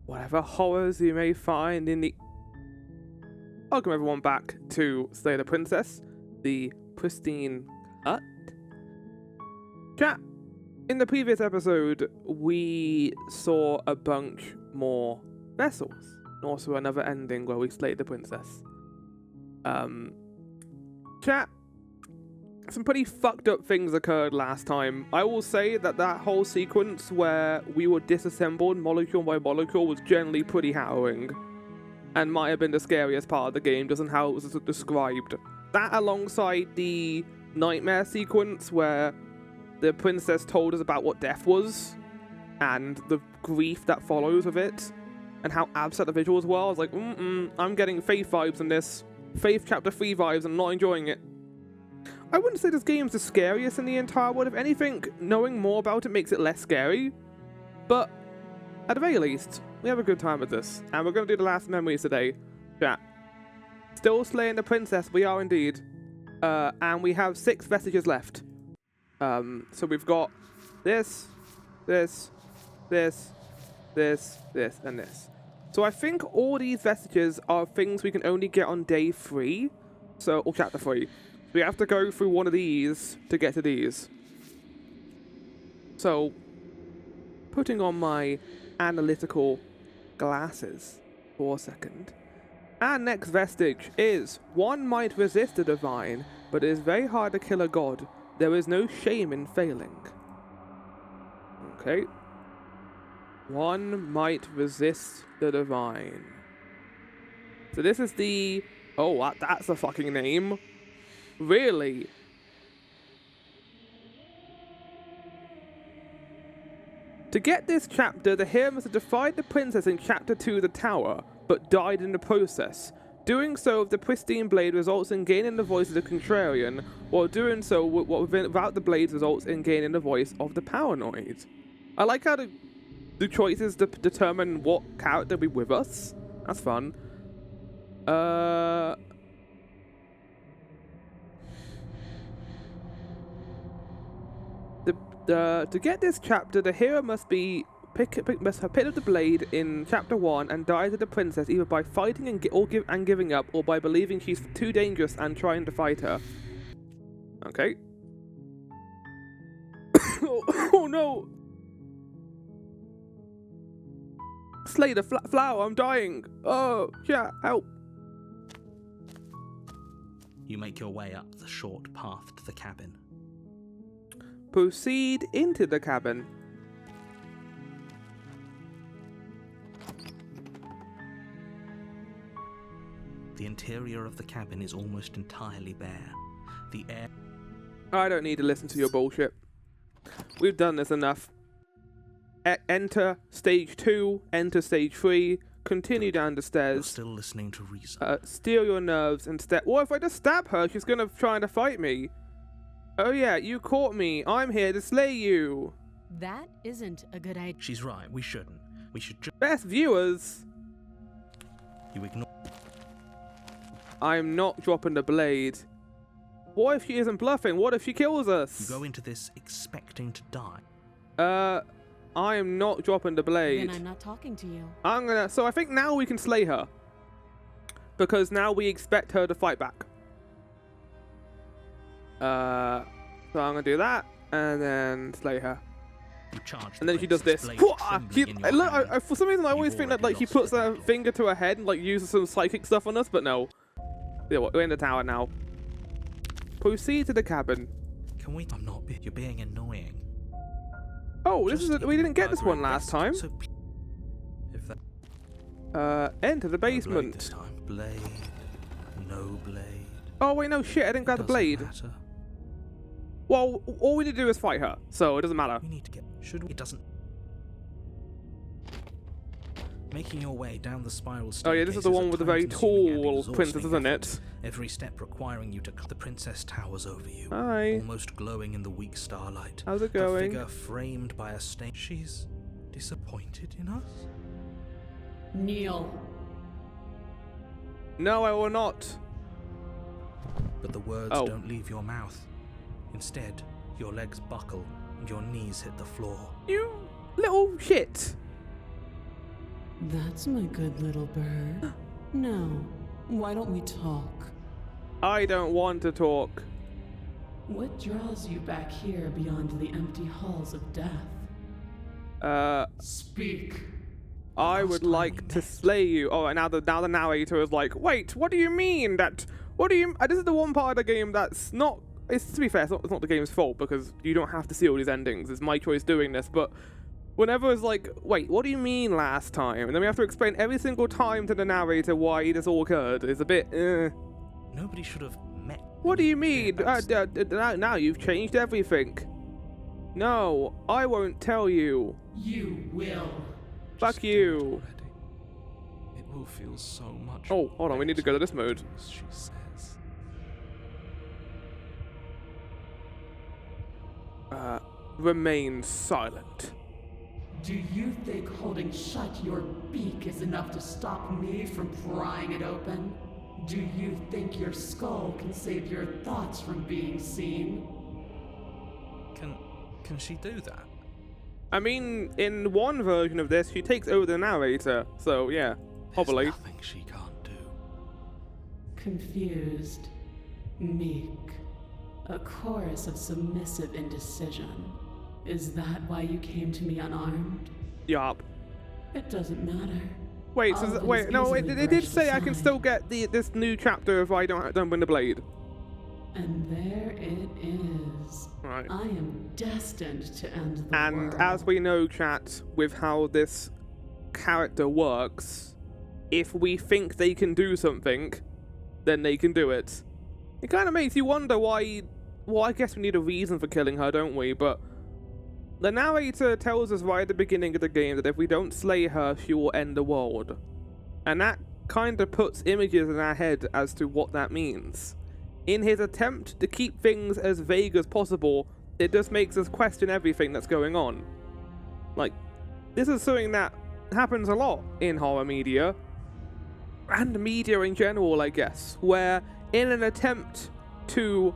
whatever horrors you may find in the... Welcome everyone back to Slay the Princess, the pristine hut. Chat, in the previous episode, we saw a bunch more vessels, and also another ending where we slayed the princess. Chat, some pretty fucked up things occurred last time. I will say that that whole sequence where we were disassembled molecule by molecule was generally pretty harrowing, and might have been the scariest part of the game, just in how it was described. That alongside the nightmare sequence where the princess told us about what death was, and the grief that follows with it, and how abstract the visuals were. I was like, I'm getting Faith vibes in this. Faith Chapter 3 vibes, and not enjoying it. I wouldn't say this game's the scariest in the entire world. If anything, knowing more about it makes it less scary. But, at the very least, we have a good time with this. And we're going to do the last memories today. Chat. Still slaying the princess, we are indeed. And we have 6 vestiges left. So we've got this, and this. So I think all these vestiges are things we can only get on day 3. Or chapter 3. We have to go through one of these to get to these. So, putting on my analytical glasses for a second. Our next vestige is, one might resist the divine, but it is very hard to kill a god. There is no shame in failing. Okay. One might resist the divine. So this is the... Oh, that's a fucking name. Really? To get this chapter, the hero must have defied the princess in chapter 2 of the tower, but died in the process. Doing so with the pristine blade results in gaining the voice of the contrarian, while doing so without the blade results in gaining the voice of the paranoid. I like how the choices determine what character be with us. That's fun. To get this chapter, the hero must pick up the blade in chapter 1 and die to the princess either by fighting and giving up, or by believing she's too dangerous and trying to fight her. Okay. Oh no! Slay the flower, I'm dying! Oh, yeah, help! You make your way up the short path to the cabin. Proceed into the cabin. The interior of the cabin is almost entirely bare. The air... I don't need to listen to your bullshit. We've done this enough. Enter stage 2, enter stage 3, continue down the stairs. You're still listening to reason. Steel your nerves and step. What if I just stab her? She's gonna try to fight me. Oh yeah, you caught me. I'm here to slay you. That isn't a good idea. She's right, we shouldn't. We should just... Best viewers. You ignore... I'm not dropping the blade. What if she isn't bluffing? What if she kills us? You go into this expecting to die. I am not dropping the blade. Then I'm not talking to you. So I think now we can slay her. Because now we expect her to fight back. So I'm gonna do that, and then slay her. You charge and then she does this. For some reason I always think that like she puts her finger to her head and like uses some psychic stuff on us, but no. Yeah, we're in the tower now. Proceed to the cabin. Can we? I'm not. You're being annoying. Oh, this is we didn't get this one last time. So if that... enter the No blade basement. this time. Blade. No blade. Oh wait, no shit! I didn't grab the blade. Matter. Well, all we need to do is fight her, so it doesn't matter. We need to get... Should we? It doesn't... Making your way down the spiral staircase. Oh yeah, this is the one with the very tall princess, isn't it? Every step requiring you to cut. The princess towers over you. Hi. Almost glowing in the weak starlight. How's it Her going? figure framed by a stain. She's disappointed in us? Kneel. No, I will not. But the words don't leave your mouth. Instead, your legs buckle and your knees hit the floor. You little shit. That's my good little bird. Now, why don't we talk? I don't want to talk. What draws you back here beyond the empty halls of death? Speak. I would like to slay you. Oh, and now the narrator is like, wait, what do you mean that? What do you? This is the one part of the game that's not. It's, to be fair, it's not the game's fault because you don't have to see all these endings. It's my choice doing this, but whenever it's like, wait, what do you mean last time? And then we have to explain every single time to the narrator why this all occurred. It's a bit. Nobody should have met. What do you mean? Now you've changed everything. No, I won't tell you. You will. Fuck you. It will feel so much. Oh, hold on, we need to go to this mode. She says. Remain silent. Do you think holding shut your beak is enough to stop me from prying it open? Do you think your skull can save your thoughts from being seen? Can she do that? I mean, in one version of this, she takes over the narrator, so yeah, probably. There's nothing she can't do. Confused, meek, a chorus of submissive indecision. Is that why you came to me unarmed? Yup. It doesn't matter. Wait, All so of it wait, is no, easily it did brushed say I can aside. still get this new chapter if I don't bring the blade. And there it is. Right. I am destined to end the And world. as we know, chat, with how this character works, if we think they can do something, then they can do it. It kind of makes you wonder why. Well, I guess we need a reason for killing her, don't we? But the narrator tells us right at the beginning of the game that if we don't slay her, she will end the world. And that kind of puts images in our head as to what that means. In his attempt to keep things as vague as possible, it just makes us question everything that's going on. Like, this is something that happens a lot in horror media, and media in general, I guess, where in an attempt to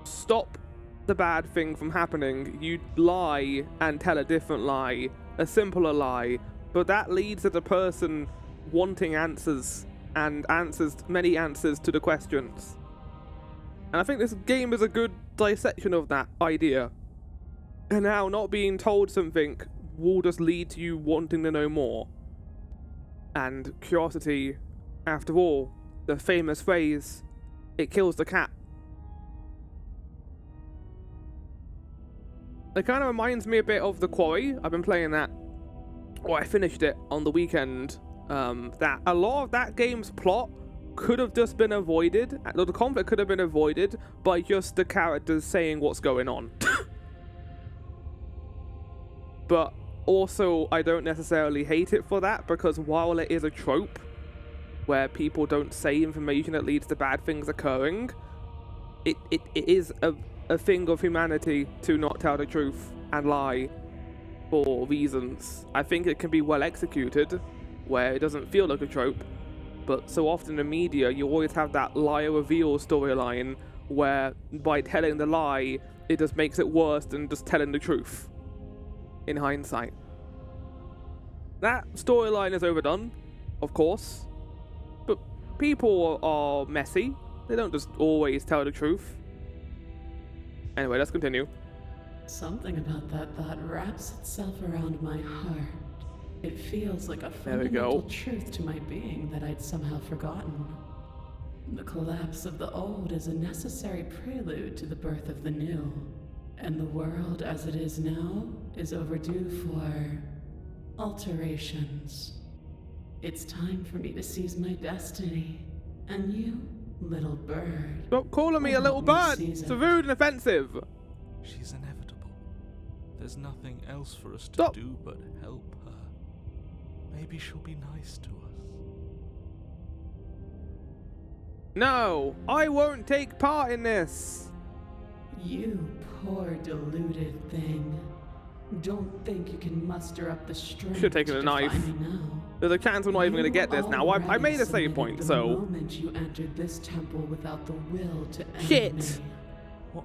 stop the bad thing from happening, you lie and tell a different lie, a simpler lie, but that leads to the person wanting answers, and many answers to the questions. And I think this game is a good dissection of that idea. And how not being told something will just lead to you wanting to know more. And curiosity, after all, the famous phrase, it kills the cat. It kind of reminds me a bit of The Quarry. I've been playing that, or I finished it on the weekend. That a lot of that game's plot could have just been avoided. The conflict could have been avoided by just the characters saying what's going on. But also, I don't necessarily hate it for that, because while it is a trope where people don't say information that leads to bad things occurring, it is a thing of humanity to not tell the truth and lie for reasons. I think it can be well executed, where it doesn't feel like a trope, but so often in media you always have that liar reveal storyline where by telling the lie it just makes it worse than just telling the truth in hindsight. That storyline is overdone, of course, but people are messy. They don't just always tell the truth. Anyway, let's continue. Something about that thought wraps itself around my heart. It feels like a There we go. fundamental truth to my being that I'd somehow forgotten. The collapse of the old is a necessary prelude to the birth of the new, and the world as it is now is overdue for alterations. It's time for me to seize my destiny, and you, little bird. Stop calling me a will little help bird! me seize It's it. rude and offensive! She's inevitable. There's nothing else for us to Stop. do but help her. Maybe she'll be nice to us. No, I won't take part in this! You poor deluded thing. Don't think you can muster up the strength Should've taken to a knife. defy me now. There's a chance I'm not even going to get this now. I already made a save submitted point, the so... moment you entered this temple without the will to end Shit. me.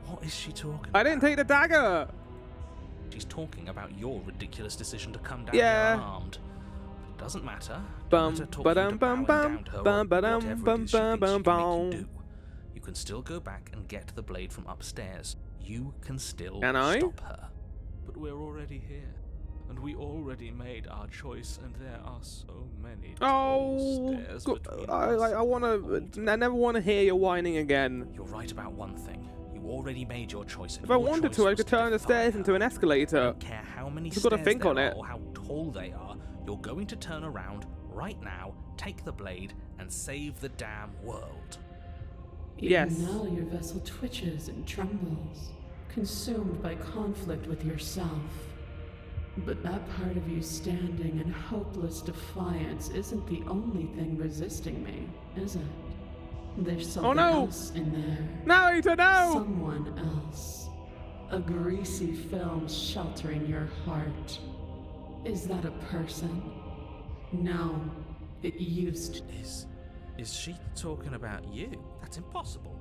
What is she talking I didn't take the dagger! She's talking about your ridiculous decision to come down Yeah. here unarmed. Doesn't matter. Bum, Don't let her talk ba-dum, you into bum, bowing down bum, to her or bum, ba-dum, whatever it bum, is she bum, thinks she bum, can make bum. you do. You can still go back and get the blade from upstairs. You can still Can I? stop her. But we're already here. And we already made our choice, and there are so many tall stairs between us. I never want to hear you whining again. You're right about one thing. You already made your choice. And If I your wanted choice to, I was could turn the defy stairs her. into an I escalator. don't care how many You've stairs got to think there on are it. or how tall they are. You're going to turn around right now, take the blade, and save the damn world. Yes. Even now your vessel twitches and trembles, consumed by conflict with yourself. But that part of you standing in hopeless defiance isn't the only thing resisting me, is it? There's something else in there. Narrator, no! Someone else. A greasy film sheltering your heart. Is that a person? No, it used to. Is she talking about you? That's impossible.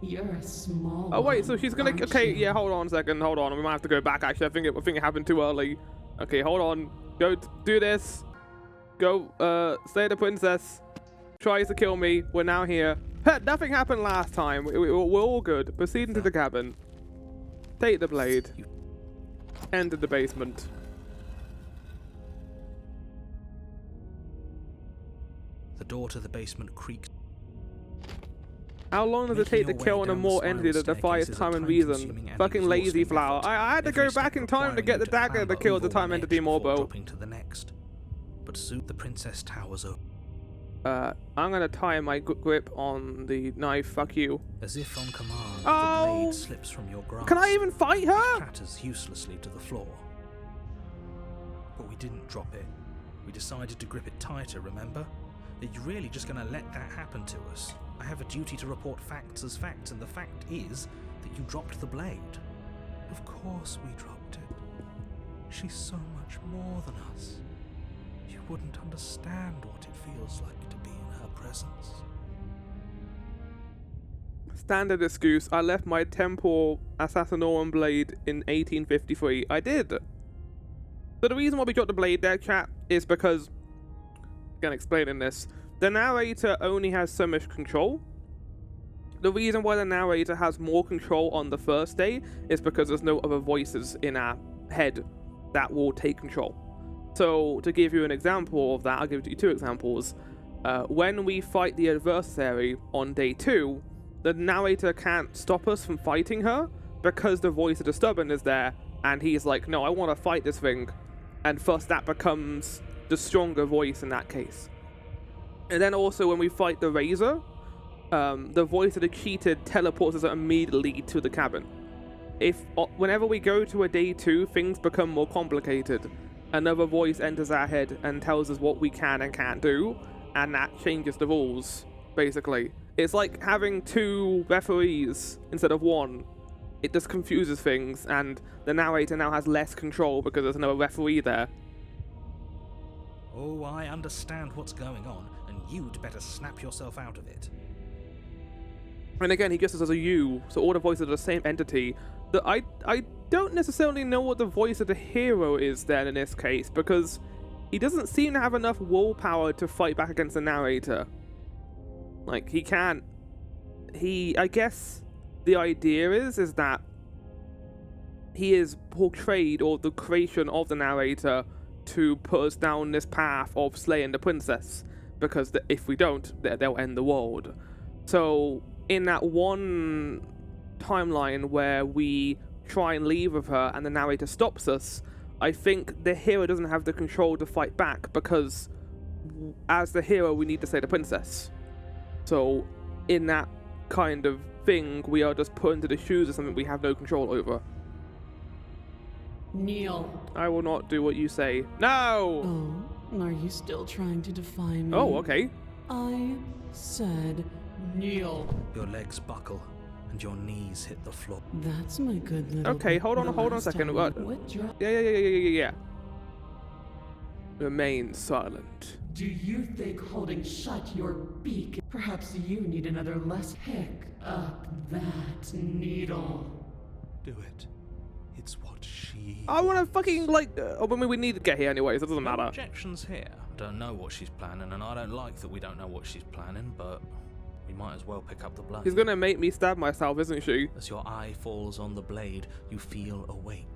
You're a small Oh wait, one, so she's gonna. aren't Okay, you? yeah. Hold on a second. Hold on. We might have to go back. Actually, I think it happened too early. Okay, hold on. Go do this. Go. Slay the princess. Tries to kill me. We're now here. Nothing happened last time. We're all good. Proceed into the cabin. Take the blade. Enter the basement. The door to the basement creaked. How long does it take to Making your kill way an down the immortal spiral entity that defies staircase is a time and reason? time-consuming and Fucking lazy exhausting flower. effort. I had to Every go back step in time to requiring get you the to dagger that clamber killed the over time one entity edge before Morbo. dropping to the next. But soon the princess towers over. I'm gonna tie my grip on the knife. Fuck you. As if on command, Oh! the blade slips from your grasp. Can I even fight her? Clatters uselessly to the floor. But we didn't drop it. We decided to grip it tighter, remember? Are you really just going to let that happen to us? I have a duty to report facts as facts, and the fact is that you dropped the blade. Of course we dropped it. She's so much more than us. You wouldn't understand what it feels like to be in her presence. Standard excuse. I left my temple assassinorum blade in 1853. I did. So the reason why we got the blade there, chat, is because, again, explaining this, the narrator only has so much control. The reason why the narrator has more control on the first day is because there's no other voices in our head that will take control. So to give you an example of that, I'll give you two examples. When we fight the adversary on day 2, the narrator can't stop us from fighting her because the voice of the stubborn is there, and he's like, no, I want to fight this thing, and thus that becomes the stronger voice in that case. And then also when we fight the Razor, the voice of the cheated teleports us immediately to the cabin. Whenever we go to a day 2, things become more complicated. Another voice enters our head and tells us what we can and can't do, and that changes the rules, basically. It's like having 2 referees instead of 1. It just confuses things, and the narrator now has less control because there's no referee there. Oh, I understand what's going on, and you'd better snap yourself out of it. And again, he just says a you, so all the voices are the same entity. I don't necessarily know what the voice of the hero is then in this case, because he doesn't seem to have enough willpower to fight back against the narrator. Like, he can't... I guess the idea is that he is portrayed, or the creation of the narrator, to put us down this path of slaying the princess, because if we don't, they'll end the world. So, in that one timeline where we try and leave with her and the narrator stops us, I think the hero doesn't have the control to fight back, because as the hero we need to slay the princess. So in that kind of thing, we are just put into the shoes of something we have no control over. Kneel. I will not do what you say. No! Oh, are you still trying to defy me? Oh, okay. I said kneel. Your legs buckle, and your knees hit the floor. That's my good little... Okay, hold on a second. Yeah. Remain silent. Do you think holding shut your beak, perhaps you need another less pick up that needle? Do it. It's what she... I want to fucking, we need to get here anyway, so it doesn't No matter. objections here. don't know what she's planning, and I don't like that we don't know what she's planning, but we might as well pick up the blade. She's gonna make me stab myself, isn't she? As your eye falls on the blade, you feel a weight.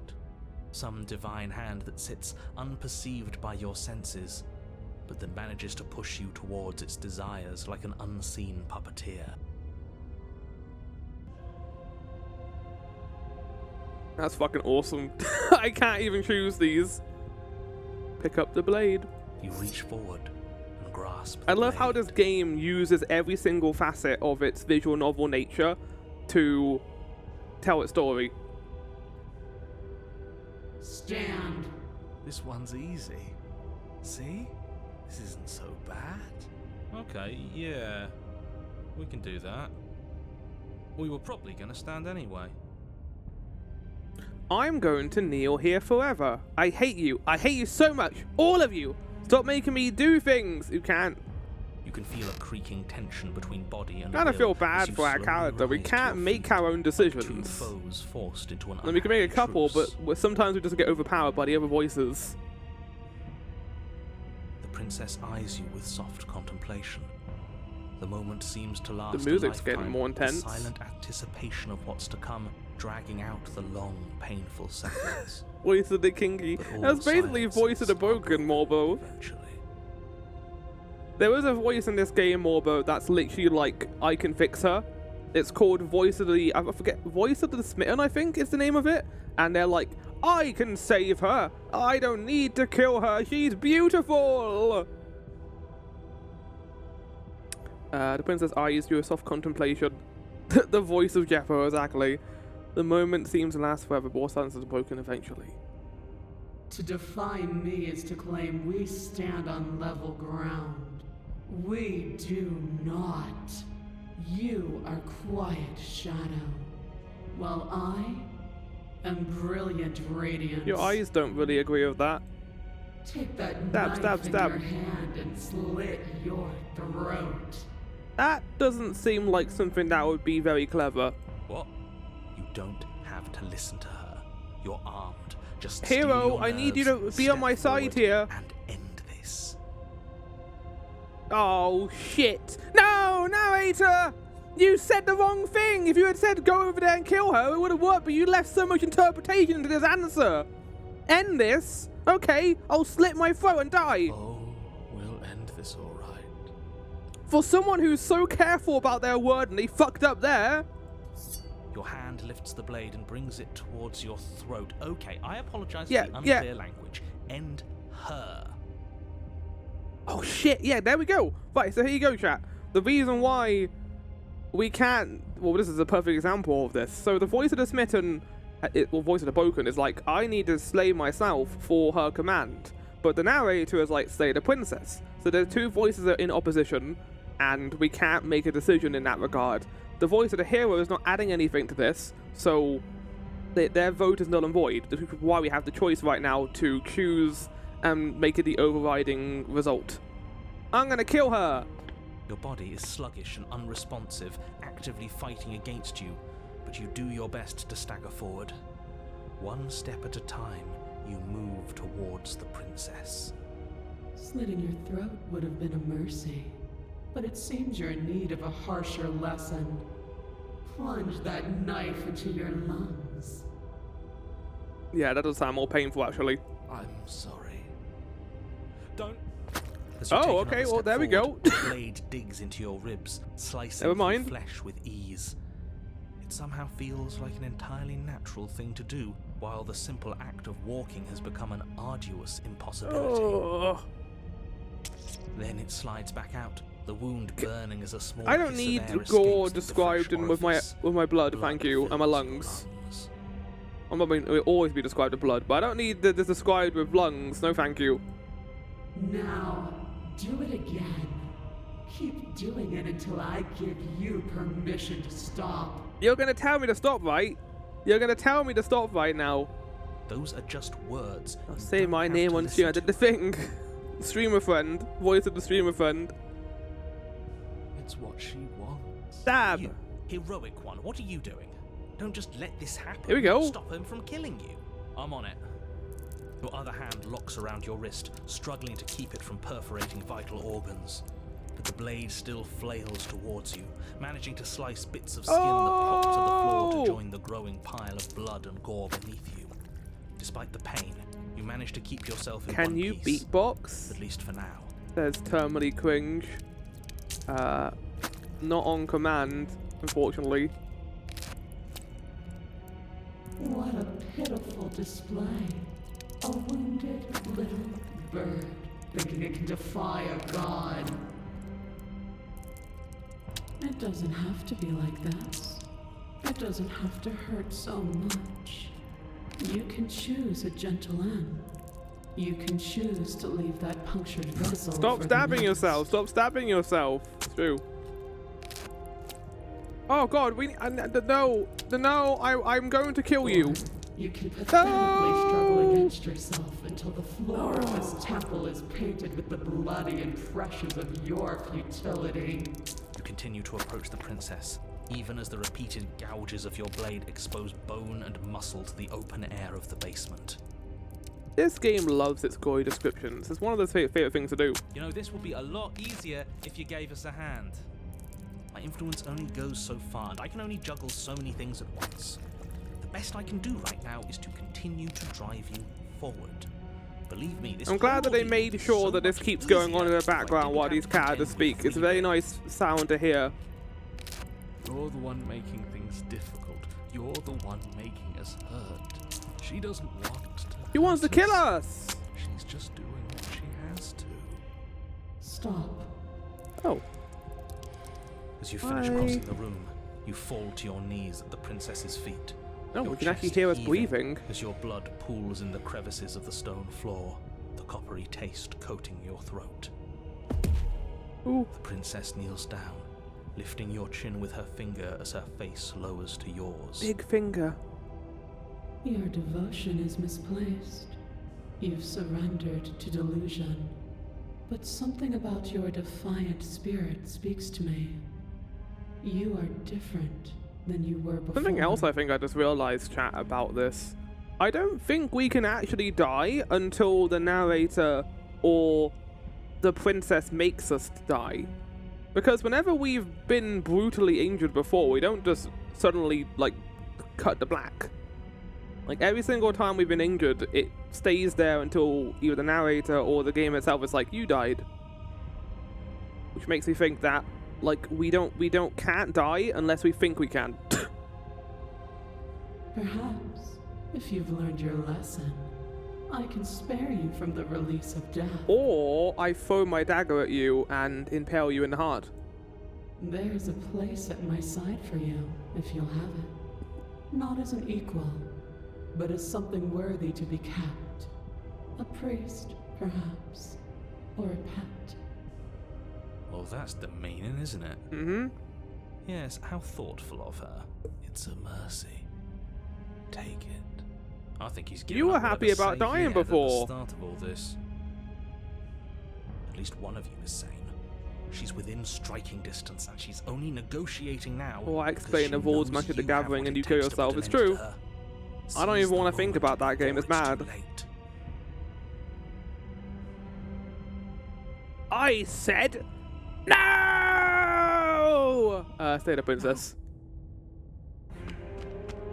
Some divine hand that sits unperceived by your senses, but that manages to push you towards its desires like an unseen puppeteer. That's fucking awesome. I can't even choose these. Pick up the blade. You reach forward and grasp the I love how blade. this game uses every single facet of its visual novel nature to tell its story. Stand. This one's easy. See? This isn't so bad. Okay, yeah. We can do that. We were probably going to stand anyway. I'm going to kneel here forever. I hate you. I hate you so much. All of you. Stop making me do things. You can't. You can feel a creaking tension between body and Kind of will feel as bad you for our slowly character. We rise to can't your make feet, our own like decisions. two foes forced into an And we can make a unhappy couple, truce. but sometimes we just get overpowered by the other voices. The princess eyes you with soft contemplation. The moment seems to last The music's a getting lifetime, more intense. the silent anticipation of what's to come, dragging out the long, painful seconds. Voice of the kinky. But all That's basically silences voice of the are broken, Morbo. eventually. There is a voice in this game, Morbo, that's literally like, I can fix her. It's called Voice of the, I forget, Voice of the Smitten, I think is the name of it. And they're like, I can save her. I don't need to kill her. She's beautiful. The princess eyes you with soft contemplation. The voice of Jeffo, exactly. The moment seems to last forever, but all silence is broken eventually. To defy me is to claim we stand on level ground. We do not. You are quiet shadow, while I am brilliant radiance. Your eyes don't really agree with that. Take that Stab, knife stab, in stab. your hand and slit your throat. That doesn't seem like something that would be very clever. What? You don't have to listen to her. You're armed. Just Hero, steel your I need you nerves, to be on step my side forward here. And end this. Oh, shit. No, narrator! You said the wrong thing! If you had said go over there and kill her, it would have worked, but you left so much interpretation into this answer. End this? Okay, I'll slit my throat and die. Oh, we'll end this all right. For someone who's so careful about their word and they fucked up there. Your hand lifts the blade and brings it towards your throat. Okay, I apologize Yeah, for the yeah. unclear language. End her. Oh shit, yeah, there we go. Right, so here you go, chat. The reason why we can't, well, this is a perfect example of this. So the voice of the smitten, voice of the broken is like, I need to slay myself for her command. But the narrator is like, slay the princess. So the two voices are in opposition, and we can't make a decision in that regard. The voice of the hero is not adding anything to this, so their vote is null and void. This is why we have the choice right now to choose and make it the overriding result. I'm gonna kill her! Your body is sluggish and unresponsive, actively fighting against you, but you do your best to stagger forward. One step at a time, you move towards the princess. Slitting your throat would have been a mercy, but it seems you're in need of a harsher lesson. Plunge that knife into your lungs. Yeah, that does sound more painful, actually. I'm sorry. Don't. Oh, okay, well, there we go. The blade digs into your ribs, slicing Never through mind. flesh with ease. It somehow feels like an entirely natural thing to do, while the simple act of walking has become an arduous impossibility. Oh. Then it slides back out, the wound burning as a small I don't piece need of air gore escapes the described fresh in with my orifice. blood, thank you, and my fills your lungs. lungs. I mean, it will always be described with blood, but I don't need this described with lungs. No, thank you. Now, do it again. Keep doing it until I give you permission to stop. You're gonna tell me to stop, right? You're gonna tell me to stop right now. Those are just words. I'll You say don't my have name to on listen stream. I to did the thing. Streamer friend. Voice of the streamer friend. It's what she wants. Stab. You, heroic one, what are you doing? Don't just let this happen. Here we go. Stop him from killing you. I'm on it. Your other hand locks around your wrist, struggling to keep it from perforating vital organs. But the blade still flails towards you, managing to slice bits of skin that pop to the floor to join the growing pile of blood and gore beneath you. Despite the pain, you manage to keep yourself in one Can you piece, beatbox? at least for now. Says terminally cringe. Not on command, unfortunately. What a pitiful display. A wounded little bird thinking it can defy a god. It doesn't have to be like this. It doesn't have to hurt so much. You can choose a gentle end. You can choose to leave that punctured vessel. Stop stabbing yourself. Stop stabbing yourself. It's true. Oh God, no, I'm going to kill you. You can pathetically struggle against yourself until the floor of this temple is painted with the bloody impressions of your futility. You continue to approach the princess, even as the repeated gouges of your blade expose bone and muscle to the open air of the basement. This game loves its gory descriptions. It's one of those favorite things to do. You know, this would be a lot easier if you gave us a hand. My influence only goes so far, and I can only juggle so many things at once. The best I can do right now is to continue to drive you forward. Believe me, this I'm glad that they ordeal made would be sure so that this much keeps going on in the easier if I background didn't while have these to characters pretend speak. we It's a very were nice sound to hear. You're the one making things difficult. You're the one making us hurt. She doesn't want to. He wants to hurt kill us. us! She's just doing what she has to. Stop. Oh. As you finish crossing the room, you fall to your knees at the princess's feet. No, Your we can actually chest hear us heaving breathing. as your blood pools in the crevices of the stone floor, the coppery taste coating your throat. Ooh. The princess kneels down, lifting your chin with her finger as her face lowers to yours. Big finger. Your devotion is misplaced. You've surrendered to delusion. But something about your defiant spirit speaks to me. You are different than you were before. Something else I think I just realized, chat, about this. I don't think we can actually die until the narrator or the princess makes us die. Because whenever we've been brutally injured before, we don't just suddenly, like, cut to black. Like, every single time we've been injured, it stays there until either the narrator or the game itself is like, you died. Which makes me think that, like, we can't die unless we think we can. Perhaps, if you've learned your lesson, I can spare you from the release of death. Or I throw my dagger at you and impale you in the heart. There's a place at my side for you, if you'll have it. Not as an equal, but as something worthy to be kept. A priest, perhaps, or a pet. Well, that's demeaning, isn't it? Mm-hmm. Yes, how thoughtful of her. It's a mercy. Take it. I think he's given You were up happy whatever about say he dying had at the before. start of all this. At least one of you is sane. She's within striking distance, and she's only negotiating now. Or I because explain she avoids knows Magic the you have Gathering what and it you kill takes to yourself. put It's an end true. to her. I don't Seize even the wanna think moment about that game, it's before mad. too late. I said no! Stay the princess.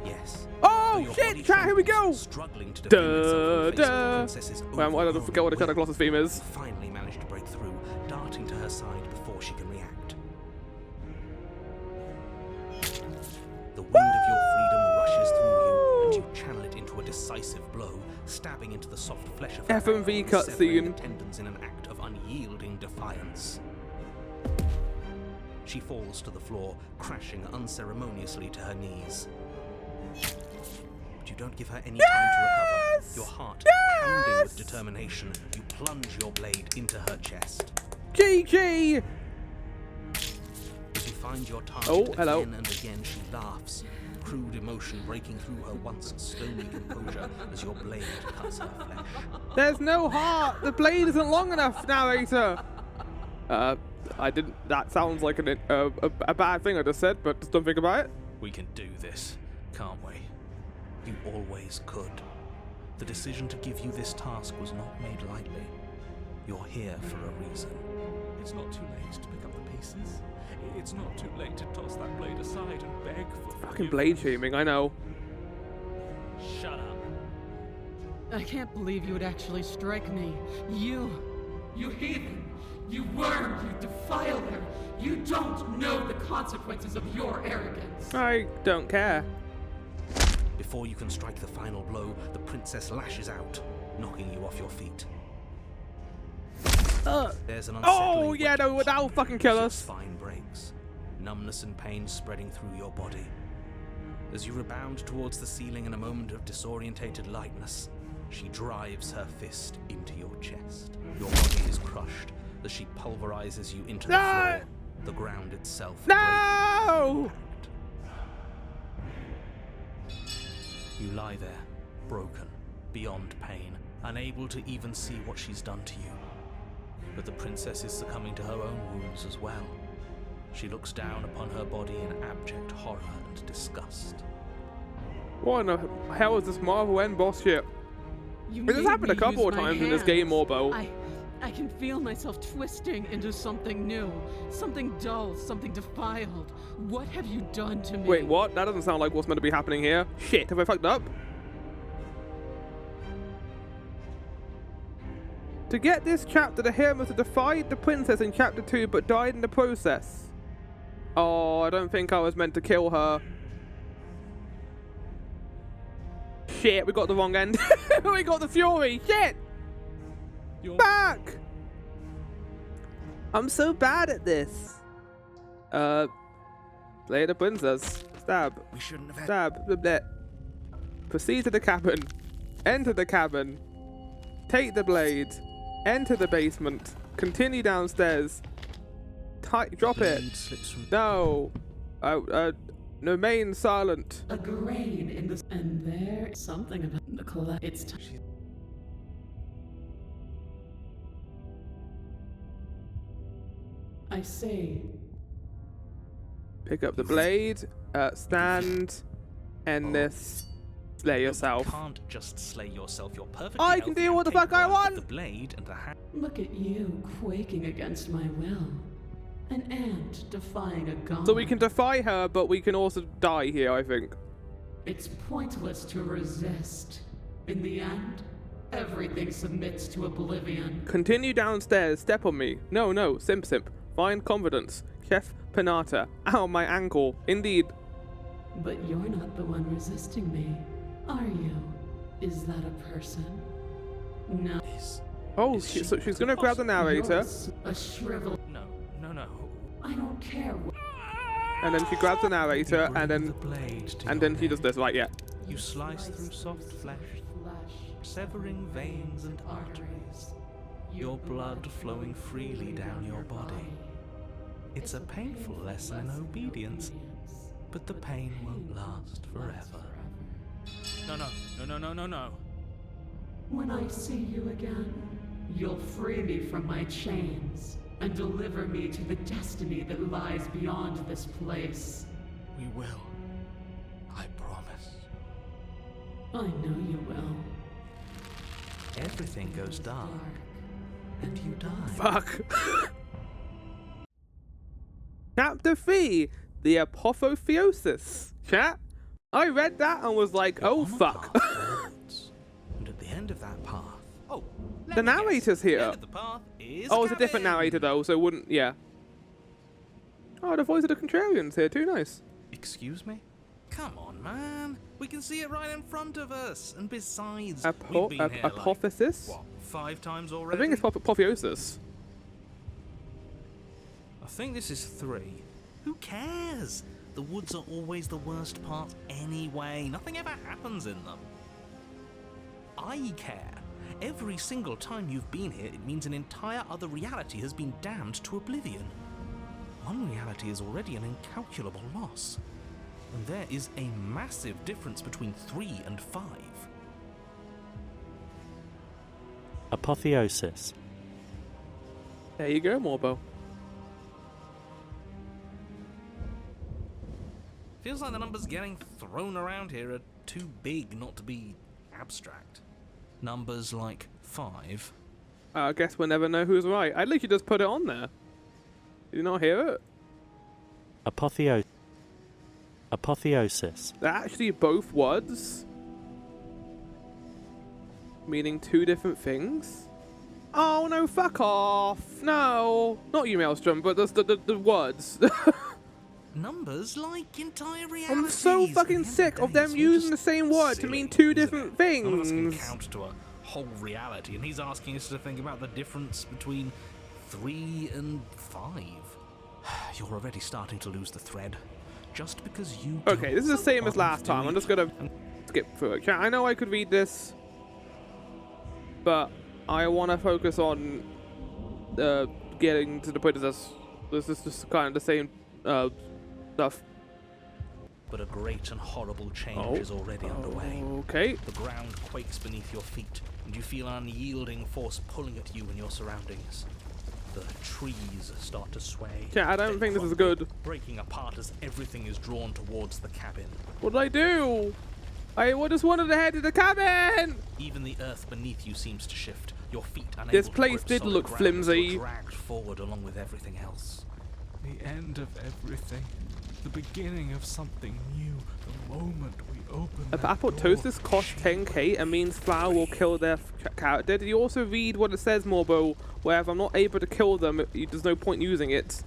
Yes. Oh, Though your shit, body chat, here we go! trembles, struggling to defend itself in the face of the princess's Well, I don't forget what the Shadow overwhelming Colossus theme is. will. Finally managed to break through, darting to her side before she can react. The wind of your freedom rushes through you, and you channel it into a decisive blow, stabbing into the soft flesh of her FMV and severing cutscene. the tendons in an act of unyielding defiance. She falls to the floor, crashing unceremoniously to her knees. But you don't give her any time to recover. Your heart pounding with determination, you plunge your blade into her chest. GG! As you find your target Oh, hello. again and again, she laughs, crude emotion breaking through her once stony composure as your blade cuts her flesh. There's no heart! The blade isn't long enough, narrator! I didn't. That sounds like a bad thing I just said, but just don't think about it. We can do this, can't we? You always could. The decision to give you this task was not made lightly. You're here for a reason. It's not too late to pick up the pieces. It's not too late to toss that blade aside and beg for Fucking blade shaming, I know. Shut up. I can't believe you would actually strike me. You heathen! You worm! You defiler! You don't know the consequences of your arrogance! I don't care. Before you can strike the final blow, the princess lashes out, knocking you off your feet. There's an Oh, yeah, unsettling no, wet that'll pop fucking as kill your us. spine breaks, numbness and pain spreading through your body. As you rebound towards the ceiling in a moment of disorientated lightness, she drives her fist into your chest. Your body is crushed as she pulverizes you into the floor, the ground itself No! You lie there, broken, beyond pain, unable to even see what she's done to you. But the princess is succumbing to her own wounds as well. She looks down upon her body in abject horror and disgust. What in the hell is this Marvel end boss shit? You This has made happened a me couple use of my times in this game, hands. Morbo. I can feel myself twisting into something new, something dull, something defiled. What have you done to me? Wait, what? That doesn't sound like what's meant to be happening here. Shit, have I fucked up? To get this chapter, the hero must have defied the princess in chapter 2 but died in the process. Oh, I don't think I was meant to kill her. Shit, we got the wrong end. We got the fury. Shit! You're Back! I'm so bad at this. Play the princess. Stab. We shouldn't have had... Stab. Blah, blah. Proceed to the cabin. Enter the cabin. Take the blade. Enter the basement. Continue downstairs. Drop it. Blade slips from... No. Remain silent. A grain in the... And there's something about the collapse. It's time. I say, Pick up the blade. Stand. End this. Slay yourself. You can't just slay yourself. You're perfectly I can healthy do and what the fuck I capable of want. The blade and the hand. look at you quaking against my will. An ant defying a god. So we can defy her, but we can also die here, I think. It's pointless to resist. In the end, everything submits to oblivion. Continue downstairs. Step on me. No. Simp. Find confidence. Chef Panata. Ow, my ankle. Indeed. But you're not the one resisting me, are you? Is that a person? No. Oh, Is she so she's gonna grab the narrator, You're a shriveled. No. I don't care what. and then she grabs the narrator, You and bring then the blade to and your then she does neck. this. Right, yeah. You slice through soft flesh, severing veins and arteries, your blood flowing freely down your body. It's a painful lesson in obedience, but the pain won't last forever. No. When I see you again, you'll free me from my chains and deliver me to the destiny that lies beyond this place. We will. I promise. I know you will. Everything goes dark, and you die. Fuck. Chapter 3, the Apotheosis. Chat. I read that and was like, oh You're on a fuck. path once, and at the end of that path, The narrator's here. The end of the path is Oh, it's a different cabin. narrator though, so it wouldn't. Yeah. Oh, the voice of the Contrarians here too. Nice. Excuse me? Come on, man. We can see it right in front of us. And besides, we've been here like, Apotheosis. what, 5 times I already? think it's Apotheosis. I think this is 3. Who cares? The woods are always the worst part anyway. Nothing ever happens in them. I care. Every single time you've been here, it means an entire other reality has been damned to oblivion. One reality is already an incalculable loss. And there is a massive difference between 3 and 5. Apotheosis. There you go, Morbo. Feels like the numbers getting thrown around here are too big not to be abstract. Numbers like 5. I guess we'll never know who's right. I'd like you just put it on there. Did you not hear it? Apotheosis. They're actually both words, meaning two different things. Oh no, fuck off. No, not you, Maelstrom, but the words. Numbers like entire realities. I'm so fucking sick of them using the same word to mean two different None of us can things. count to a whole reality, and he's asking us to think about the difference between 3 and 5. You're already starting to lose the thread. Just because you Okay, this is the same as last time. I'm just gonna doing- skip through it. I know I could read this, but I want to focus on getting to the point of this. This is just kind of the same stuff. But a great and horrible change is already underway. Okay. The ground quakes beneath your feet, and you feel an unyielding force pulling at you and your surroundings. The trees start to sway. Yeah, I don't then think this is crumble, good. breaking apart as everything is drawn towards the cabin. What did I do? I just wanted to head to the cabin! Even the earth beneath you seems to shift. Your feet unable This to place grip did solid look ground, flimsy. you're dragged forward along with everything else. The end of everything. The beginning of something new. The moment we open If that Apotheosis door, costs she 10k and means Flower will kill their character, did you also read what it says, Morbo, where if I'm not able to kill them, there's no point using it?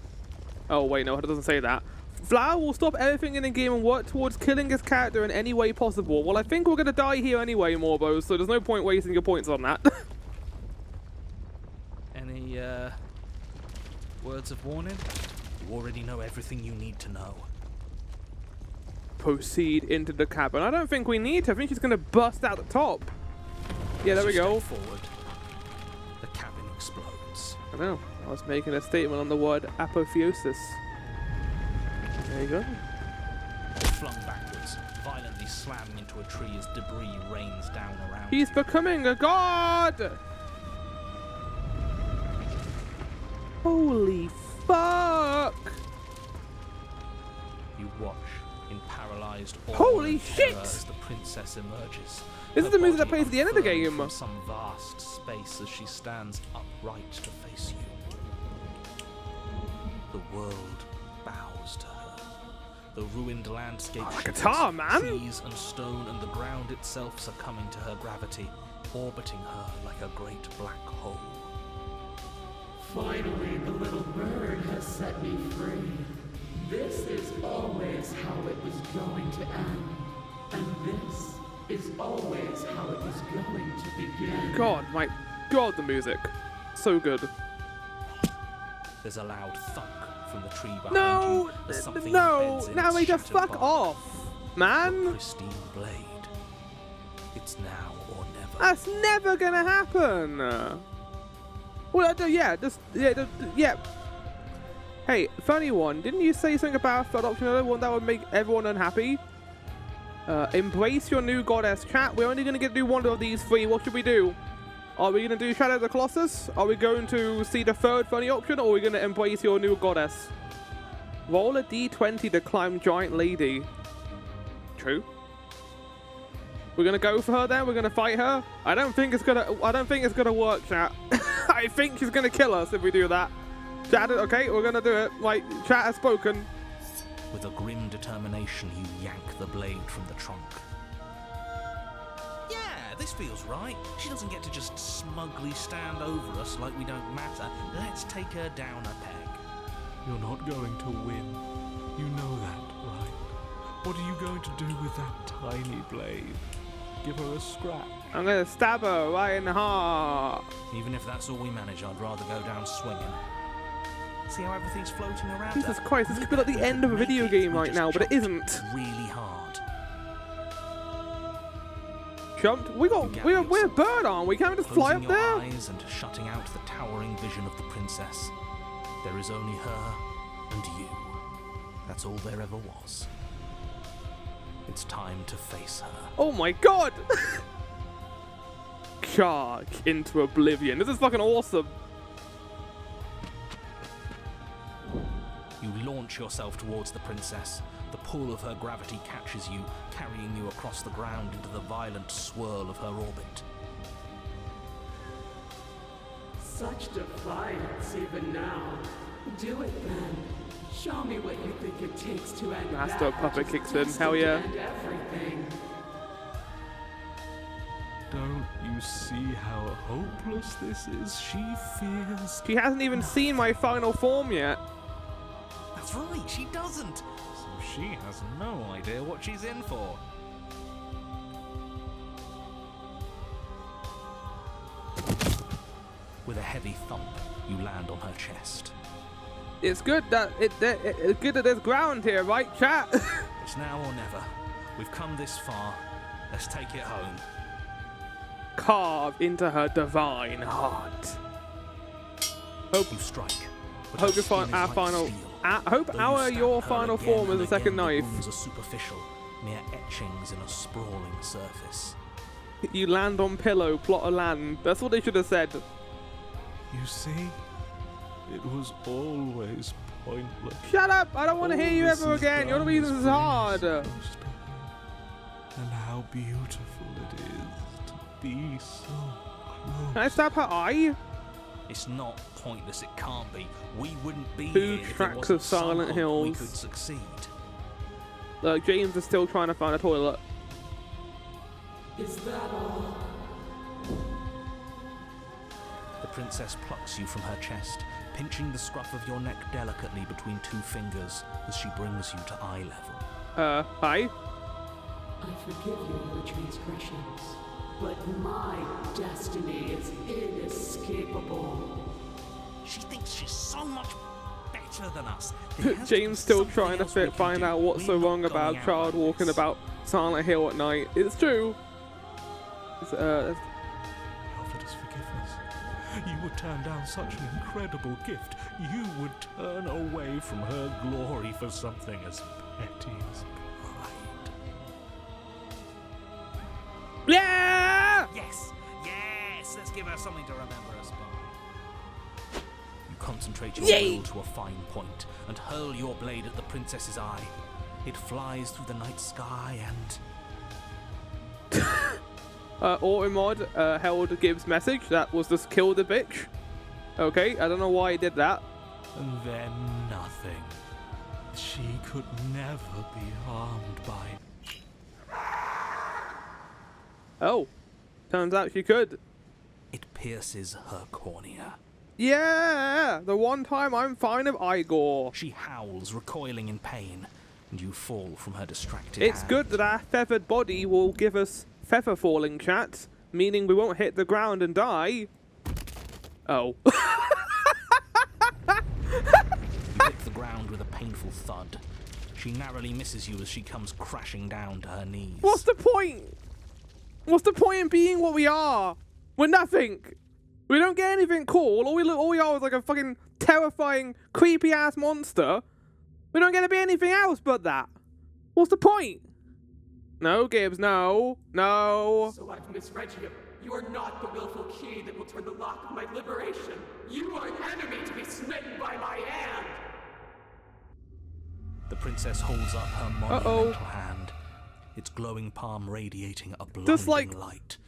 Oh wait, no, it doesn't say that. Flower will stop everything in the game and work towards killing his character in any way possible. Well, I think we're gonna die here anyway, Morbo, so there's no point wasting your points on that. Any, words of warning? You already know everything you need to know. Proceed into the cabin. I don't think we need to. I think she's gonna bust out the top. Yeah, there we As you go. step forward, the cabin explodes. I know. I was making a statement on the word apotheosis. There you go. Flung backwards, violently slamming into a tree as debris rains down around He's you. becoming a god! Holy fuck! You watch in paralyzed awe Holy and terror shit! as the princess emerges. This Her is the music that body plays at the end of the unfurled game. From some vast space as she stands upright to face you. The world bows to her. The ruined landscape Oh, shifts, guitar, man! trees and stone and the ground itself succumbing to her gravity, orbiting her like a great black hole. Finally, the little bird has set me free. This is always how it was going to end. And this is always how it was going to begin. God, my god, the music. So good. There's a loud thunk from the tree behind No! you as something No! embeds in Now its we just shattered fuck bark. off! The Man! pristine blade. It's now or never. That's never gonna happen! Well, yeah, yeah. Hey, funny one. Didn't you say something about third option earlier? One that would make everyone unhappy? Embrace your new goddess. Chat, we're only gonna get to do one of these three. What should we do? Are we gonna do Shadow of the Colossus? Are we going to see the third funny option? Or are we gonna embrace your new goddess? Roll a d20 to climb Giant Lady. True. We're gonna go for her then? We're gonna fight her? I don't think it's gonna work, chat. I think she's gonna kill us if we do that. Chat, okay, we're gonna do it. Like, chat has spoken. With a grim determination, you yank the blade from the trunk. Yeah, this feels right. She doesn't get to just smugly stand over us like we don't matter. Let's take her down a peg. You're not going to win. You know that, right? What are you going to do with that tiny blade? Give her a scratch. I'm gonna stab her right in the heart. Even if that's all we manage, I'd rather go down swinging. See how everything's floating around Jesus her? Christ, this could be like the end of a video game right now, but it isn't. Really hard. Jumped. We're a bird, aren't we? Can't we just fly Closing up your there? eyes and shutting out the towering vision of the princess. There is only her and you. That's all there ever was. It's time to face her. Oh my god! Charge into oblivion. This is fucking awesome. You launch yourself towards the princess. The pull of her gravity catches you, carrying you across the ground into the violent swirl of her orbit. Such defiance even now. Do it then. Show me what you think it takes to end Master that puppet which kicks is in. destined Hell to yeah. end everything. Don't you see how hopeless this is? She fears. She hasn't even seen my final form yet. That's right, she doesn't. So she has no idea what she's in for. With a heavy thump, you land on her chest. It's good that it's good that there's ground here, right, chat? It's now or never. We've come this far. Let's take it home. Carve into her divine heart. Hope You strike. but Hope her your skin is our like final. steel. Hope Though you our stab your her final again form is and a second again, the knife. wounds are superficial, mere etchings in a sprawling surface. You land on pillow, plot a land. That's what they should have said. You see? It was always pointless. Shut up! I don't want to All hear you this ever is again. You're the done reason is it's bring hard. us close to her. And how beautiful it is to be so close. Can I stab her eye? It's not pointless, it can't be. We wouldn't be Two here if tracks there wasn't of Silent some hope we Hills. could succeed. Look, James is still trying to find a toilet. Is that all? The princess plucks you from her chest, pinching the scruff of your neck delicately between two fingers as she brings you to eye level. Hi? I forgive you your transgressions, but my destiny is inescapable. She thinks she's so much better than us. There has to be James still something trying to else we can find do. out what's so We're not wrong about going a out child like walking this. about Silent Hill at night. It's true. It's, Offered us forgiveness. You would turn down such an incredible gift. You would turn away from her glory for something as petty as pride. yeah! Yes! Yes! Let's give her something to remember us by. You concentrate your Yay! will to a fine point and hurl your blade at the princess's eye. It flies through the night sky and... Automod held Gibbs' message. That was just kill the bitch. Okay, I don't know why he did that. And then nothing. She could never be harmed by. Oh, turns out she could. It pierces her cornea. Yeah, the one time I'm fine of Igor. She howls, recoiling in pain, and you fall from her distracted It's hand. good that our feathered body will give us feather falling, chat, meaning we won't hit the ground and die. Oh. You hit the ground with a painful thud. She narrowly misses you as she comes crashing down to her knees. What's the point? What's the point in being what we are? We're nothing. We don't get anything cool. All we are is like a fucking terrifying, creepy ass monster. We don't get to be anything else but that. What's the point? No, Gibbs, no. No. So I've misread you. You are not the willful key that will turn the lock of my liberation. You are an enemy to be smitten by my hand. The princess holds up her monumental hand, its glowing palm radiating a blinding like- light.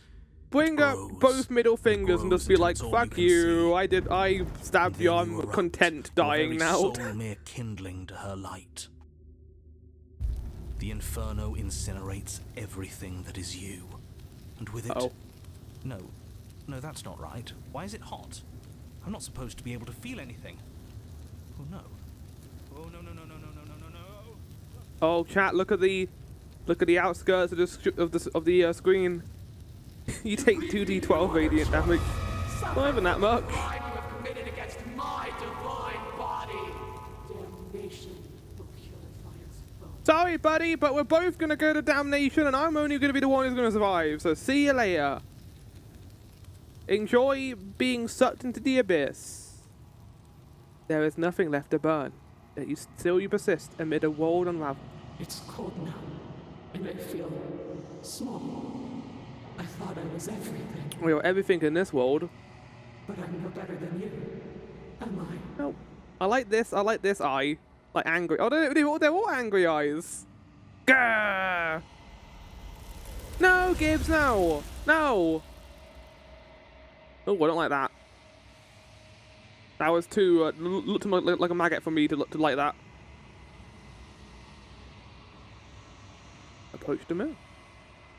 Bring up grows. both middle It fingers and grows just be until like, it's all fuck you can you. see. I stabbed you. Then I'm erupt, content your dying very now. soul mere kindling to her light. The inferno incinerates everything that is you, and with it... Oh. No, that's not right. Why is it hot? I'm not supposed to be able to feel anything. Oh no. Oh no. Oh, chat, look at the outskirts of the screen. You take 2d12 radiant damage. Not even that much. Crime you have committed against my divine body. Damnation will purify us both. Sorry, buddy, but we're both gonna go to damnation, and I'm only gonna be the one who's gonna survive. So see you later. Enjoy being sucked into the abyss. There is nothing left to burn. Yet you persist amid a world unraveled. It's cold now, and I feel small. I thought I was everything, Well, everything in this world. but I'm no better than you. Am I? No, I like this eye, like angry. Oh, they're all angry eyes. Grr! No, Gibbs, no. Oh, I don't like that. That was too looked like a maggot for me to like that. Approach the mill.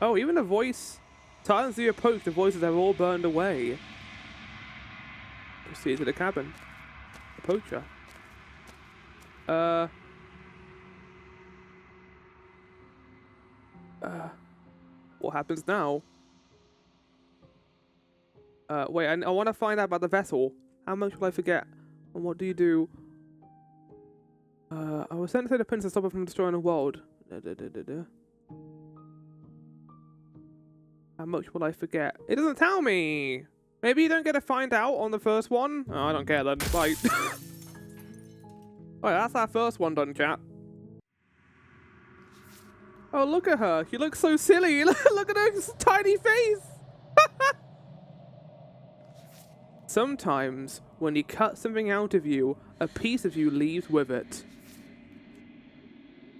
Oh, even the voice. Silence the approach. The voices have all burned away. Proceed to the cabin. Approacher. What happens now? Wait, I want to find out about the vessel. How much will I forget? And what do you do? I was sent to the princess to stop her from destroying the world. How much will I forget? It doesn't tell me! Maybe you don't get to find out on the first one? Oh, I don't care then. Bye. Alright, that's our first one done, chat. Oh, look at her. She looks so silly. Look at her tiny face. Sometimes, when you cut something out of you, a piece of you leaves with it.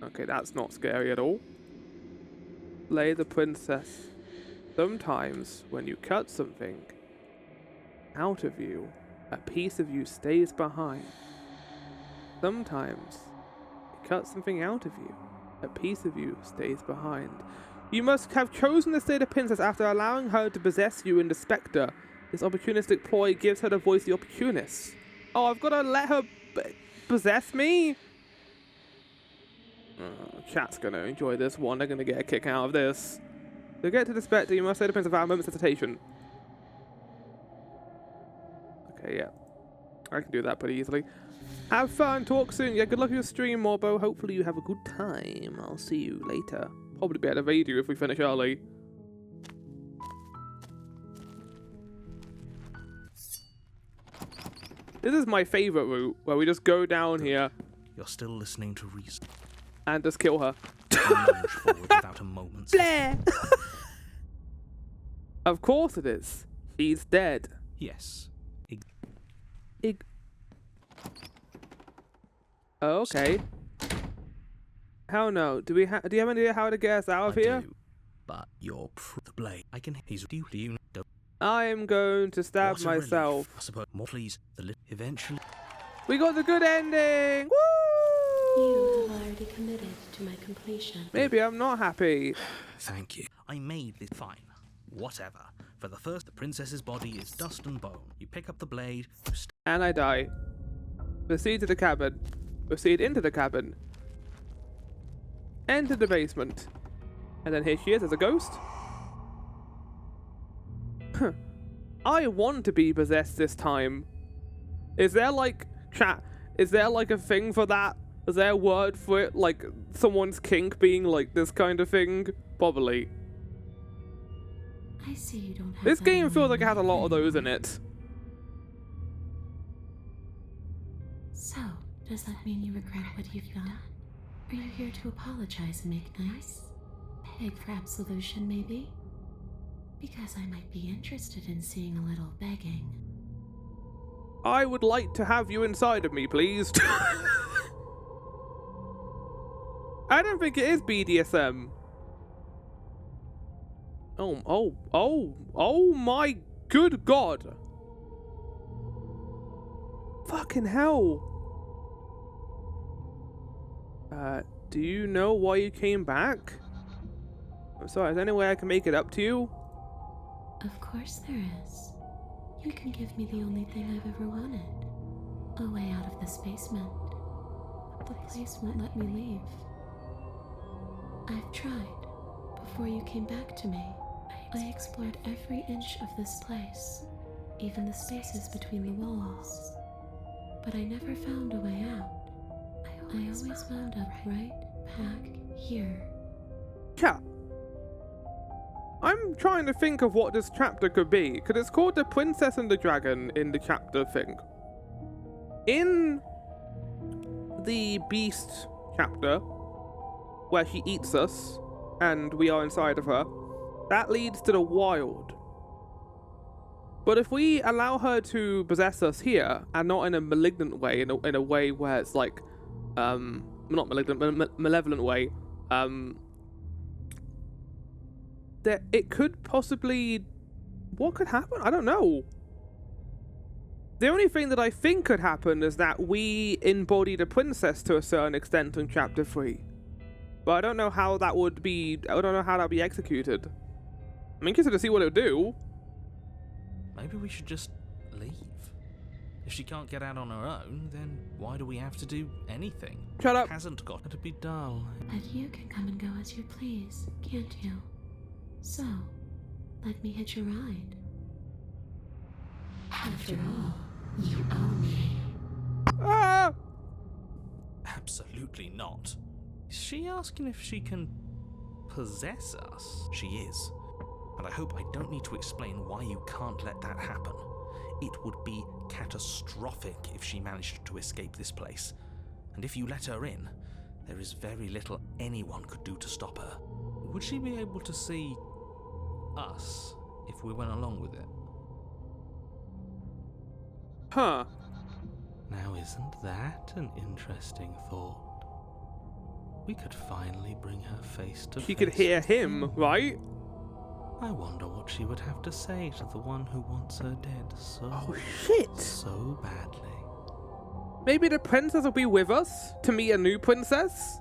Okay, that's not scary at all. Slay the princess. Sometimes, when you cut something out of you, a piece of you stays behind. Sometimes, you cut something out of you, a piece of you stays behind. You must have chosen to slay the princess after allowing her to possess you in the spectre. This opportunistic ploy gives her the voice of the opportunist. Oh, I've got to let her possess me? Chat's going to enjoy this one. They're going to get a kick out of this. To get to the spectre, you must slay the princess without a moment's hesitation. Okay, yeah. I can do that pretty easily. Have fun. Talk soon. Yeah, good luck with your stream, Morbo. Hopefully you have a good time. I'll see you later. Probably be able to evade you if we finish early. This is my favorite route, where we just go down here. You're still listening to reason. And just kill her. Plunge forward without a moment's Blair! Of course it is. She's dead. Yes. Oh, okay. How no? Do you have any idea how to get us out of here? Do, but you're the blade. I can. He's do you know? I am going to stab What a myself. relief. I suppose. More please. Eventually. We got the good ending. Woo! You have already committed to my completion. Maybe I'm not happy. Thank you. I made this fine. Whatever. For the first, the princess's body is dust and bone. You pick up the blade. And I die. Proceed to the cabin. Proceed into the cabin. Enter the basement. And then here she is as a ghost. I want to be possessed this time. Is there like, chat, is there like a thing for that? Is there a word for it? Like someone's kink being like this kind of thing? Probably. I see you don't have This game anyone feels like it has a lot of those in it. So, does that mean you regret what you've done? Are you here to apologize and make nice? Beg for absolution, maybe? Because I might be interested in seeing a little begging. I would like to have you inside of me, please. I don't think it is BDSM. Oh my good God. Fucking hell. Do you know why you came back? I'm sorry, is there any way I can make it up to you? Of course there is. You can give me the only thing I've ever wanted. A way out of this basement. The place won't let me leave. I've tried. Before you came back to me, I explored every inch of this place, even the spaces between the walls. But I never found a way out. I always wound up right back here. Chat. I'm trying to think of what this chapter could be, because it's called The Princess and the Dragon in the chapter thing. In the Beast chapter, where she eats us, and we are inside of her, that leads to the wild. But if we allow her to possess us here, and not in a malignant way, in a way where it's like, not malignant, malevolent way, that it could possibly, what could happen? I don't know. The only thing that I think could happen is that we embody the princess to a certain extent in Chapter 3. But I don't know how that would be... I don't know how that would be executed. I'm interested to see what it would do. Maybe we should just leave. If she can't get out on her own, then why do we have to do anything? Shut up. It hasn't got to be dull. But you can come and go as you please, can't you? So, let me hitch a ride. After all, you own me. Ah! Absolutely not. Is she asking if she can possess us? She is. And I hope I don't need to explain why you can't let that happen. It would be catastrophic if she managed to escape this place. And if you let her in, there is very little anyone could do to stop her. Would she be able to see us if we went along with it? Huh. Now, isn't that an interesting thought? We could finally bring her face to face. She could hear with him, right? I wonder what she would have to say to the one who wants her dead Oh, shit. so badly. Maybe the princess will be with us to meet a new princess?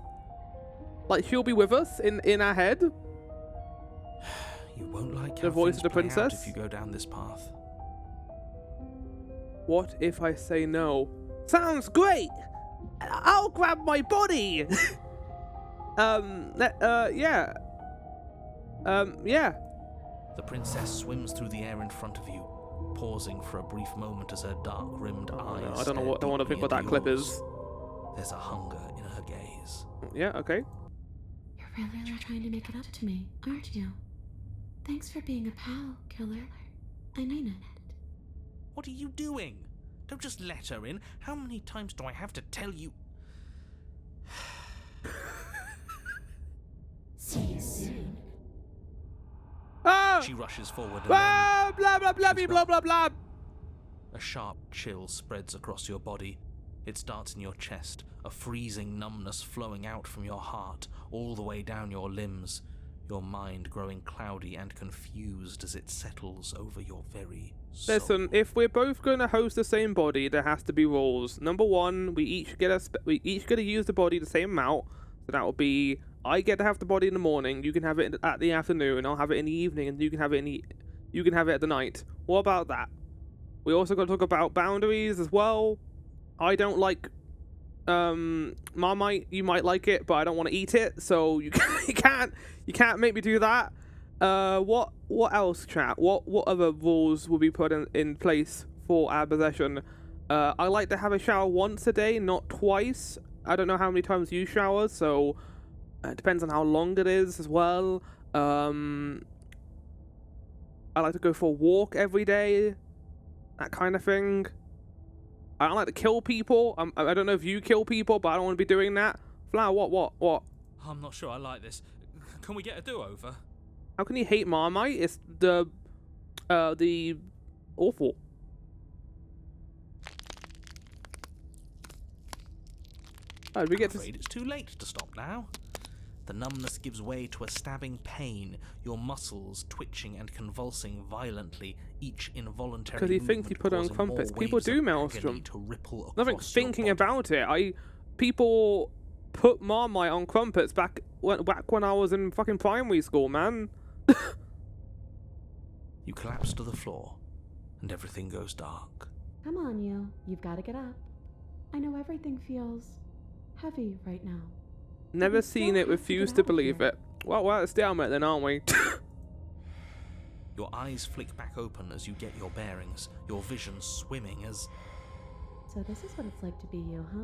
Like, she'll be with us in our head? You won't like The how voice things of the play out princess? if you go down this path. What if I say no? Sounds great! I'll grab my body! Yeah. Yeah. The princess swims through the air in front of you, pausing for a brief moment as her dark-rimmed eyes. No, I don't know what I want to think what stare that clip deeply at is. yours. There's a hunger in her gaze. Yeah, okay. You're really trying to make it up to me, aren't you? Thanks for being a pal, killer. I mean it. What are you doing? Don't just let her in. How many times do I have to tell you? See you soon. Ah! She rushes forward and Ah! Blah, blah, blah, She's blah, blah, blah. a sharp chill spreads across your body. It starts in your chest, a freezing numbness flowing out from your heart, all the way down your limbs, your mind growing cloudy and confused as it settles over your very soul. Listen, if we're both going to host the same body, there has to be rules. Number one, we each get to use the body the same amount. So that will be, I get to have the body in the morning, you can have it at the afternoon, I'll have it in the evening, and you can have it at the night. What about that? We also got to talk about boundaries as well. I don't like Marmite. You might like it, but I don't want to eat it, so you can't make me do that. What else, chat? What other rules will be put in place for our possession? I like to have a shower once a day, not twice. I don't know how many times you shower, so it depends on how long it is as well. I like to go for a walk every day, that kind of thing. I don't like to kill people. I don't know if you kill people, but I don't want to be doing that. Flower, what? I'm not sure I like this. Can we get a do-over? How can you hate Marmite? It's the awful. Oh, did we get I'm afraid it's too late to stop now. The numbness gives way to a stabbing pain, your muscles twitching and convulsing violently, each involuntary because he thinks he movement put on causing crumpets. more People waves do, of Maelstrom. agony to ripple Nothing across your thinking body. about it. People put Marmite on crumpets back when I was in fucking primary school, man. You collapse to the floor, and everything goes dark. Come on, you. You've got to get up. I know everything feels heavy right now. Never we seen still it, have to refuse get to out of believe here. it. Well, we're at a stalemate then, aren't we? Your eyes flick back open as you get your bearings, your vision swimming as... So this is what it's like to be you, huh?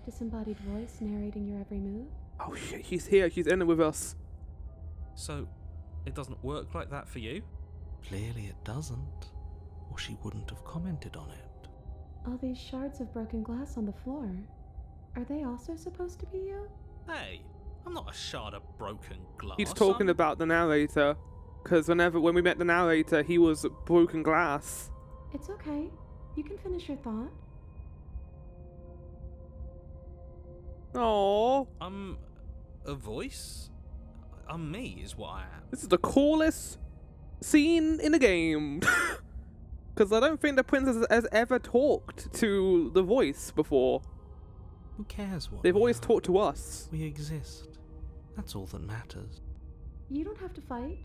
Disembodied voice narrating your every move? Oh shit, she's here. She's in it with us. So, it doesn't work like that for you? Clearly it doesn't, or she wouldn't have commented on it. All these shards of broken glass on the floor. Are they also supposed to be you? Hey, I'm not a shard of broken glass. He's talking I'm- about the narrator. Because when we met the narrator, he was broken glass. It's okay. You can finish your thought. Oh, I'm a voice? I'm me, is what I am. this is the coolest scene in the game. Because I don't think the princess has ever talked to the voice before. Who cares what They've we always are? talked to us. We exist. That's all that matters. You don't have to fight.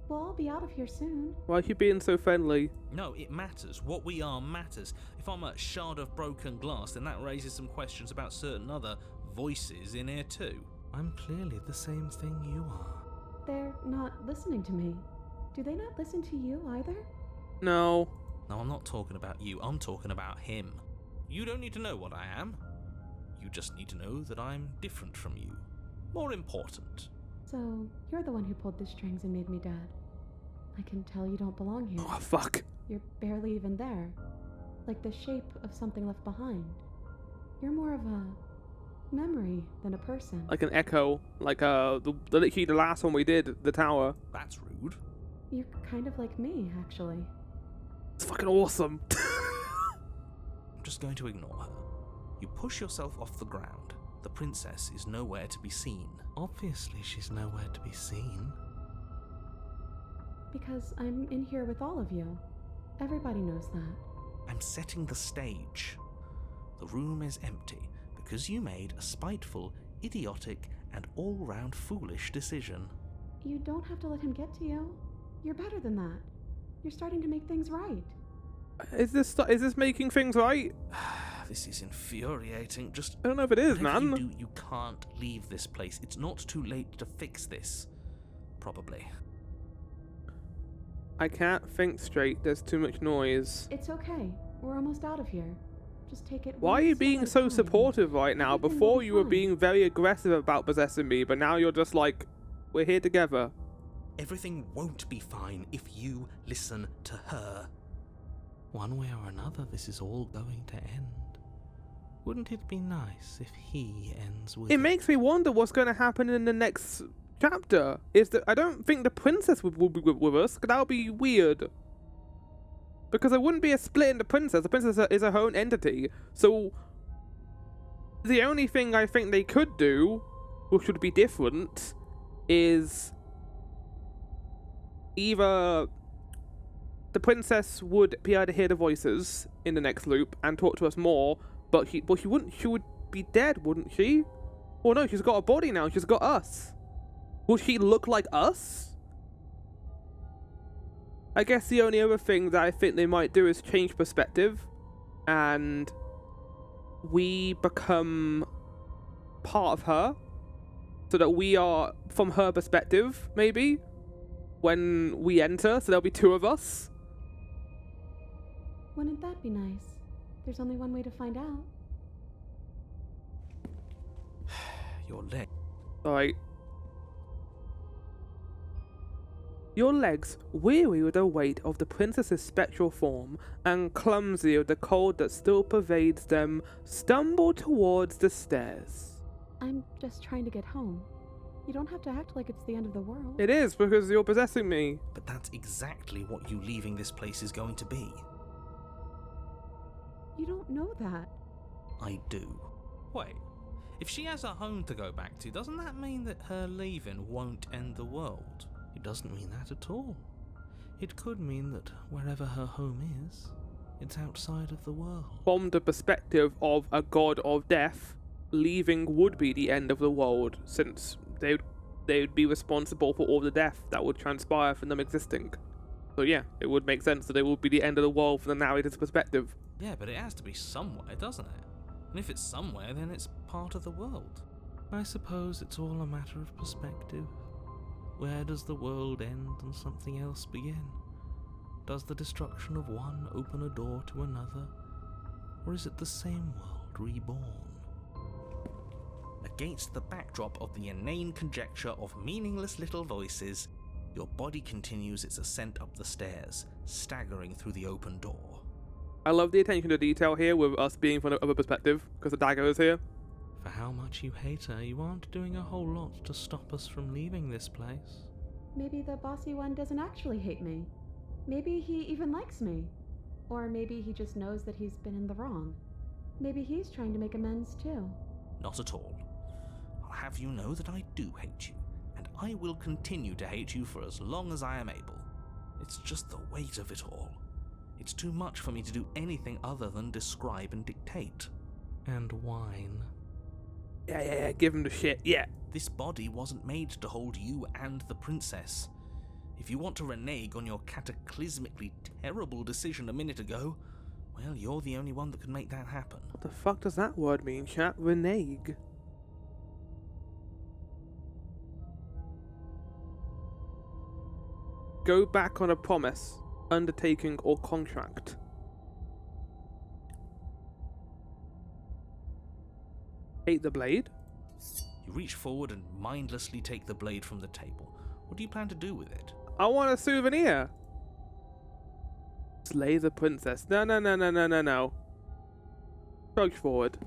We'll all be out of here soon. Why are you being so friendly? No, it matters. What we are matters. If I'm a shard of broken glass, then that raises some questions about certain other voices in here too. I'm clearly the same thing you are. They're not listening to me. Do they not listen to you either? No. No, I'm not talking about you. I'm talking about him. You don't need to know what I am. You just need to know that I'm different from you. More important. So, you're the one who pulled the strings and made me dead. I can tell you don't belong here. Oh, fuck. You're barely even there. Like the shape of something left behind. You're more of a memory than a person. Like an echo. Like literally the last one we did, the tower. That's rude. You're kind of like me, actually. It's fucking awesome. I'm just going to ignore her. You push yourself off the ground. The princess is nowhere to be seen. Obviously, she's nowhere to be seen. Because I'm in here with all of you. Everybody knows that. I'm setting the stage. The room is empty because you made a spiteful, idiotic, and all-round foolish decision. You don't have to let him get to you. You're better than that. You're starting to make things right. Is this making things right? This is infuriating. Just I don't know if it is, whatever man. you do, you can't leave this place. It's not too late to fix this. Probably. I can't think straight. There's too much noise. It's okay. We're almost out of here. Just take it Why are one you step being at a so time. supportive right now? Everything will Before be you were fine. being very aggressive about possessing me, but now you're just like, we're here together. Everything won't be fine if you listen to her. One way or another, this is all going to end. Wouldn't it be nice if he ends with It makes me wonder what's going to happen in the next chapter. Is that I don't think the princess will be with us. That would be weird. Because there wouldn't be a split in the princess. The princess is her own entity. So the only thing I think they could do, which would be different, is either the princess would be able to hear the voices in the next loop and talk to us more, but she would be dead, wouldn't she? Well, no, she's got a body now. She's got us. Will she look like us? I guess the only other thing that I think they might do is change perspective, and we become part of her, so that we are from her perspective, maybe, when we enter, so there'll be two of us. Wouldn't that be nice? There's only one way to find out. your leg. Alright. Your legs, weary with the weight of the princess's spectral form, and clumsy of the cold that still pervades them, stumble towards the stairs. I'm just trying to get home. You don't have to act like it's the end of the world. It is, because you're possessing me. But that's exactly what you leaving this place is going to be. You don't know that. I do. Wait, if she has a home to go back to, doesn't that mean that her leaving won't end the world? It doesn't mean that at all. It could mean that wherever her home is, it's outside of the world. From the perspective of a god of death, leaving would be the end of the world, since they would be responsible for all the death that would transpire from them existing. So yeah, it would make sense that it would be the end of the world from the narrator's perspective. Yeah, but it has to be somewhere, doesn't it? And if it's somewhere, then it's part of the world. I suppose it's all a matter of perspective. Where does the world end and something else begin? Does the destruction of one open a door to another? Or is it the same world reborn? Against the backdrop of the inane conjecture of meaningless little voices, your body continues its ascent up the stairs, staggering through the open door. I love the attention to detail here with us being from another perspective, because the dagger is here. For how much you hate her, you aren't doing a whole lot to stop us from leaving this place. Maybe the bossy one doesn't actually hate me. Maybe he even likes me. Or maybe he just knows that he's been in the wrong. Maybe he's trying to make amends too. Not at all. I'll have you know that I do hate you, and I will continue to hate you for as long as I am able. It's just the weight of it all. It's too much for me to do anything other than describe and dictate. And whine. Yeah, give him the shit, yeah. This body wasn't made to hold you and the princess. If you want to renege on your cataclysmically terrible decision a minute ago, well, you're the only one that could make that happen. What the fuck does that word mean, chat? Renege. Go back on a promise, undertaking, or contract. Take the blade. You reach forward and mindlessly take the blade from the table. What do you plan to do with it? I want a souvenir. Slay the princess. No. Trudge forward.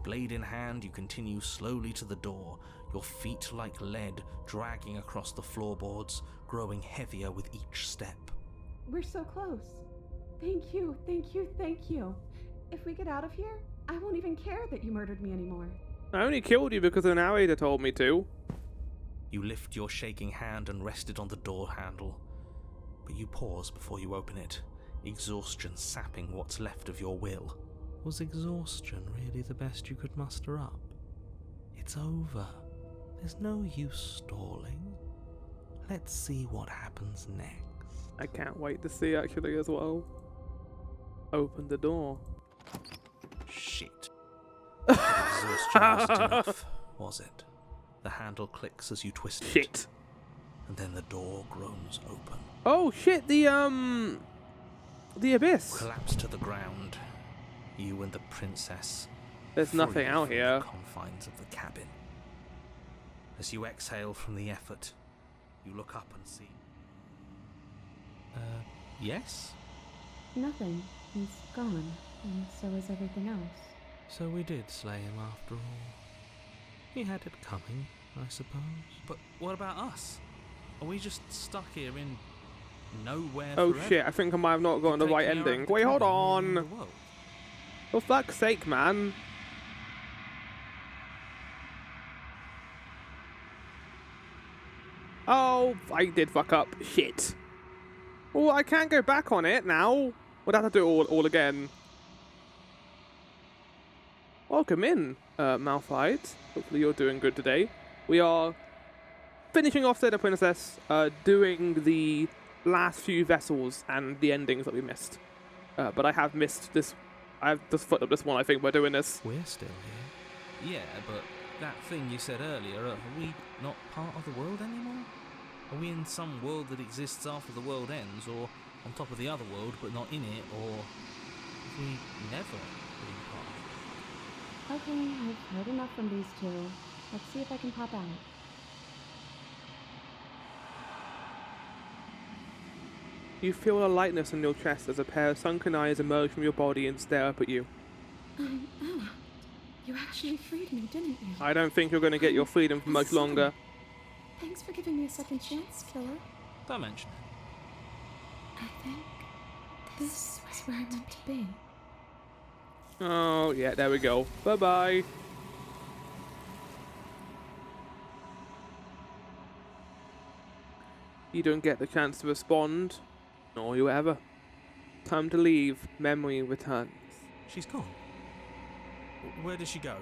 Blade in hand, you continue slowly to the door, your feet like lead dragging across the floorboards, growing heavier with each step. We're so close. Thank you. If we get out of here, I won't even care that you murdered me anymore. I only killed you because the narrator told me to. You lift your shaking hand and rest it on the door handle, but you pause before you open it, exhaustion sapping what's left of your will. Was exhaustion really the best you could muster up? It's over. There's no use stalling. Let's see what happens next. I can't wait to see actually as well. Open the door. Shit. Exhaustion wasn't enough, was it? The handle clicks as you twist it. Shit. And then the door groans open. Oh shit, the abyss. Collapse to the ground. You and the princess. There's free nothing out from here. The confines of the cabin. As you exhale from the effort, you look up and see. Yes? Nothing. He's gone, and so is everything else. So we did slay him after all. He had it coming, I suppose. But what about us? Are we just stuck here in nowhere Oh forever? shit, I think I might have not gotten the right Taking our ending. Wait, hold cabin in the on. world? For fuck's sake, man. Oh, I did fuck up. Shit. Well, I can't go back on it now. We'd have to do it all again. Welcome in, Malphite. Hopefully you're doing good today. We are finishing off Slay the Princess, doing the last few vessels and the endings that we missed. But I have missed this. I've just fucked up this one, I think, by doing this. We're still here. Yeah, but that thing you said earlier, are we not part of the world anymore? Are we in some world that exists after the world ends, or on top of the other world but not in it, or have we never been part of it? Okay, I've heard enough from these two. Let's see if I can pop out. You feel a lightness in your chest as a pair of sunken eyes emerge from your body and stare up at you. Ella, you actually freed me, didn't you? I don't think you're going to get your freedom for much longer. Thanks for giving me a second chance, Killer. Don't mention it. I think this is where I meant to be. Oh, yeah, there we go. Bye-bye. You don't get the chance to respond, nor you ever. Time to leave. Memory returns. She's gone. Where did she go?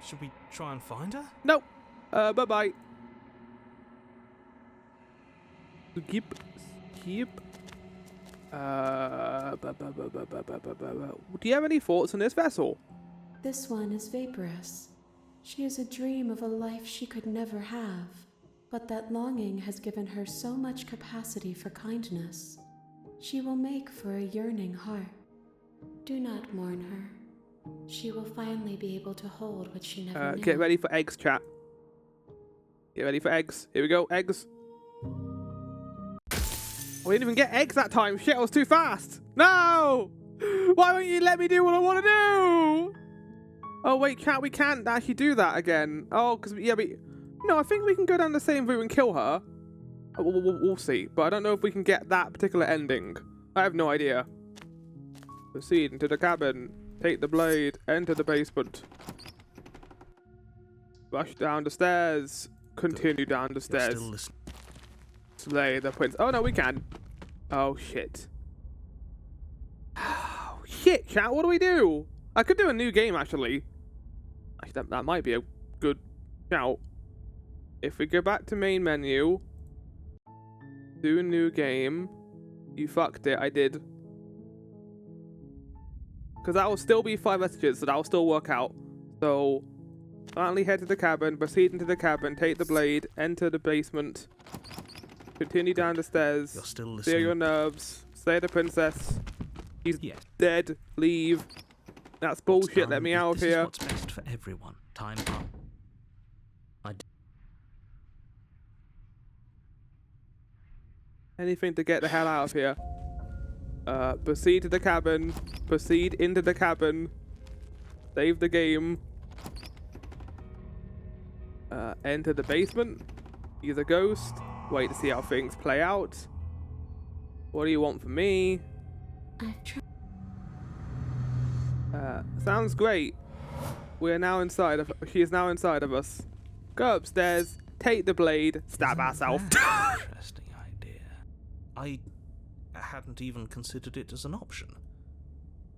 Should we try and find her? No. Bye-bye. Skip. Do you have any thoughts on this vessel? This one is vaporous. She is a dream of a life she could never have, but that longing has given her so much capacity for kindness. She will make for a yearning heart. Do not mourn her. She will finally be able to hold what she never knew. Get ready for eggs, chat. Get ready for eggs. Here we go, eggs. We didn't even get eggs that time. Shit, I was too fast. No! Why won't you let me do what I want to do? Oh, wait, chat, we can't actually do that again. Oh, because, yeah, no, I think we can go down the same route and kill her. We'll see. But I don't know if we can get that particular ending. I have no idea. Proceed into the cabin. Take the blade. Enter the basement. Rush down the stairs. Continue down the stairs. Still listening. Slay the prince. Oh, no, we can. Oh, shit. shit, chat. What do we do? I could do a new game, actually. That might be a good shout. If we go back to main menu, do a new game. You fucked it. I did. Because that will still be 5 messages, so that will still work out. So, finally head to the cabin, proceed into the cabin, take the blade, enter the basement, continue down the stairs, You're still clear listening. your nerves, slay the princess. He's Yeah. dead. Leave. That's What's bullshit. Let done me is- out of this is here. what's best for everyone. Time up. Anything to get the hell out of here. Proceed to the cabin. Proceed into the cabin. Save the game. Enter the basement. Use a ghost. Wait to see how things play out. What do you want from me? I've tried. Sounds great. We're now inside of. She is now inside of us. Go upstairs. Take the blade. Stab Isn't ourselves. that an interesting idea. I hadn't even considered it as an option.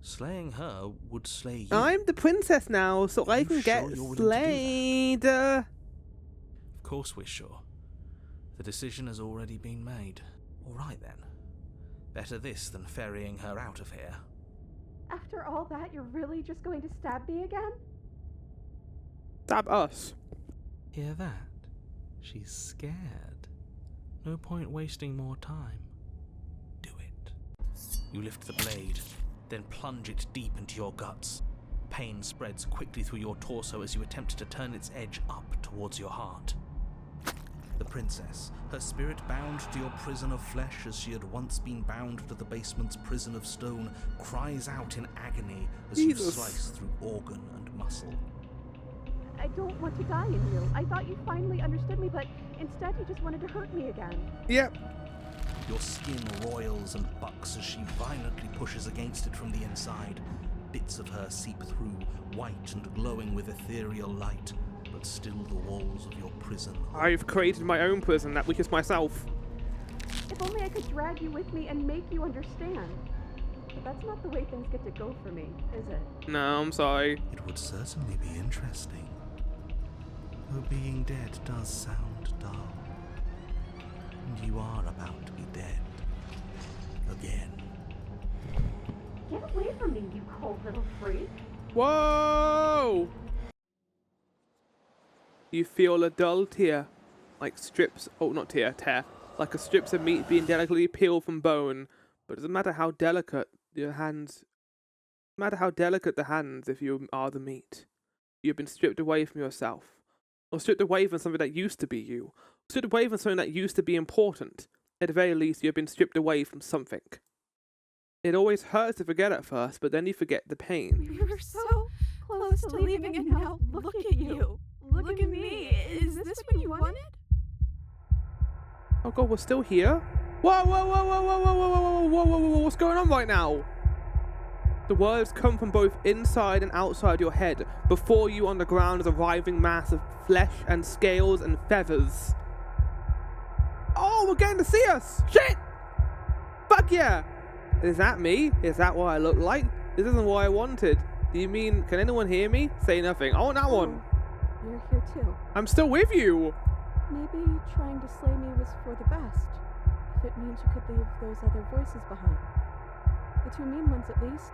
Slaying her would slay you. I'm the princess now, so I You can sure get you're willing to do that? slayed. Of course we're sure. The decision has already been made. All right then. Better this than ferrying her out of here. After all that, you're really just going to stab me again? Stab us. Hear that? She's scared. No point wasting more time. Do it. You lift the blade, then plunge it deep into your guts. Pain spreads quickly through your torso as you attempt to turn its edge up towards your heart. The princess, her spirit bound to your prison of flesh as she had once been bound to the basement's prison of stone, cries out in agony as you Jesus. slice through organ and muscle. I don't want to die in you. I thought you finally understood me, but instead you just wanted to hurt me again. Yep. Your skin roils and bucks as she violently pushes against it from the inside. Bits of her seep through, white and glowing with ethereal light, but still the walls of your prison. I've created my own prison, that which is myself. If only I could drag you with me and make you understand. But that's not the way things get to go for me, is it? No, I'm sorry. It would certainly be interesting. Though being dead does sound dull. And you are about to be dead. Again. Get away from me, you cold little freak. Whoa! You feel a dull tear, like strips, oh not tear, tear, like a strips of meat being delicately peeled from bone. But it doesn't matter how delicate your hands, no matter how delicate the hands if you are the meat. You've been stripped away from yourself. Or stripped away from something that used to be you. Stripped away from something that used to be important. At the very least, you've been stripped away from something. It always hurts to forget at first, but then you forget the pain. We were so close to leaving, and now look at you. Look at me. Is this what you wanted? Oh god, we're still here? Whoa, whoa, whoa, whoa, whoa, whoa, whoa, whoa, whoa, whoa, whoa, what's going on right now? The words come from both inside and outside your head. Before you on the ground is a writhing mass of flesh and scales and feathers. Oh, we're getting to see us! Shit! Fuck yeah! Is that me? Is that what I look like? This isn't what I wanted. Do you mean, can anyone hear me? Say nothing. I want that one. You're here too. I'm still with you. Maybe trying to slay me was for the best. If it means you could leave those other voices behind. The two mean ones at least.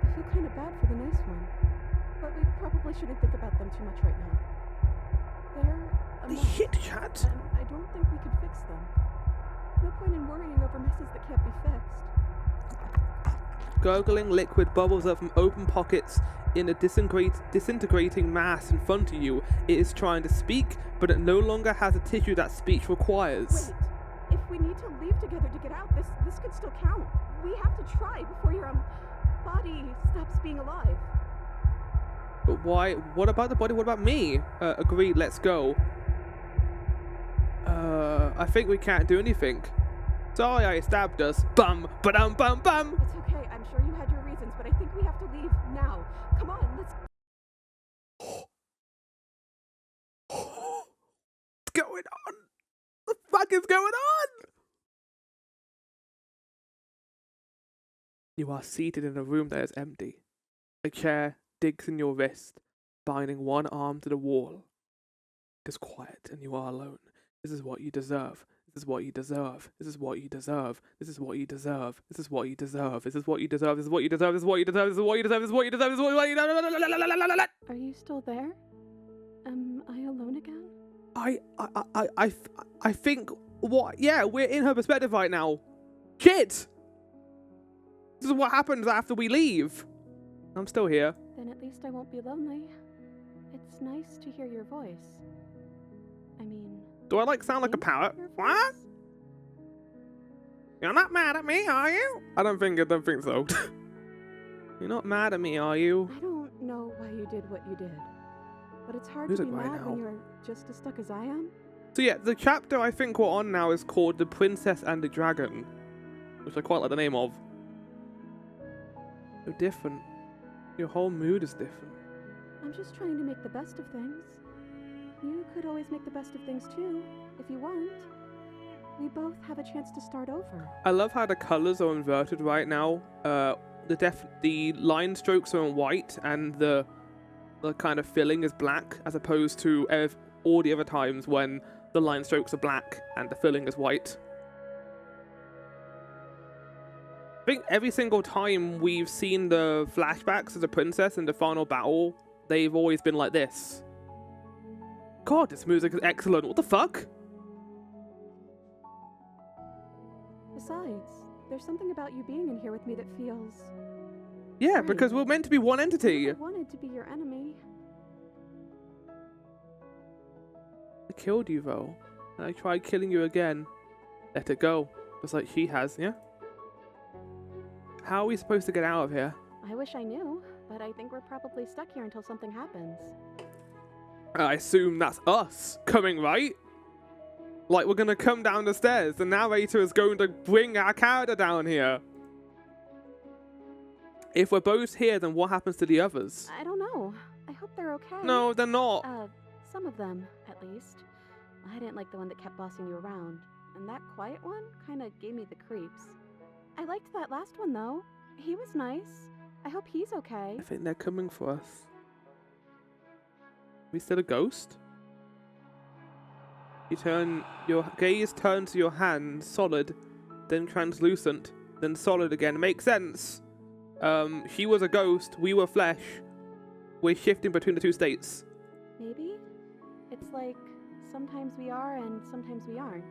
I feel kind of bad for the nice one. But we probably shouldn't think about them too much right now. They're a mess, Shit, chat. and I don't think we could fix them. No point in worrying over messes that can't be fixed. Gurgling liquid bubbles up from open pockets in a disintegrating mass in front of you. It is trying to speak, but it no longer has the tissue that speech requires. Wait, if we need to leave together to get out, this could still count. We have to try before your body stops being alive. But why? What about the body? What about me? Agreed, let's go. I think we can't do anything. Sorry I stabbed us. Bum, ba-dum, bum, bum. It's okay. I'm sure you had your reasons, but I think we have to leave now. Come on, let's. What's going on? What the fuck is going on? You are seated in a room that is empty. A chair digs in your wrist, binding one arm to the wall. It is quiet, and you are alone. This is what you deserve. This is what you deserve. This is what you deserve. This is what you deserve. This is what you deserve. This is what you deserve. This is what you deserve. This is what you deserve. This is what you deserve. This is what you deserve. This is what you deserve. Are you still there? Am I alone again? I think what? Yeah, we're in her perspective right now. Shit! This is what happens after we leave. I'm still here. Then at least I won't be lonely. It's nice to hear your voice. I mean... Do I sound like a parrot? your What? voice? You're not mad at me, are you? I don't think so. You're not mad at me, are you? I don't know why you did what you did. But it's hard Music to be right mad now. when you're just as stuck as I am. So yeah, the chapter I think we're on now is called The Princess and the Dragon, which I quite like the name of. You're different. Your whole mood is different. I'm just trying to make the best of things. You could always make the best of things too, if you want. We both have a chance to start over. I love how the colors are inverted right now. The line strokes are in white and the kind of filling is black, as opposed to all the other times when the line strokes are black and the filling is white. I think every single time we've seen the flashbacks of the princess in the final battle, they've always been like this. God, this music is excellent. What the fuck? Besides, there's something about you being in here with me that feels... Yeah, right. because we're meant to be one entity. I wanted to be your enemy. I killed you, though. And I tried killing you again. Let it go. Just like she has, yeah? How are we supposed to get out of here? I wish I knew, but I think we're probably stuck here until something happens. I assume that's us coming, right? Like, we're gonna come down the stairs. The narrator is going to bring our character down here. If we're both here, then what happens to the others? I don't know. I hope they're okay. No, they're not. Some of them, at least. I didn't like the one that kept bossing you around. And that quiet one kinda gave me the creeps. I liked that last one, though. He was nice. I hope he's okay. I think they're coming for us. Are we still a ghost? Your gaze turns to your hand, solid, then translucent, then solid again. Makes sense. She was a ghost, we were flesh. We're shifting between the two states. Maybe? It's like sometimes we are and sometimes we aren't.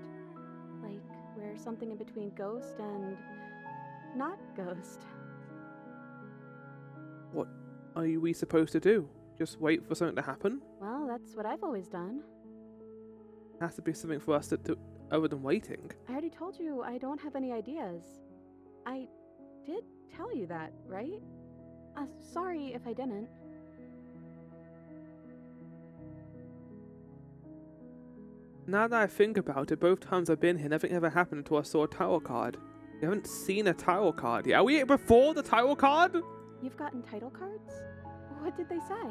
Like we're something in between ghost and not ghost. What are we supposed to do? Just wait for something to happen? Well, that's what I've always done. Has to be something for us to do other than waiting. I already told you I don't have any ideas. I did tell you that, right? Sorry if I didn't. Now that I think about it, both times I've been here, nothing ever happened until I saw a title card. We haven't seen a title card yet. Are we before the title card? You've gotten title cards? What did they say?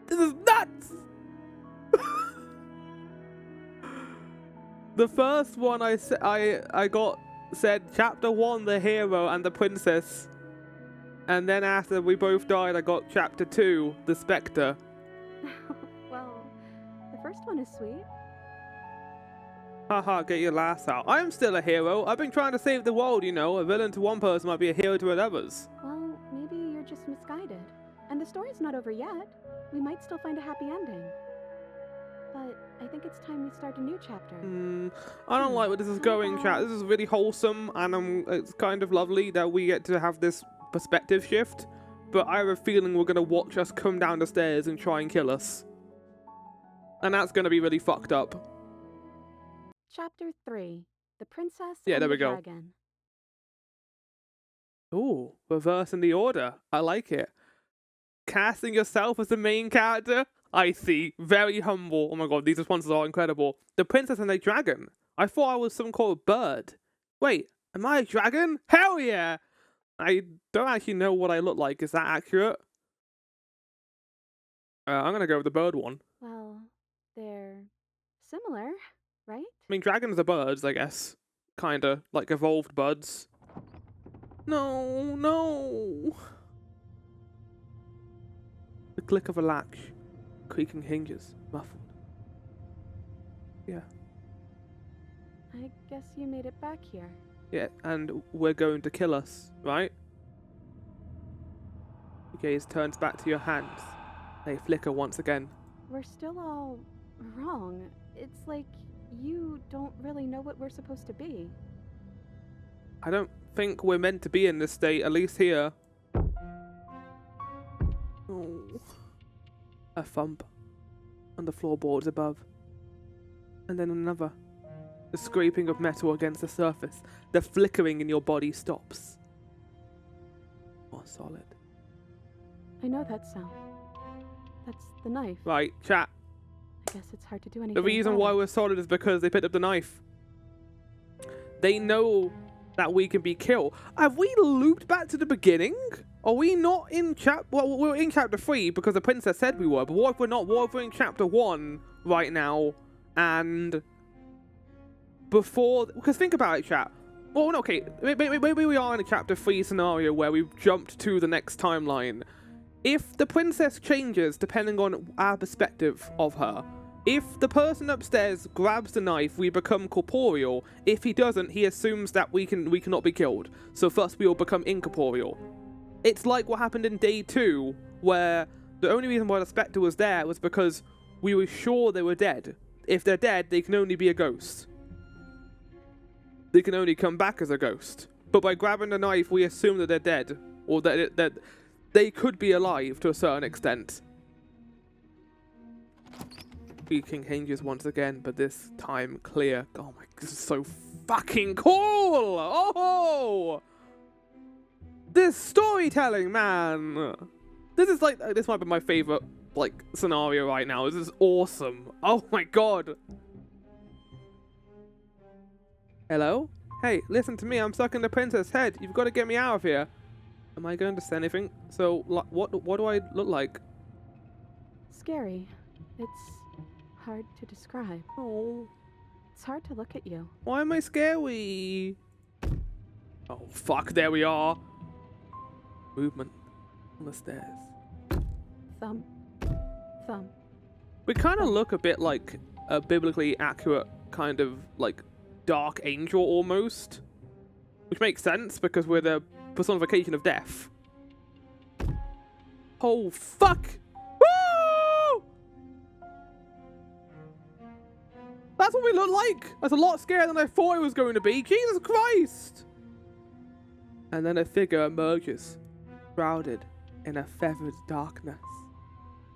This is nuts! The first one I got said chapter 1, the hero and the princess. And then after we both died, I got chapter 2, the spectre. Well, the first one is sweet. Haha, get your laughs out. I am still a hero. I've been trying to save the world, you know. A villain to one person might be a hero to others. Well, maybe you're just misguided. And the story's not over yet. We might still find a happy ending. But I think it's time we start a new chapter. I don't like where this is going, chat. This is really wholesome, and it's kind of lovely that we get to have this perspective shift. But I have a feeling we're going to watch us come down the stairs and try and kill us. And that's going to be really fucked up. Chapter 3. The Princess Yeah, and there the we go. Dragon. Ooh, reversing the order. I like it. Casting yourself as the main character? I see. Very humble. Oh my god, these responses are incredible. The Princess and the Dragon. I thought I was some kind of bird. Wait, am I a dragon? Hell yeah! I don't actually know what I look like. Is that accurate? I'm gonna go with the bird one. Well, they're similar, right? I mean, dragons are birds, I guess. kinda, like, evolved buds. No, no! The click of a latch, creaking hinges, muffled. Yeah. I guess you made it back here. Yeah, and we're going to kill us, right? Your gaze turns back to your hands. They flicker once again. We're still all wrong. It's like you don't really know what we're supposed to be. I don't think we're meant to be in this state, at least here. Oh. A thump on the floorboards above. And then another. The scraping of metal against the surface. The flickering in your body stops. More solid. I know that sound. That's the knife. Right, chat. I guess it's hard to do anything. The reason about why it. we're solid is because they picked up the knife. They know that we can be killed. Have we looped back to the beginning? Are we not in well, we're in chapter 3 because the princess said we were, but what if we're not? What if we're in chapter 1 right now and before? Because think about it, chat. Well, no, okay, maybe we are in a chapter 3 scenario where we've jumped to the next timeline. If the princess changes depending on our perspective of her, if the person upstairs grabs the knife, we become corporeal. If he doesn't, he assumes that we cannot be killed. So first we will become incorporeal. It's like what happened in day 2, where the only reason why the spectre was there was because we were sure they were dead. If they're dead, they can only be a ghost. They can only come back as a ghost. But by grabbing the knife, we assume that they're dead, or that they could be alive to a certain extent. Creaking hinges once again, but this time clear. Oh my, this is so fucking cool! Oh! This storytelling, man! This is like, this might be my favorite, like, scenario right now. This is awesome. Oh my god. Hello? Hey, listen to me, I'm stuck in the princess' head. You've got to get me out of here. Am I going to say anything? So, what do I look like? Scary. It's hard to describe. Oh. It's hard to look at you. Why am I scary? Oh, fuck, there we are. Movement on the stairs. Thump. Thump. We kind of look a bit like a biblically accurate kind of, like, dark angel almost. Which makes sense because we're the personification of death. Oh, fuck! Woo! That's what we look like! That's a lot scarier than I thought it was going to be. Jesus Christ! And then a figure emerges, shrouded in a feathered darkness.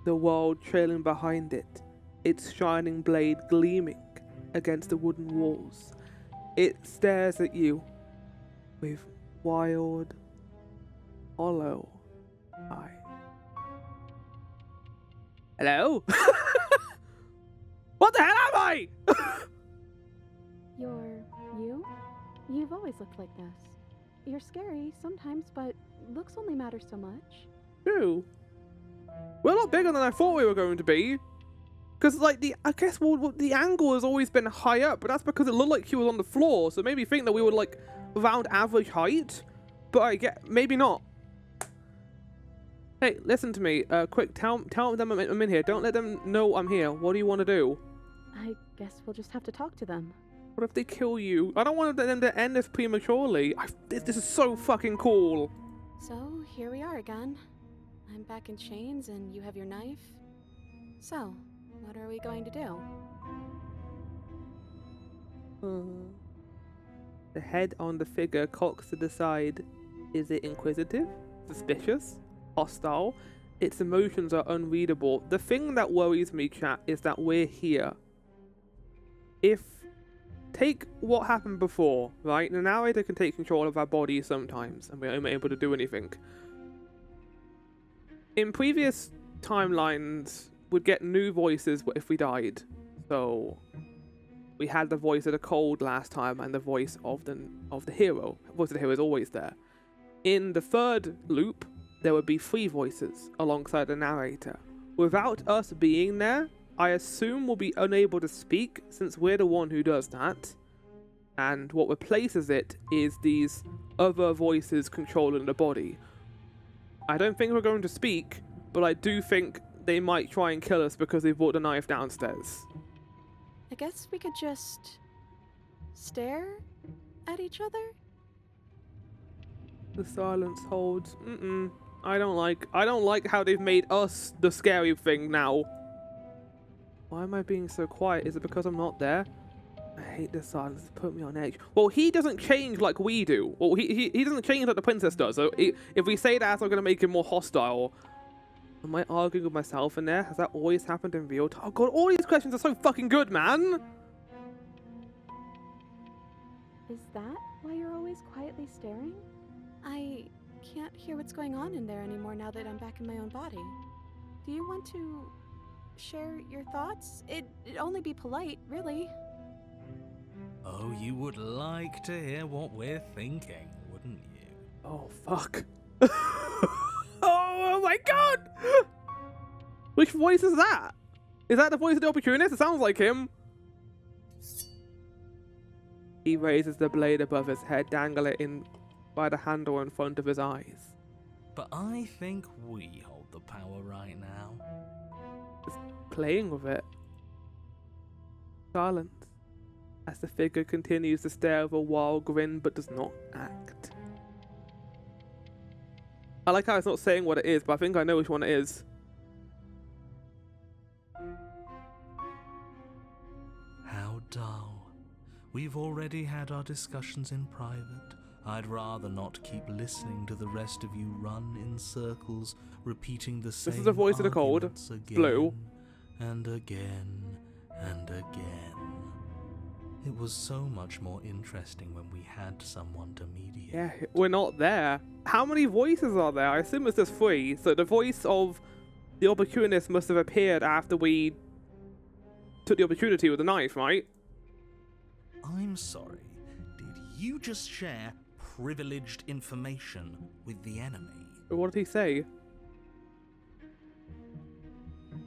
The world trailing behind it, its shining blade gleaming against the wooden walls. It stares at you with wild, hollow eyes. Hello? What the hell am I? You're you? You've always looked like this. You're scary sometimes, but looks only matter so much. True. We're a lot bigger than I thought we were going to be. Because, like, I guess the angle has always been high up, but that's because it looked like he was on the floor, so it made me think that we were, like, around average height. But I get, maybe not. Hey, listen to me. Quick, tell them I'm in here. Don't let them know I'm here. What do you want to do? I guess we'll just have to talk to them. What if they kill you? I don't want them to end this prematurely. This is so fucking cool. So, here we are again. I'm back in chains and you have your knife. So, what are we going to do? The head on the figure cocks to the side. Is it inquisitive? Suspicious? Hostile? Its emotions are unreadable. The thing that worries me, chat, is that we're here. Take what happened before, right? The narrator can take control of our body sometimes, and we're unable to do anything. In previous timelines, we'd get new voices if we died. So, we had the voice of the cold last time, and the voice of the hero. The voice of the hero is always there. In the third loop, there would be 3 voices alongside the narrator. Without us being there, I assume we'll be unable to speak, since we're the one who does that. and what replaces it is these other voices controlling the body. I don't think we're going to speak, but I do think they might try and kill us because they brought the knife downstairs. I guess we could just stare at each other? The silence holds. I don't like how they've made us the scary thing now. Why am I being so quiet? Is it because I'm not there? I hate this silence. It's put me on edge. Well, he doesn't change like we do. Well, he doesn't change like the princess does. So if we say that, we're going to make him more hostile. Am I arguing with myself in there? Has that always happened in real time? Oh god, all these questions are so fucking good, man! Is that why you're always quietly staring? I can't hear what's going on in there anymore now that I'm back in my own body. Do you want to share your thoughts? It'd only be polite, really. Oh, you would like to hear what we're thinking, wouldn't you? Oh, fuck. Oh my god! Which voice is that? Is that the voice of the opportunist? It sounds like him. He raises the blade above his head, dangle it in by the handle in front of his eyes. But I think we hold the power right now. Just playing with it. Silence. As the figure continues to stare with a wild grin but does not act. I like how it's not saying what it is, but I think I know which one it is. How dull. We've already had our discussions in private. I'd rather not keep listening to the rest of you run in circles, repeating the same This is the voice of the cold. arguments again Blue. and again and again. It was so much more interesting when we had someone to mediate. Yeah, we're not there. How many voices are there? I assume it's just 3. So the voice of the opportunist must have appeared after we took the opportunity with the knife, right? I'm sorry. Did you just share privileged information with the enemy? What did he say?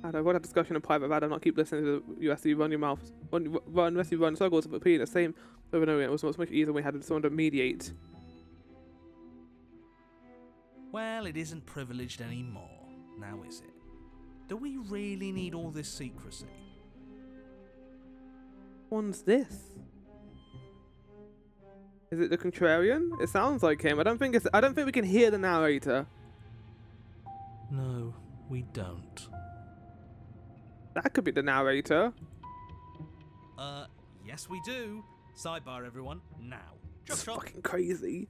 I've had a discussion in private. I'd not keep listening to you as you run your mouth. Run unless you run circles, but repeating the same over and over again. It was much easier when we had someone to mediate. Well, it isn't privileged anymore, now is it? Do we really need all this secrecy? One's this? Is it the contrarian? It sounds like him. I don't think we can hear the narrator. No, we don't. That could be the narrator. Yes we do. Sidebar, everyone, now. It's fucking crazy.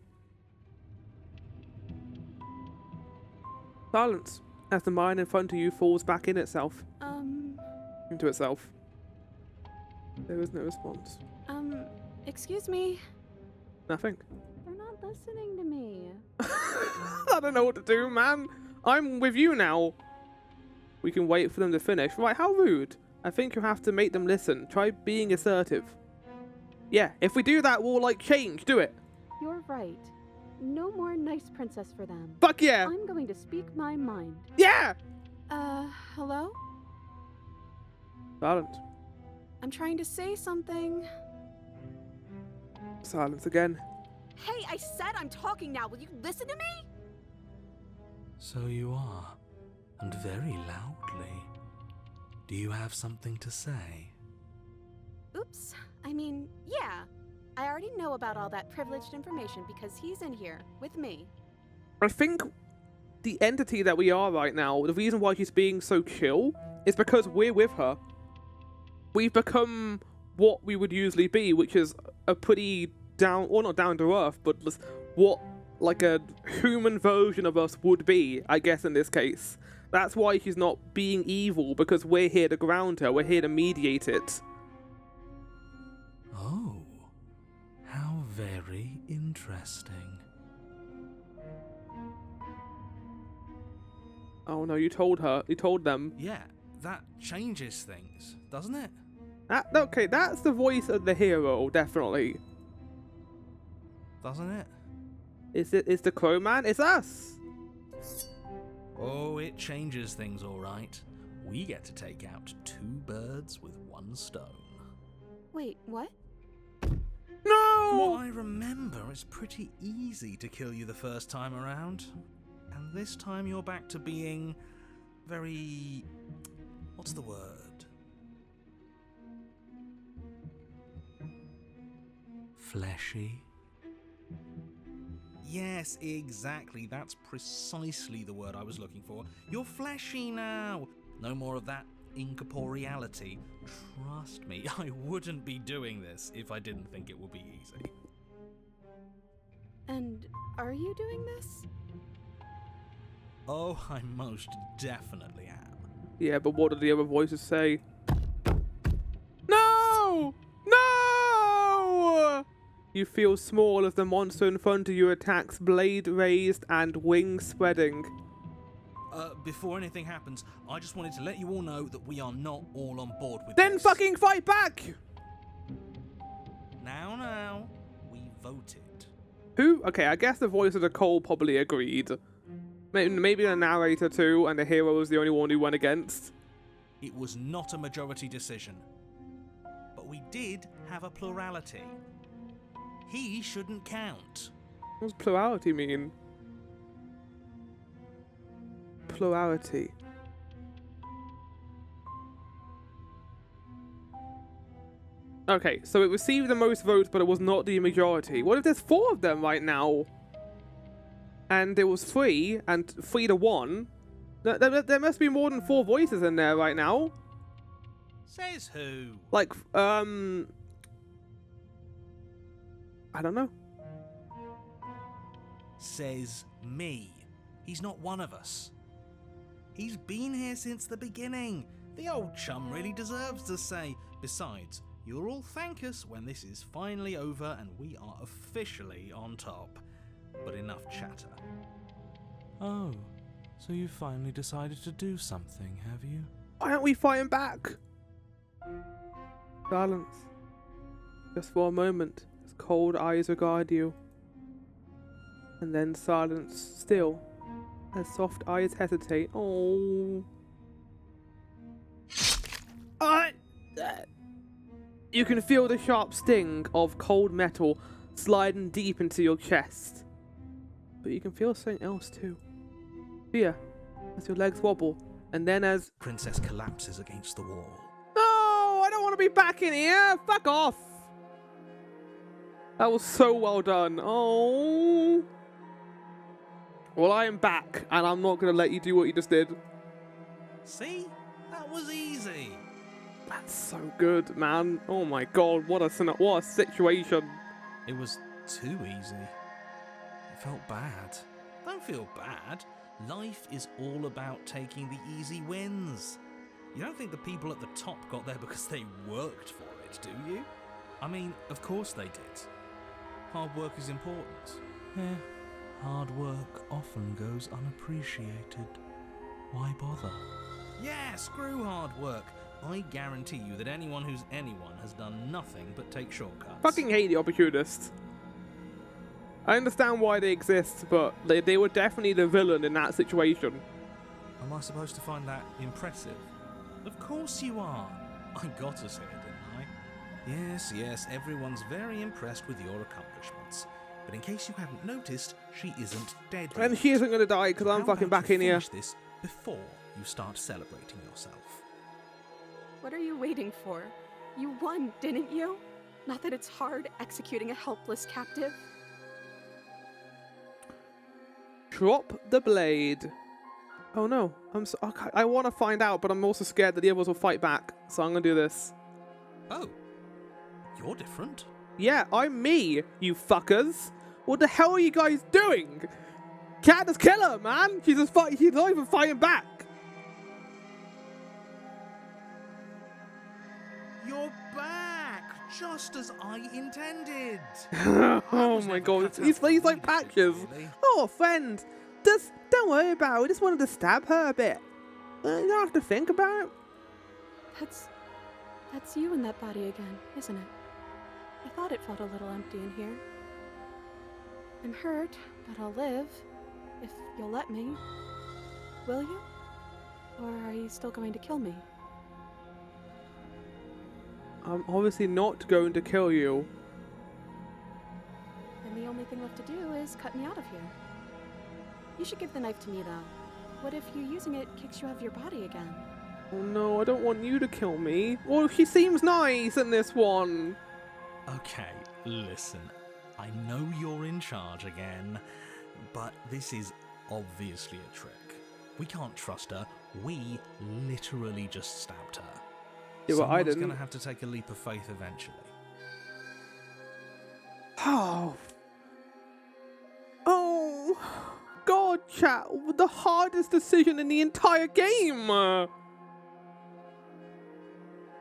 Silence. As the mind in front of you falls back in itself. Into itself. There is no response. Excuse me. Nothing. They're not listening to me. I don't know what to do, man. I'm with you now. We can wait for them to finish. Right, how rude. I think you have to make them listen. Try being assertive. Yeah, if we do that, we'll, like, change. Do it. You're right. No more nice princess for them. Fuck yeah. I'm going to speak my mind. Yeah. Hello? Silence. I'm trying to say something. Silence again. Hey, I said I'm talking now. Will you listen to me? So you are, and very loudly. Do you have something to say? Oops. I mean, yeah. I already know about all that privileged information because he's in here with me. I think the entity that we are right now, the reason why she's being so chill is because we're with her. We've become what we would usually be, which is a pretty down, or not down to earth, but what like a human version of us would be, I guess, in this case. That's why she's not being evil, because we're here to ground her, we're here to mediate it. Oh, how very interesting. Oh no, you told them. Yeah, that changes things, doesn't it? Okay, that's the voice of the hero, definitely. Doesn't it? It's the Crow Man? It's us! Oh, it changes things all right. We get to take out 2 birds with 1 stone. Wait, what? From what No! I remember, it's pretty easy to kill you the first time around. And this time you're back to being very... what's the word? Fleshy. Yes, exactly. That's precisely the word I was looking for. You're fleshy now. No more of that incorporeality. Trust me, I wouldn't be doing this if I didn't think it would be easy. And are you doing this? Oh, I most definitely am. Yeah, but what do the other voices say? No! No! You feel small as the monster in front of you attacks, blade raised and wings spreading. Before anything happens, I just wanted to let you all know that we are not all on board with Then this. fucking fight back! Now, we voted. Who? Okay, I guess the voices of Cole probably agreed. Maybe the narrator too, and the hero was the only one who went against. It was not a majority decision. But we did have a plurality. He shouldn't count. What does plurality mean? Plurality. Okay, so it received the most votes, but it was not the majority. What if there's 4 of them right now? And it was 3, and 3 to 1. There must be more than 4 voices in there right now. Says who? Like, I don't know. Says me. He's not one of us. He's been here since the beginning. The old chum really deserves to say. Besides, you'll all thank us when this is finally over and we are officially on top. But enough chatter. Oh, so you finally decided to do something, have you? Why aren't we fighting back? Silence. Just for a moment, as cold eyes regard you. And then silence still, as soft eyes hesitate. Oh. You can feel the sharp sting of cold metal sliding deep into your chest. But you can feel something else too. Fear, as your legs wobble, and then as... Princess collapses against the wall. No, I don't want to be back in here. Fuck off. That was so well done. Oh. Well, I am back, and I'm not going to let you do what you just did. See? That was easy. That's so good, man. Oh my god, what a situation. It was too easy. It felt bad. Don't feel bad. Life is all about taking the easy wins. You don't think the people at the top got there because they worked for it, do you? I mean, of course they did. Hard work is important. Yeah, hard work often goes unappreciated. Why bother? Yeah, screw hard work. I guarantee you that anyone who's anyone has done nothing but take shortcuts. Fucking hate the opportunists. I understand why they exist, but they were definitely the villain in that situation. Am I supposed to find that impressive? Of course you are. I got us here, didn't I? Yes, everyone's very impressed with your accomplishments. But in case you haven't noticed, she isn't dead yet. And she isn't going to die because I'm How fucking about back you in here. finish this before you start celebrating yourself. What are you waiting for? You won, didn't you? Not that it's hard executing a helpless captive. Drop the blade. Oh no, I want to find out, but I'm also scared that the others will fight back, so I'm going to do this. Oh, you're different. Yeah, I'm me, you fuckers. What the hell are you guys doing? Candace, kill her, man. She's not even fighting back. You're back, just as I intended. Oh my god, he's like Patches. Really. Oh, friend, just don't worry about it. We just wanted to stab her a bit. You don't have to think about it. That's you in that body again, isn't it? I thought it felt a little empty in here. I'm hurt, but I'll live, if you'll let me. Will you? Or are you still going to kill me? I'm obviously not going to kill you. the only thing left to do is cut me out of here. You should give the knife to me, though. What if you using it kicks you out of your body again? Oh no, I don't want you to kill me. Well, she seems nice in this one. Okay, listen. I know you're in charge again, but this is obviously a trick. We can't trust her. We literally just stabbed her. Yeah, well, I Someone's didn't. gonna have to take a leap of faith eventually. Oh, God, chat. The hardest decision in the entire game.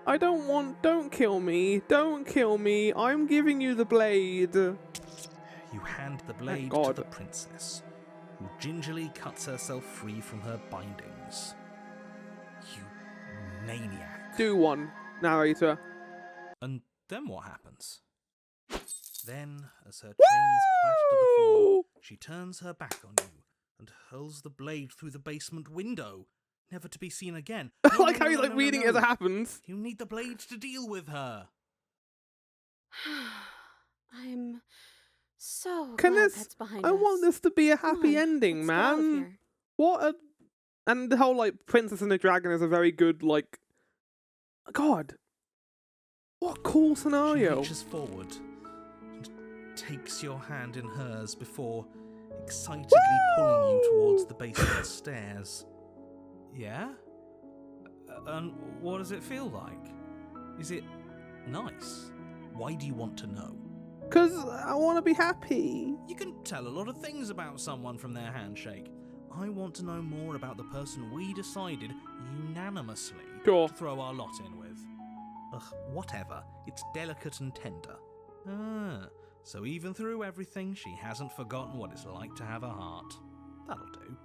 I don't want. Don't kill me. Don't kill me. I'm giving you the blade. You hand the blade to God. the princess, who gingerly cuts herself free from her bindings. You maniac. Do one, narrator. And then what happens? Then, as her chains clash to the floor, Woo! she turns her back on you and hurls the blade through the basement window, never to be seen again. I like how he's like reading it as it happens. You need the blade to deal with her. I'm so Can glad this? that's behind I us. want this to be a Come happy on, ending, let's get out of man. here. What a. And the whole like Princess and the Dragon is a very good like. God. What a cool She scenario. reaches forward and takes your hand in hers before excitedly pulling you towards the basement stairs. Yeah? And what does it feel like? Is it nice? Why do you want to know? Because I want to be happy. You can tell a lot of things about someone from their handshake. I want to know more about the person we decided unanimously Sure. to throw our lot in with. Ugh, whatever. It's delicate and tender. Ah, so even through everything, she hasn't forgotten what it's like to have a heart. That'll do.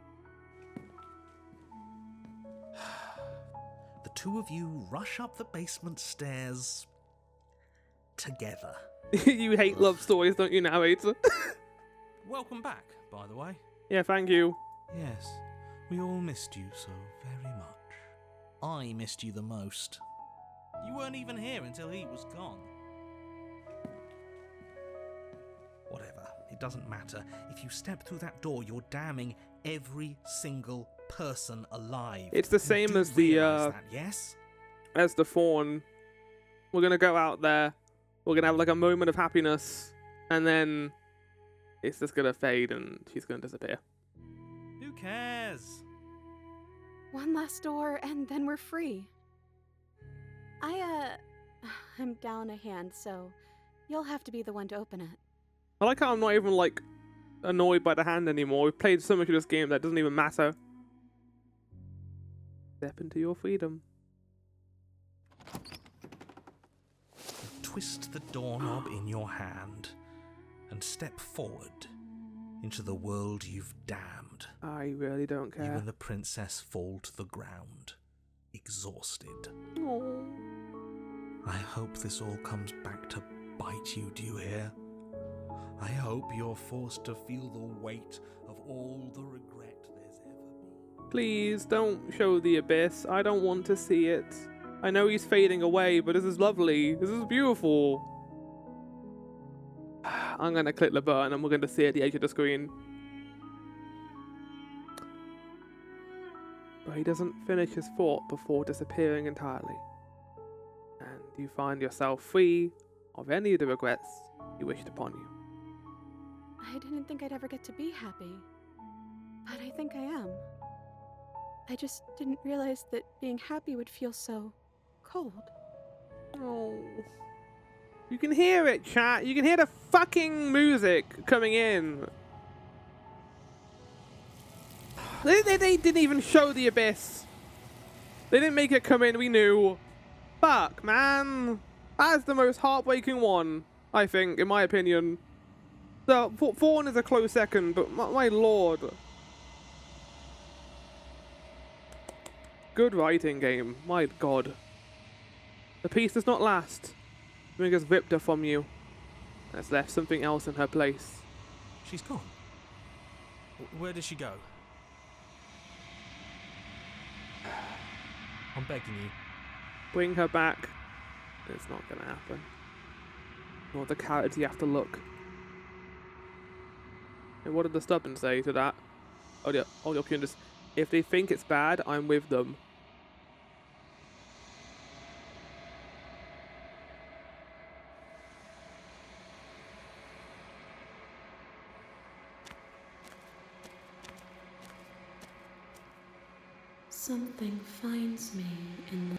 The two of you rush up the basement stairs together. You hate love stories, don't you, narrator? Welcome back, by the way. Yeah, thank you. Yes, we all missed you so very much. I missed you the most. You weren't even here until he was gone. Whatever, it doesn't matter. If you step through that door, you're damning every single person alive. It's the You same do as the, realise that, yes? As the fawn. We're gonna go out there. We're gonna have like a moment of happiness, and then it's just gonna fade, and she's gonna disappear. Who cares? One last door, and then we're free. I'm down a hand, so you'll have to be the one to open it. I like how I'm not even like annoyed by the hand anymore. We've played so much of this game that it doesn't even matter. Step into your freedom. Twist the doorknob in your hand and step forward into the world you've damned. I really don't You care. and the princess fall to the ground, exhausted. Oh. I hope this all comes back to bite you, do you hear? I hope you're forced to feel the weight of all the regret there's ever been. Please don't show the abyss. I don't want to see it. I know he's fading away, but this is lovely. This is beautiful. I'm gonna click the button and we're gonna see at the edge of the screen. But he doesn't finish his thought before disappearing entirely. And you find yourself free of any of the regrets he wished upon you. I didn't think I'd ever get to be happy, but I think I am. I just didn't realize that being happy would feel so cold. Oh. You can hear it, chat. You can hear the fucking music coming in. They didn't even show the abyss. They didn't make it come in, we knew. Fuck, man. That's the most heartbreaking one, I think, in my opinion. The Fawn is a close second, but my lord. Good writing, game. My god. The peace does not last. Something has ripped her from you. Has left something else in her place. She's gone. Where did she go? I'm begging you. Bring her back. It's not gonna happen. Nor the character you have to look. And what did the stubborn say to that? Oh, the opportunists. If they think it's bad, I'm with them. Something finds me in the...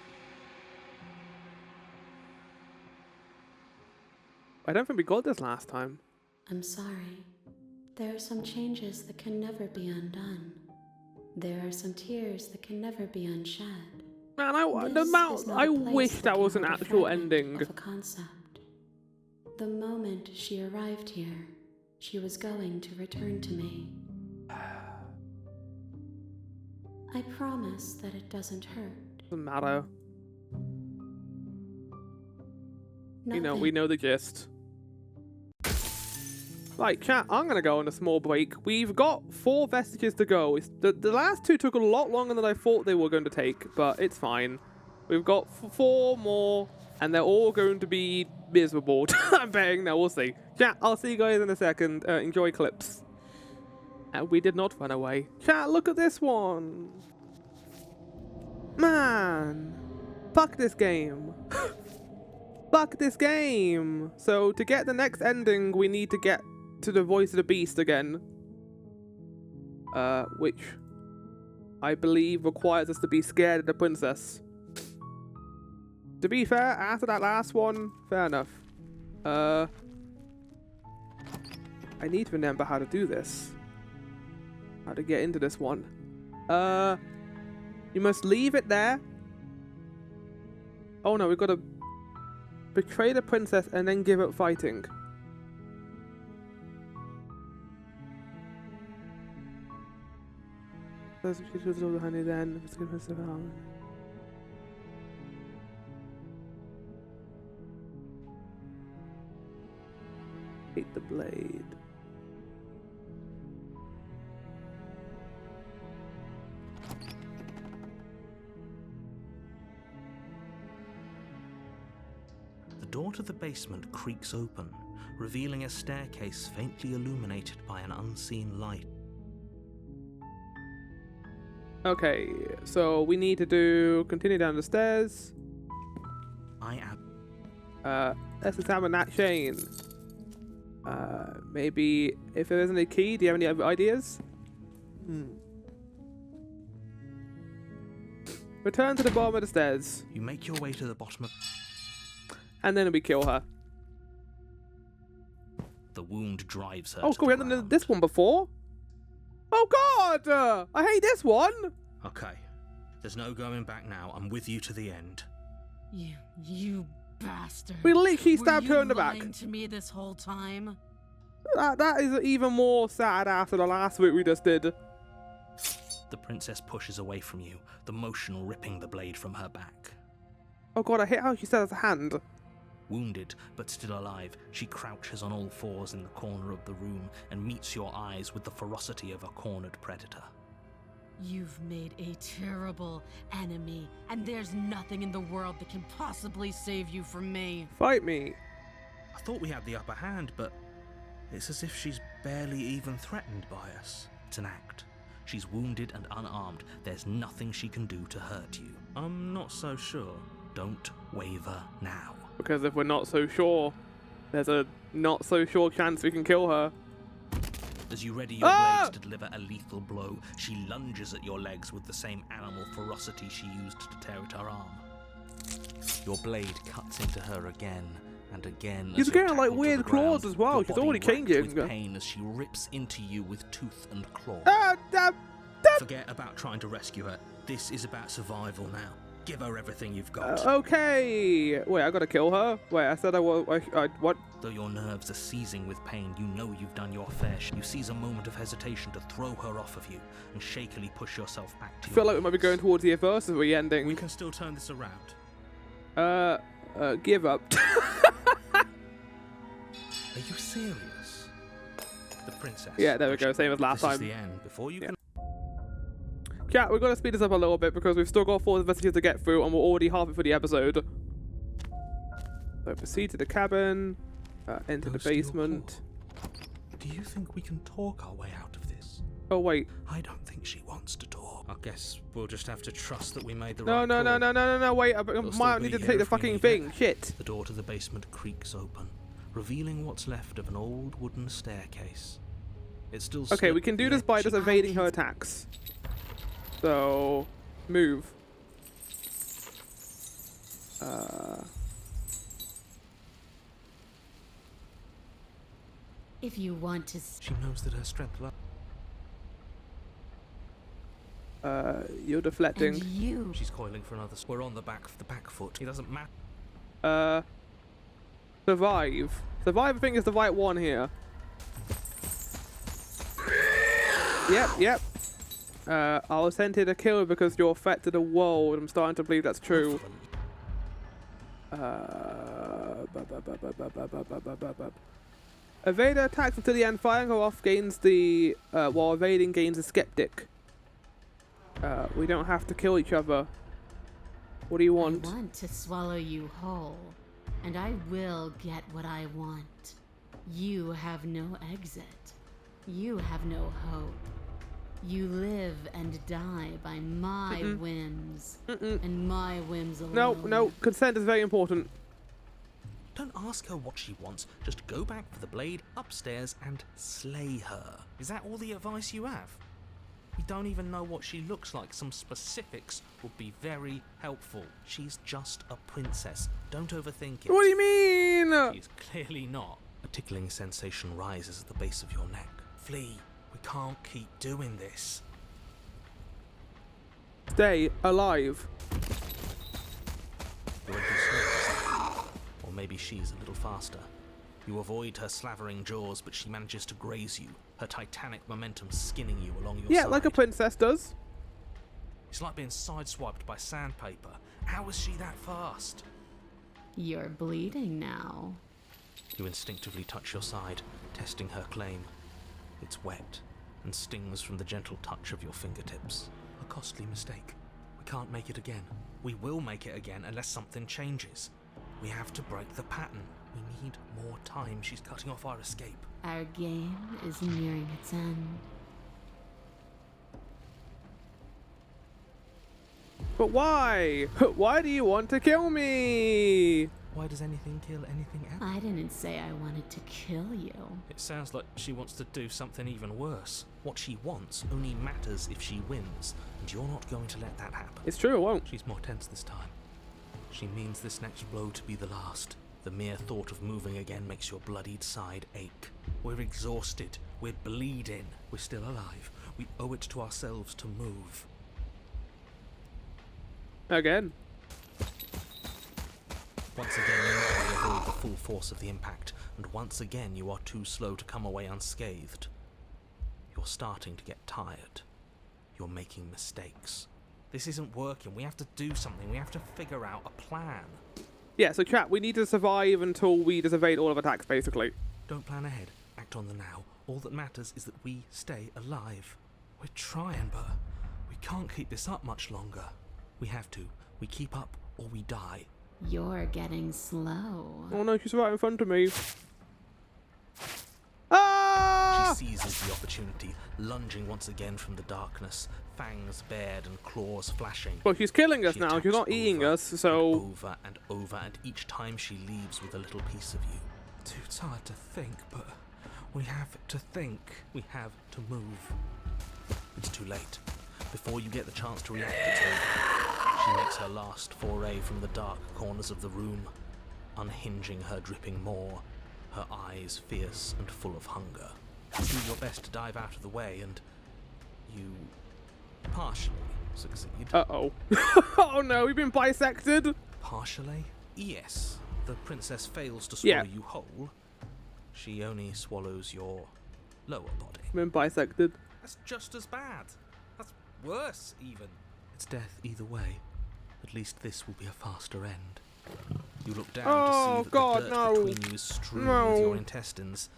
I don't think we got this last time. I'm sorry. There are some changes that can never be undone. There are some tears that can never be unshed. Man, This is not I a place wish that that can was an hold a actual fragment ending. of a concept. The moment she arrived here, she was going to return to me. I promise that it doesn't hurt. Doesn't matter. You know, Nothing. we know the gist. Right, chat, I'm going to go on a small break. We've got 4 vestiges to go. The last 2 took a lot longer than I thought they were going to take, but it's fine. We've got 4 more, and they're all going to be miserable. I'm betting. No, we'll see. Chat, I'll see you guys in a second. Enjoy clips. And we did not run away. Chat, look at this one. Man. Fuck this game. Fuck this game. So to get the next ending, we need to get to the voice of the beast again. Which I believe requires us to be scared of the princess. To be fair, after that last one, fair enough. I need to remember how to do this. How to get into this one. You must leave it there. Oh no, we've got to betray the princess and then give up fighting. Honey then. Hate the blade. The door to the basement creaks open, revealing a staircase faintly illuminated by an unseen light. Okay, so we need to continue down the stairs. I am. Let's examine that chain. Maybe if there isn't a key, do you have any other ideas? Return to the bottom of the stairs. You make your way to the bottom of... And then we kill her. The wound drives her Oh, to cool, we the haven't done ground. this one before. Oh god! I hate this one! Okay. There's no going back now. I'm with you to the end. You bastard. We literally stabbed Were her you in the back. lying to me this whole time? That is even more sad after the last bit we just did. The princess pushes away from you, the motion ripping the blade from her back. Oh god, I hate how she said it's a hand. Wounded, but still alive, she crouches on all fours in the corner of the room and meets your eyes with the ferocity of a cornered predator. You've made a terrible enemy, and there's nothing in the world that can possibly save you from me. Fight me. I thought we had the upper hand, but it's as if she's barely even threatened by us. It's an act. She's wounded and unarmed. There's nothing she can do to hurt you. I'm not so sure. Don't waver now. Because if we're not so sure, there's a not so sure chance we can kill her. As you ready your blades to deliver a lethal blow, she lunges at your legs with the same animal ferocity she used to tear at her arm. Your blade cuts into her again and again. She's as you're getting like tackled to weird the claws ground, as well. your She's body already racked changing. with pain as she rips into you with tooth and claw. Forget about trying to rescue her. This is about survival now. Give her everything you've got. Okay. Wait, I gotta kill her? Wait, I said I what? Though your nerves are seizing with pain, you know you've done your fair share. You seize a moment of hesitation to throw her off of you and shakily push yourself back to I your feel like we might be knees. going towards the adversary ending. We can still turn this around. Give up. Are you serious? The princess. Yeah, there we go. Same as last This time. is the end. Before you can... Chat, we're gonna speed this up a little bit because we've still got 4 investigators to get through and we're already halfway through the episode. So proceed to the cabin, enter the Goes to your basement. Do you think we can talk our way out of this? Oh, wait. I don't think she wants to talk. I guess we'll just have to trust that we made the No, right no, call. no, no, no, no, no, wait. I They'll might still need be to here take the if we fucking need thing. it. Shit. The door to the basement creaks open, revealing what's left of an old wooden staircase. It's still Okay, we stuck can do with the this by edge just of- evading her attacks. So, move. If you want to She knows that her strength lies. You're deflecting. and you She's coiling for another. We're on the back foot. It doesn't matter. Survive. Survive, I think, is the right one here. Yep. I was sent here to kill because you're a threat to the world. I'm starting to believe that's true. Evader attacks until the end. Firing her off gains the while evading gains a skeptic. We don't have to kill each other. What do you want? I want to swallow you whole, and I will get what I want. You have no exit. You have no hope. You live and die by my whims, and my whims alone. No. Consent is very important. Don't ask her what she wants. Just go back for the blade upstairs and slay her. Is that all the advice you have? We don't even know what she looks like. Some specifics would be very helpful. She's just a princess. Don't overthink it. What do you mean? She's clearly not. A tickling sensation rises at the base of your neck. Flee. We can't keep doing this. Stay alive. You're a bit slow. Or maybe she's a little faster. You avoid her slavering jaws, but she manages to graze you, her titanic momentum skinning you along your Yeah, side. like a princess does. It's like being sideswiped by sandpaper. How is she that fast? You're bleeding now. You instinctively touch your side, testing her claim. It's wet and stings from the gentle touch of your fingertips. A costly mistake. We can't make it again. We will make it again unless something changes. We have to break the pattern. We need more time. She's cutting off our escape. Our game is nearing its end. But why? Why do you want to kill me? Why does anything kill anything else? I didn't say I wanted to kill you. It sounds like she wants to do something even worse. What she wants only matters if she wins, and you're not going to let that happen. It's true, it won't. She's more tense this time. She means this next blow to be the last. The mere thought of moving again makes your bloodied side ache. We're exhausted. We're bleeding. We're still alive. We owe it to ourselves to move. Again. Once again, you narrowly avoid the full force of the impact, and once again you are too slow to come away unscathed. You're starting to get tired. You're making mistakes. This isn't working. We have to do something. We have to figure out a plan. Yeah, so chat, we need to survive until we just evade all of attacks, basically. Don't plan ahead. Act on the now. All that matters is that we stay alive. We're trying, but we can't keep this up much longer. We have to. We keep up or we die. You're getting slow. Oh no, she's right in front of me. Ah! She seizes the opportunity, lunging once again from the darkness, fangs bared and claws flashing. Well, she's killing us She now. She's attacks not eating over us, so... and over, and each time she leaves with a little piece of you. Too tired to think, but we have to think. We have to move. It's too late. Before you get the chance to react, it's over. She makes her last foray from the dark corners of the room, unhinging her dripping maw, her eyes fierce and full of hunger. You do your best to dive out of the way, and you partially succeed. Uh-oh. Oh no, we've been bisected. Partially? Yes. The princess fails to swallow Yeah. you whole. She only swallows your lower body. We've been bisected. That's just as bad. That's worse, even. It's death either way. At least this will be a faster end. You look down Oh, to see that God, the dirt no. between you is strewn No. with your intestines,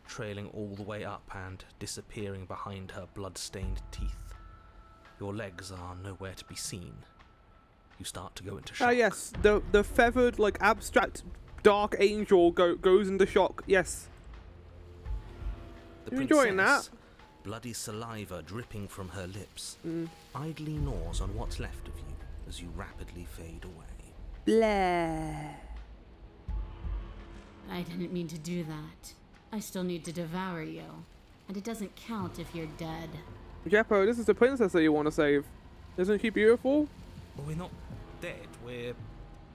trailing all the way up and disappearing behind her blood-stained teeth. Your legs are nowhere to be seen. You start to go into shock. Ah, yes. The feathered, like, abstract dark angel goes into shock. Yes. The You enjoying princess, bloody saliva dripping from her lips, idly gnaws on what's left of you as you rapidly fade away. Blah. I didn't mean to do that. I still need to devour you. And it doesn't count if you're dead. Jeppo, this is the princess that you want to save. Isn't she beautiful? Well, we're not dead,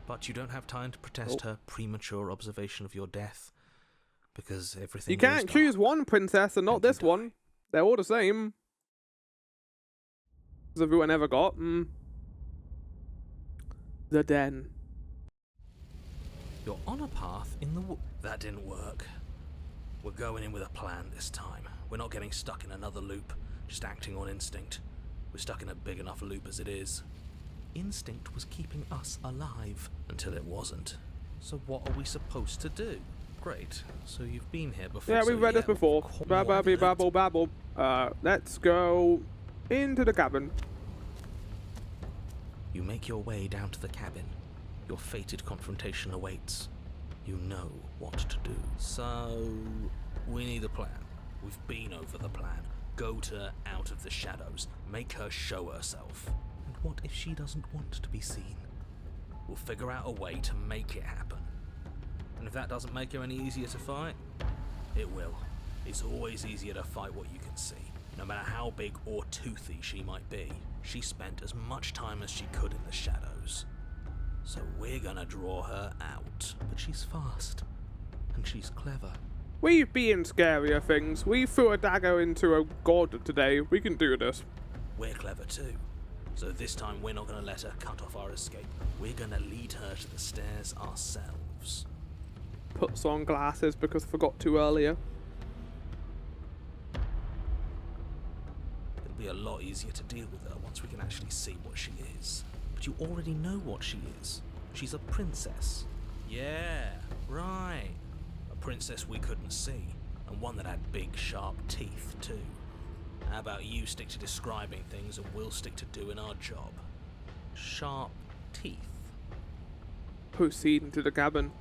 But you don't have time to protest her premature observation of your death, because everything You can't choose one princess and not this one. They're all the same. As everyone ever got. The den. You're on a path in the That didn't work. We're going in with a plan this time. We're not getting stuck in another loop, just acting on instinct. We're stuck in a big enough loop as it is. Instinct was keeping us alive until it wasn't. So what are we supposed to do? Great. So you've been here before. Yeah, we've read this before. Babble, babble. Let's go into the cabin. You make your way down to the cabin. Your fated confrontation awaits. You know what to do. So, we need a plan. We've been over the plan. Goad her out of the shadows. Make her show herself. And what if she doesn't want to be seen? We'll figure out a way to make it happen. And if that doesn't make her any easier to fight, it will. It's always easier to fight what you can see. No matter how big or toothy she might be, she spent as much time as she could in the shadows. So we're gonna draw her out. But she's fast. And she's clever. We've been scarier things. We threw a dagger into a god today. We can do this. We're clever too. So this time we're not gonna let her cut off our escape. We're gonna lead her to the stairs ourselves. Puts on glasses because I forgot to earlier. It'll be a lot easier to deal with her once we can actually see what she is. But you already know what she is. She's a princess. Yeah, right. A princess we couldn't see, and one that had big, sharp teeth, too. How about you stick to describing things and we'll stick to doing our job? Sharp teeth. Proceed into the cabin.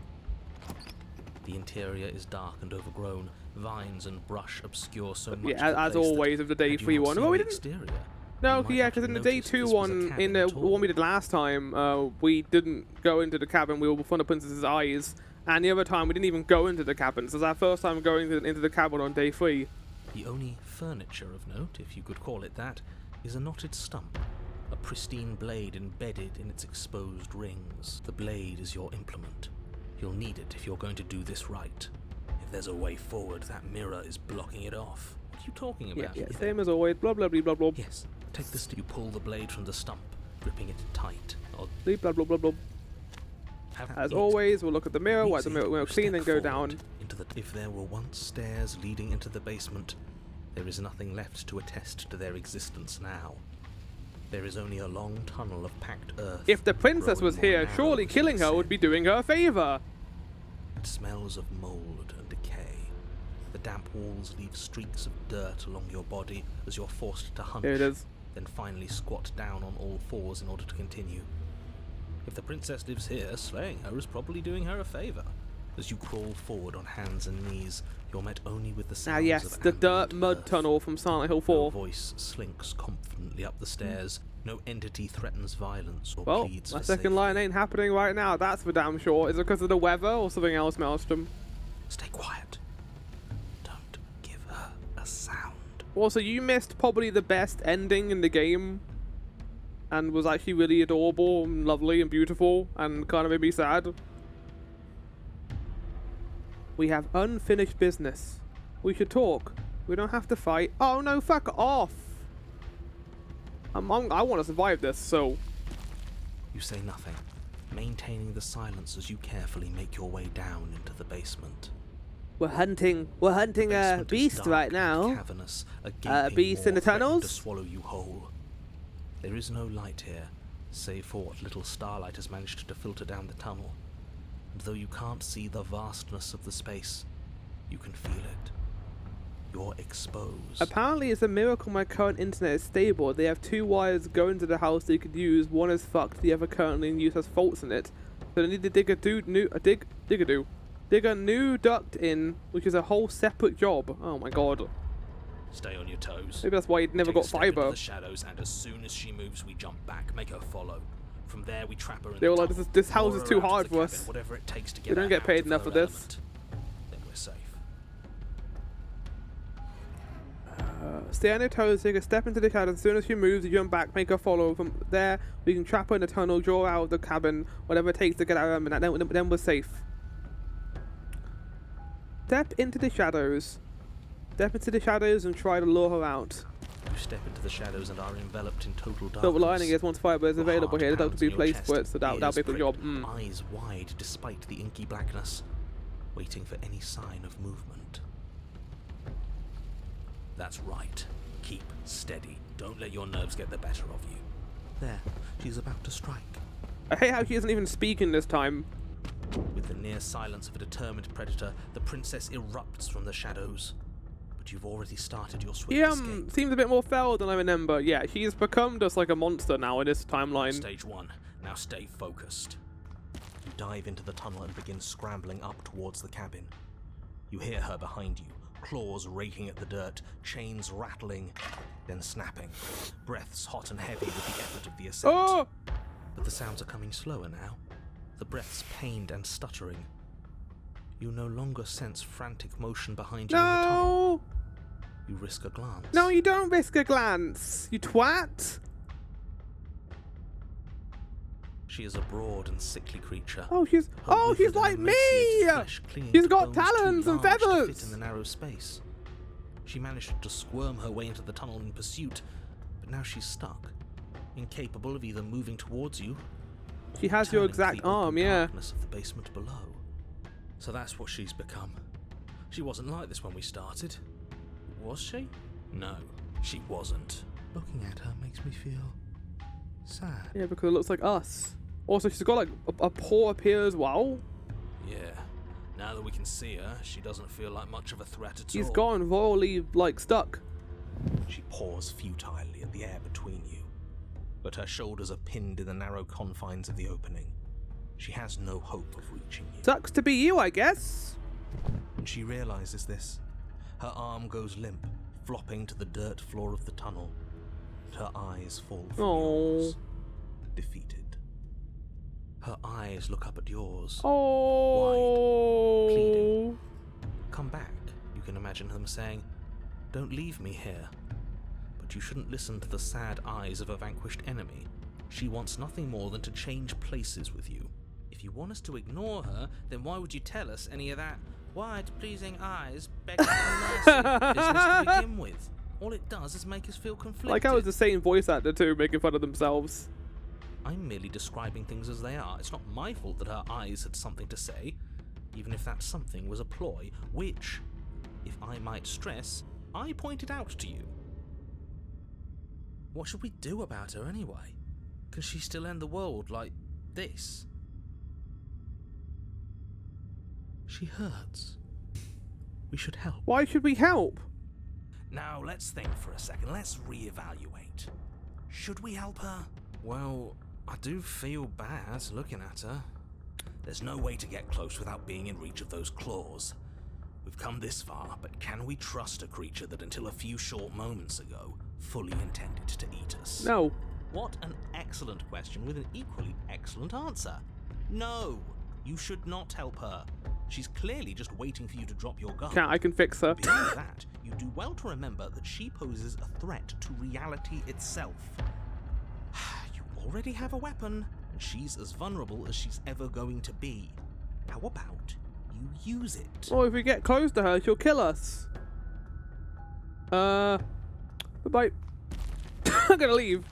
The interior is dark and overgrown. Vines and brush obscure so much. Yeah, as always of the day 3 one. Oh, we didn't. Exterior? No, yeah, because in the day 2 one, in the one we did last time, we didn't go into the cabin. We were before the princess's eyes, and the other time we didn't even go into the cabin. So it's our first time going into the cabin on day 3. The only furniture of note, if you could call it that, is a knotted stump, a pristine blade embedded in its exposed rings. The blade is your implement. You'll need it if you're going to do this right. If there's a way forward, that mirror is blocking it off. What are you talking about? Yeah, same as always. Blah blah blah blah blah. Yes. Take this. You pull the blade from the stump, gripping it tight. Or blah blah blah blah. As always, we'll look at the mirror. Wipe the mirror clean, then go down. If there were once stairs leading into the basement, there is nothing left to attest to their existence now. There is only a long tunnel of packed earth. If the princess was here, surely killing her would be doing her a favor. It smells of mold and decay. The damp walls leave streaks of dirt along your body as you're forced to hunch. Here it is. Then finally squat down on all fours in order to continue. If the princess lives here, slaying her is probably doing her a favor. As you crawl forward on hands and knees, you're met only with the sounds yes, of the ambient dirt mud earth. tunnel from Silent Hill 4. No voice slinks confidently up the stairs. No entity threatens violence or Well, pleads my for second safety. line ain't happening right now, that's for damn sure. Is it because of the weather or something else, Maelstrom? Stay quiet. Don't give her a sound. Also, you missed probably the best ending in the game. And was actually really adorable and lovely and beautiful and kind of made me sad. We have unfinished business. We should talk. We don't have to fight. Oh no, fuck off! I want to survive this, so... You say nothing, maintaining the silence as you carefully make your way down into the basement. We're hunting The a basement is beast dark right and now. Cavernous, a gaping beast in the maw threatening tunnels? to swallow you whole. There is no light here, save for what little starlight has managed to filter down the tunnel. And though you can't see the vastness of the space, you can feel it. You're exposed. Apparently it's a miracle my current internet is stable. They have 2 wires going to the house they could use. One is fucked, the other currently in use has faults in it. So they need to dig a dig-a-doo. Dig a new duct in, which is a whole separate job. Oh my god. Stay on your toes. Maybe that's why he never Take got a step into fiber. the shadows, and as soon as she moves, we jump back, make her follow. From there, we trap her in They the were like, tunnel, this house lure is her too out to hard the for cabin, us. whatever it takes to We get don't her get out paid of enough her for this. element. Then we're safe. Stay on your toes, take a step into the shadows. As soon as she moves, you jump back, make her follow. From there, we can trap her in the tunnel, draw her out of the cabin, whatever it takes to get out of them, and then we're safe. Step into the shadows. Step into the shadows and try to lure her out. You step into the shadows and are enveloped in total darkness. Silver lining is once fiber is Your available heart here, the duct pounds will in be your placed chest, for it, so that'll ears be a good job. pricked, eyes wide despite the inky blackness, waiting for any sign of movement. That's right. Keep steady. Don't let your nerves get the better of you. There, she's about to strike. I hate how she isn't even speaking this time. With the near silence of a determined predator, the princess erupts from the shadows. But you've already started your swift He escape. seems a bit more feral than I remember. Yeah, she's become just like a monster now in this timeline. Stage 1. Now stay focused. You dive into the tunnel and begin scrambling up towards the cabin. You hear her behind you, claws raking at the dirt, chains rattling, then snapping, breaths hot and heavy with the effort of the ascent. Oh! But the sounds are coming slower now, the breaths pained and stuttering. You no longer sense frantic motion behind you in the tunnel. No! You risk a glance. No, you don't risk a glance, you twat! She is a broad and sickly creature. Oh, she's Her withered like and me! emaciated flesh clinging She's to got bones too talons and large to feathers! fit in the narrow space. She managed to squirm her way into the tunnel in pursuit, but now she's stuck, incapable of either moving towards you. Or She has your returning to exact the open arm, yeah. darkness of the basement below. So that's what she's become. She wasn't like this when we started. Was she? No, she wasn't. Looking at her makes me feel sad. Yeah, because it looks like us. Also, she's got like a paw up here as well. Yeah. Now that we can see her, she doesn't feel like much of a threat at She's all. gone royally like stuck. She paws futilely at the air between you, but her shoulders are pinned in the narrow confines of the opening. She has no hope of reaching you. Sucks to be you, I guess. When she realizes this, her arm goes limp, flopping to the dirt floor of the tunnel, and her eyes fall from Oh. yours, defeated. Her eyes look up at yours, Oh. pleading. Come back, you can imagine them saying. Don't leave me here. But you shouldn't listen to the sad eyes of a vanquished enemy. She wants nothing more than to change places with you. If you want us to ignore her, then why would you tell us any of that wide, pleasing eyes begging for mercy business to begin with? All it does is make us feel conflicted. Like I was the same voice actor too, making fun of themselves. I'm merely describing things as they are. It's not my fault that her eyes had something to say, even if that something was a ploy, which, if I might stress, I pointed out to you. What should we do about her anyway? Can she still end the world like this? She hurts. We should help. Why should we help? Now, let's think for a second. Let's reevaluate. Should we help her? Well, I do feel bad looking at her. There's no way to get close without being in reach of those claws. We've come this far, but can we trust a creature that until a few short moments ago fully intended to eat us? No. What an excellent question with an equally excellent answer. No, you should not help her. She's clearly just waiting for you to drop your guard. I can fix her. Beyond that, you do well to remember that she poses a threat to reality itself. You already have a weapon, and she's as vulnerable as she's ever going to be. How about you use it? Oh, if we get close to her, she'll kill us. Bye-bye. I'm gonna leave.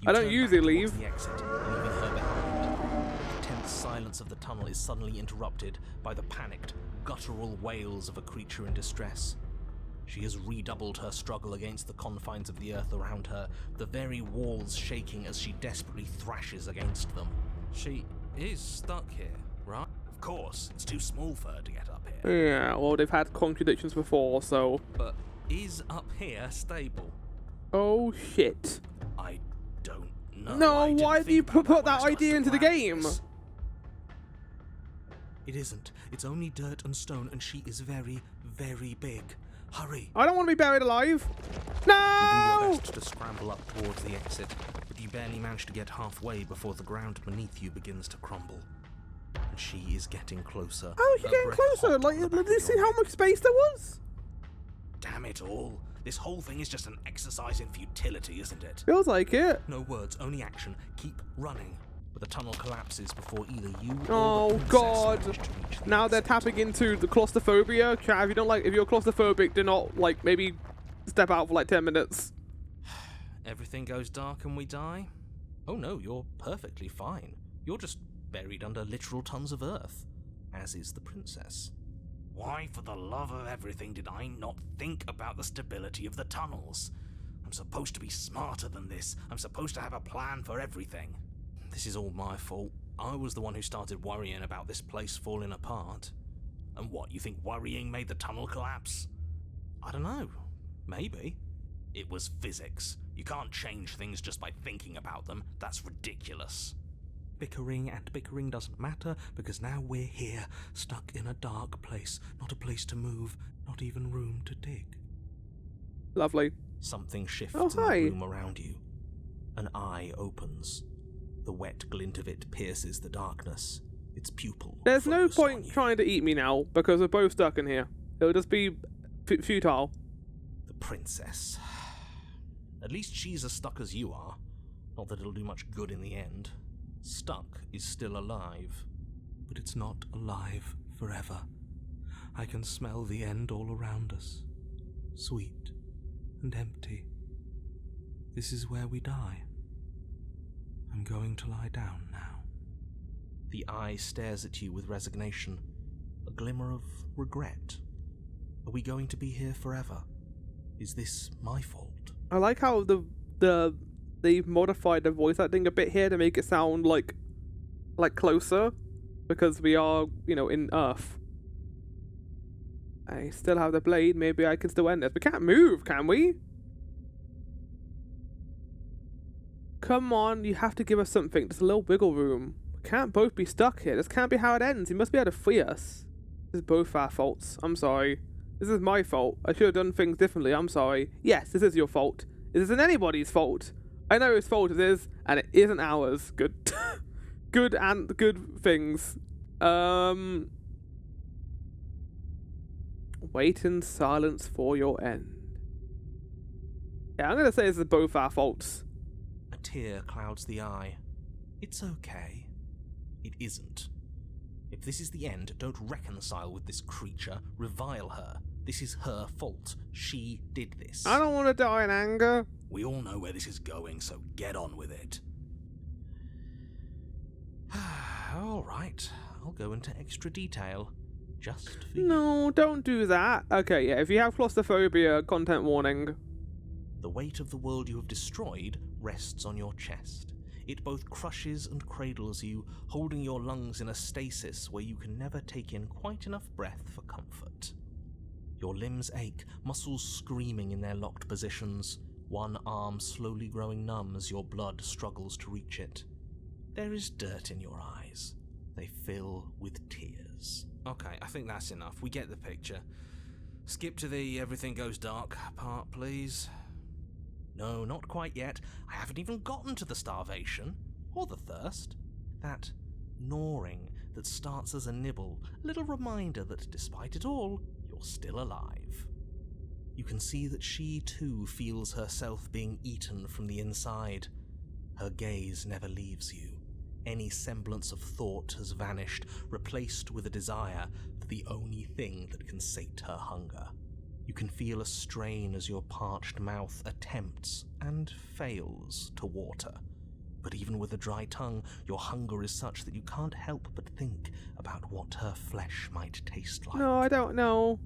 You I don't turn usually back leave. towards the exit, leaving her behind. The tense silence of the tunnel is suddenly interrupted by the panicked, guttural wails of a creature in distress. She has redoubled her struggle against the confines of the earth around her, the very walls shaking as she desperately thrashes against them. She is stuck here, right? Of course, it's too small for her to get up here. Yeah, well, they've had contradictions before, so... But is up here stable? Oh, shit. I don't know. No, I didn't why do you think about put when that I started idea to into the plan game? this. It isn't. It's only dirt and stone, and she is very, very big. Hurry! I don't want to be buried alive. You do No! your best to scramble up towards the exit, but you barely manage to get halfway before the ground beneath you begins to crumble. And she is getting closer. How is she her getting breath closer? hot Like, on the did back you of see your how neck. much space there was? Damn it all. This whole thing is just an exercise in futility, isn't it? Feels like it. No words, only action. Keep running. But the tunnel collapses before either you Oh, or the princess God. manage to reach the Now they're exit. tapping into the claustrophobia. If you don't like, if you're claustrophobic, do not, like, maybe step out for like 10 minutes. Everything goes dark and we die? Oh no, you're perfectly fine. You're just buried under literal tons of earth, as is the princess. Why, for the love of everything, did I not think about the stability of the tunnels? I'm supposed to be smarter than this. I'm supposed to have a plan for everything. This is all my fault. I was the one who started worrying about this place falling apart. And what, you think worrying made the tunnel collapse? I don't know. Maybe. It was physics. You can't change things just by thinking about them. That's ridiculous. Bickering and bickering doesn't matter, because now we're here, stuck in a dark place. Not a place to move, not even room to dig. Lovely. Something shifts Oh, in the hi. room around you. An eye opens. The wet glint of it pierces the darkness. Its pupil There's no focused on point you. trying to eat me now because we're both stuck in here. It'll just be futile. The princess. At least she's as stuck as you are. Not that it'll do much good in the end. Stuck is still alive. But it's not alive forever. I can smell the end all around us. Sweet and empty. This is where we die. I'm going to lie down now. The eye stares at you with resignation, a glimmer of regret. Are we going to be here forever? Is this my fault? I like how they've modified the voice acting a bit here to make it sound like closer, because we are, in Earth. I still have the blade. Maybe I can still end this. We can't move, can we? Come on, you have to give us something. Just a little wiggle room. We can't both be stuck here. This can't be how it ends. You must be able to free us. This is both our faults. I'm sorry. This is my fault. I should have done things differently. I'm sorry. Yes, this is your fault. This isn't anybody's fault. I know whose fault it is, and it isn't ours. Good. Good things. Wait in silence for your end. Yeah, I'm gonna say this is both our faults. A tear clouds the eye. It's okay. It isn't. If this is the end, don't reconcile with this creature. Revile her. This is her fault. She did this. I don't want to die in anger. We all know where this is going, so get on with it. All right, I'll go into extra detail. Just for you. No, don't do that. Okay, yeah, if you have claustrophobia, content warning. The weight of the world you have destroyed rests on your chest. It both crushes and cradles you, holding your lungs in a stasis where you can never take in quite enough breath for comfort. Your limbs ache, muscles screaming in their locked positions, one arm slowly growing numb as your blood struggles to reach it. There is dirt in your eyes. They fill with tears. Okay, I think that's enough. We get the picture. Skip to the everything goes dark part, please. No, not quite yet. I haven't even gotten to the starvation, or the thirst. That gnawing that starts as a nibble, a little reminder that despite it all, you're still alive. You can see that she too feels herself being eaten from the inside. Her gaze never leaves you. Any semblance of thought has vanished, replaced with a desire for the only thing that can sate her hunger. You can feel a strain as your parched mouth attempts and fails to water. But even with a dry tongue, your hunger is such that you can't help but think about what her flesh might taste like. No, I don't know.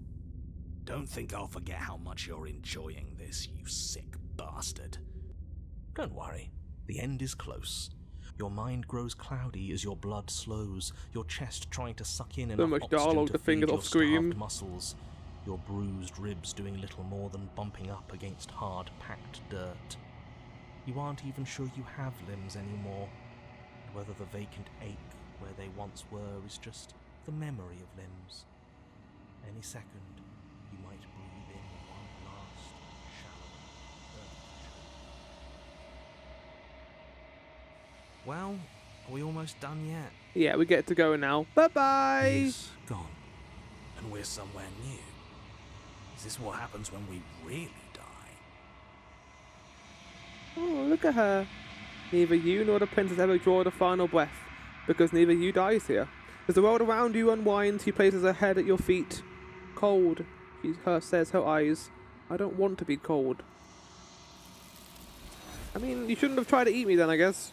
Don't think I'll forget how much you're enjoying this, you sick bastard. Don't worry, the end is close. Your mind grows cloudy as your blood slows, your chest trying to suck in enough much oxygen dialogue to to fingers feed your off screen. starved muscles. Your bruised ribs doing little more than bumping up against hard, packed dirt. You aren't even sure you have limbs anymore, and whether the vacant ache where they once were is just the memory of limbs. Any second, you might breathe in one last shallow urge. Well, are we almost done yet? Yeah, we get to go now. Bye-bye! He's gone, and we're somewhere new. Is this what happens when we really die? Oh, look at her. Neither you nor the princess ever draw the final breath, because neither you dies here. As the world around you unwinds, she places her head at your feet. Cold, says her eyes. I don't want to be cold. I mean, you shouldn't have tried to eat me then, I guess.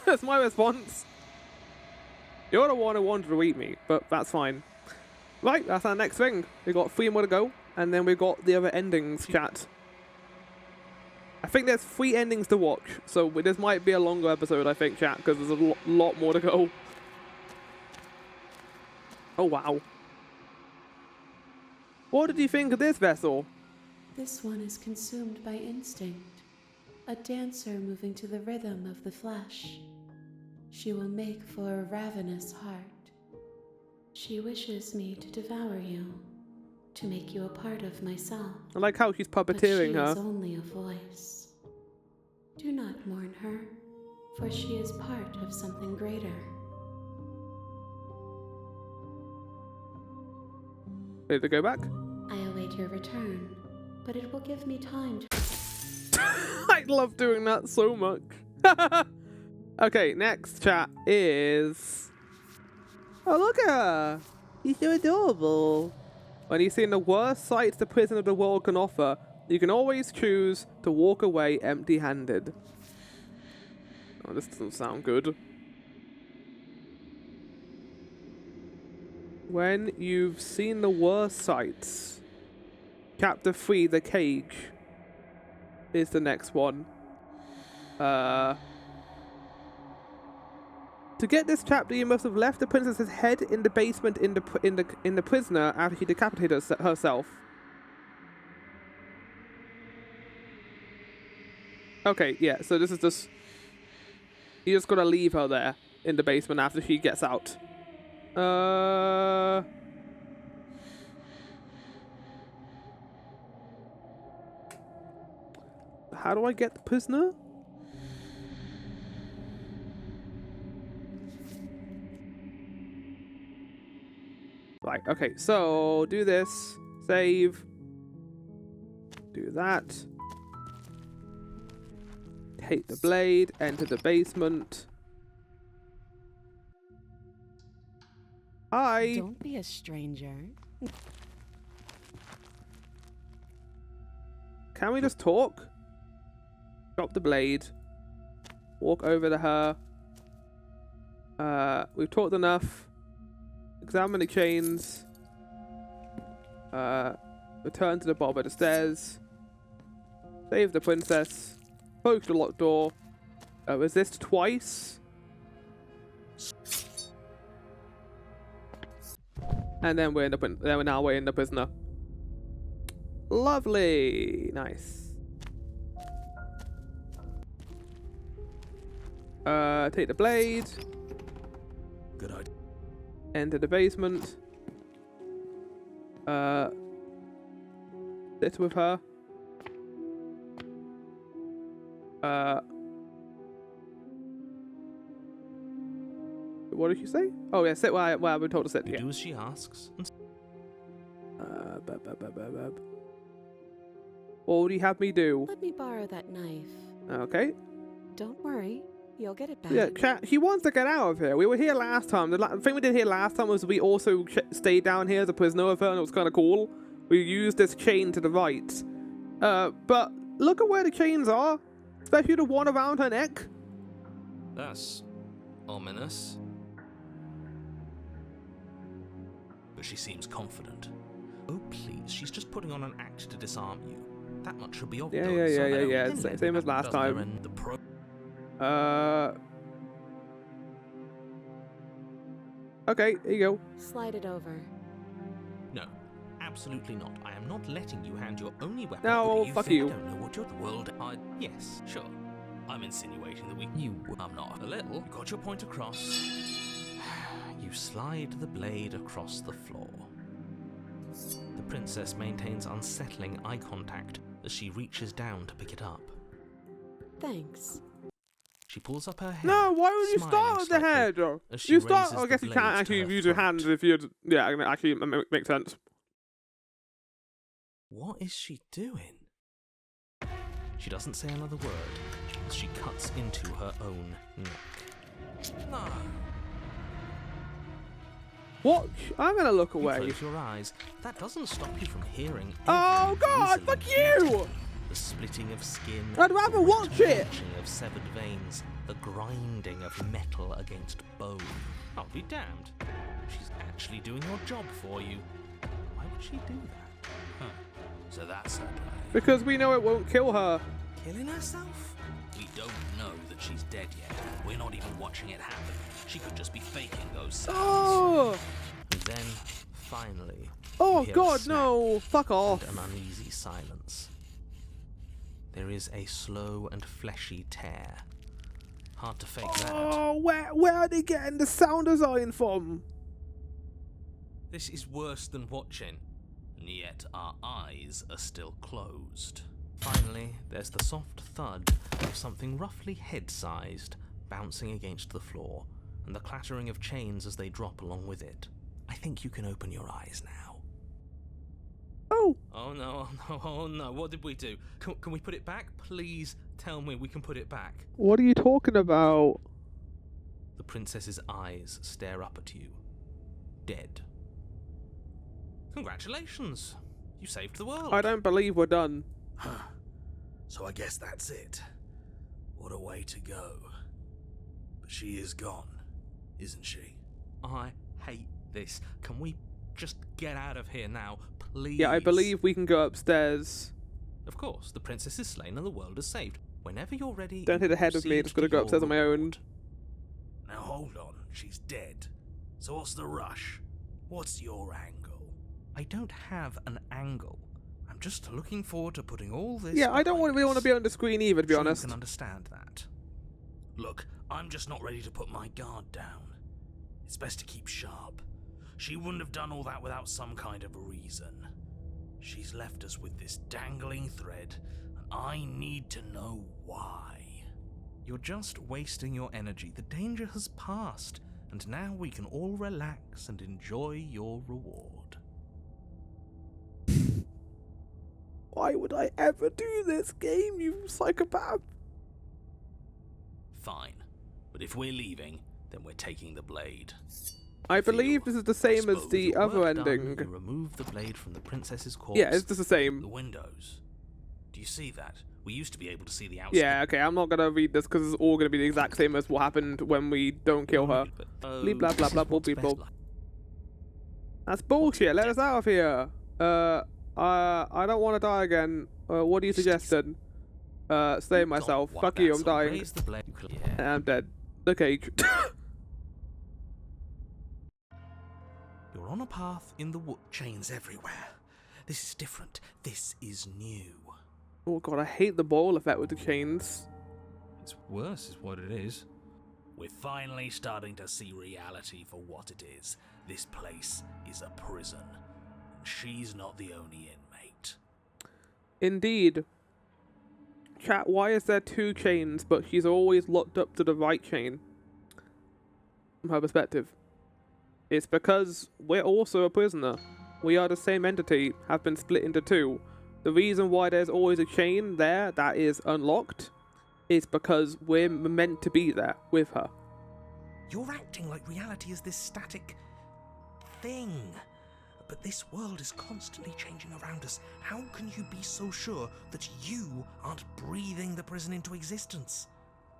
That's my response. You're the one who wanted to eat me, but that's fine. Right, that's our next thing. We've got 3 more to go, and then we've got the other endings, chat. I think there's 3 endings to watch, so this might be a longer episode, I think, chat, because there's a lot more to go. Oh, wow. What did you think of this vessel? This one is consumed by instinct, a dancer moving to the rhythm of the flesh. She will make for a ravenous heart. She wishes me to devour you, to make you a part of myself. I like how she's puppeteering her. But she is only a voice. Do not mourn her, for she is part of something greater. Ready to go back? I await your return, but it will give me time to... I love doing that so much. Okay, next chat is... Oh, look at her. She's so adorable. When you've seen the worst sights the prison of the world can offer, you can always choose to walk away empty-handed. Oh, this doesn't sound good. When you've seen the worst sights, Chapter 3, The Cage, is the next one. To get this chapter, you must have left the princess's head in the basement in the prisoner after she decapitated herself. Okay, yeah. So this is just you just gotta leave her there in the basement after she gets out. How do I get the prisoner? Right, okay, so do this, save, do that, take the blade, enter the basement. Hi! Don't be a stranger. Can we just talk? Drop the blade, walk over to her. We've talked enough. Examine the chains. Return to the bottom of the stairs. Save the princess. Approach the locked door. Resist twice. And then we're in the prisoner. Lovely, nice. Take the blade. Good idea. Enter the basement. Sit with her. What did she say? Oh yeah, sit where I've been told to sit. You Yeah. do as she asks. What would you have me do? Let me borrow that knife. Okay. Don't worry, you'll get it back. Yeah, chat. She wants to get out of here. We were here last time. The thing we did here last time was we also stayed down here as a prisoner with her, and it was kind of cool. We used this chain to the right. But look at where the chains are, especially the one around her neck. That's ominous. But she seems confident. Oh, please, she's just putting on an act to disarm you. That much should be obvious. Yeah. Same as last time. Okay, here you go. Slide it over. No, absolutely not. I am not letting you hand your only weapon. No, you fuck think you. I don't know what you're the world. Yes, sure. I'm insinuating that I'm not. A little. You got your point across. You You slide the blade across the floor. The princess maintains unsettling eye contact as she reaches down to pick it up. Thanks. She pulls up her head. No, why would you smiling start with the slightly head? as she You start. raises I guess the you can't blade to actually her use your throat. hands if you'd. Yeah, actually, it makes sense. What is she doing? She doesn't say another word as she cuts into her own neck. No. What? I'm gonna look You away. close your eyes. That doesn't stop you from hearing. Oh every God! grisly Fuck you! detail. The splitting of skin. I'd rather the watch it. wrenching of severed veins. The grinding of metal against bone. I'll be damned. She's actually doing your job for you. Why would she do that? Huh. So that's her plan. Because we know it won't kill her. Killing herself? We don't know that she's dead yet. We're not even watching it happen. She could just be faking those sounds. Oh! And then, finally, Oh you hear a God, snap no! Fuck off! and an uneasy silence. There is a slow and fleshy tear. Hard to fake that. Oh, where are they getting the sound design from? This is worse than watching, and yet our eyes are still closed. Finally, there's the soft thud of something roughly head-sized bouncing against the floor, and the clattering of chains as they drop along with it. I think you can open your eyes now. Oh! Oh no, oh no, what did we do? Can we put it back? Please tell me we can put it back. What are you talking about? The princess's eyes stare up at you. Dead. Congratulations! You saved the world. I don't believe we're done. Huh. So I guess that's it. What a way to go. But she is gone, isn't she? I hate this. Can we just get out of here now, please? Yeah, I believe we can go upstairs. Of course, the princess is slain and the world is saved. Whenever you're ready, Don't hit ahead of me, proceed just gotta to go your upstairs on my own. reward. Now hold on, she's dead. So what's the rush? What's your angle? I don't have an angle. I'm just looking forward to putting all this. Yeah, I don't really want to be on the screen either, to be Sure honest. You can understand that. Look, I'm just not ready to put my guard down. It's best to keep sharp. She wouldn't have done all that without some kind of reason. She's left us with this dangling thread, and I need to know why. You're just wasting your energy. The danger has passed, and now we can all relax and enjoy your reward. Why would I ever do this game, you psychopath? Fine, but if we're leaving, then we're taking the blade. I believe this is the same as Suppose the Your other work done, ending. you remove the blade from the princess's corpse. Yeah, it's just the same. The windows. Do you see that? We used to be able to see the outside. Yeah, okay, I'm not gonna read this because it's all gonna be the exact same as what happened when we don't kill her. Bleep, blah, blah, blah, blah, bleep, blah. That's bullshit, let us out of here. I don't want to die again. What do you suggest then? Save myself. Fuck you, I'm dying. Raise the blade. Yeah. And I'm dead. Okay. You're on a path in the wood. Chains everywhere. This is different. This is new. Oh god, I hate the ball effect with the chains. It's worse, is what it is. We're finally starting to see reality for what it is. This place is a prison. And she's not the only inmate. Indeed. Chat, why is there two chains, but she's always locked up to the right chain? From her perspective. It's because we're also a prisoner. We are the same entity, have been split into two. The reason why there's always a chain there that is unlocked is because we're meant to be there with her. You're acting like reality is this static thing. But this world is constantly changing around us. How can you be so sure that you aren't breathing the prison into existence?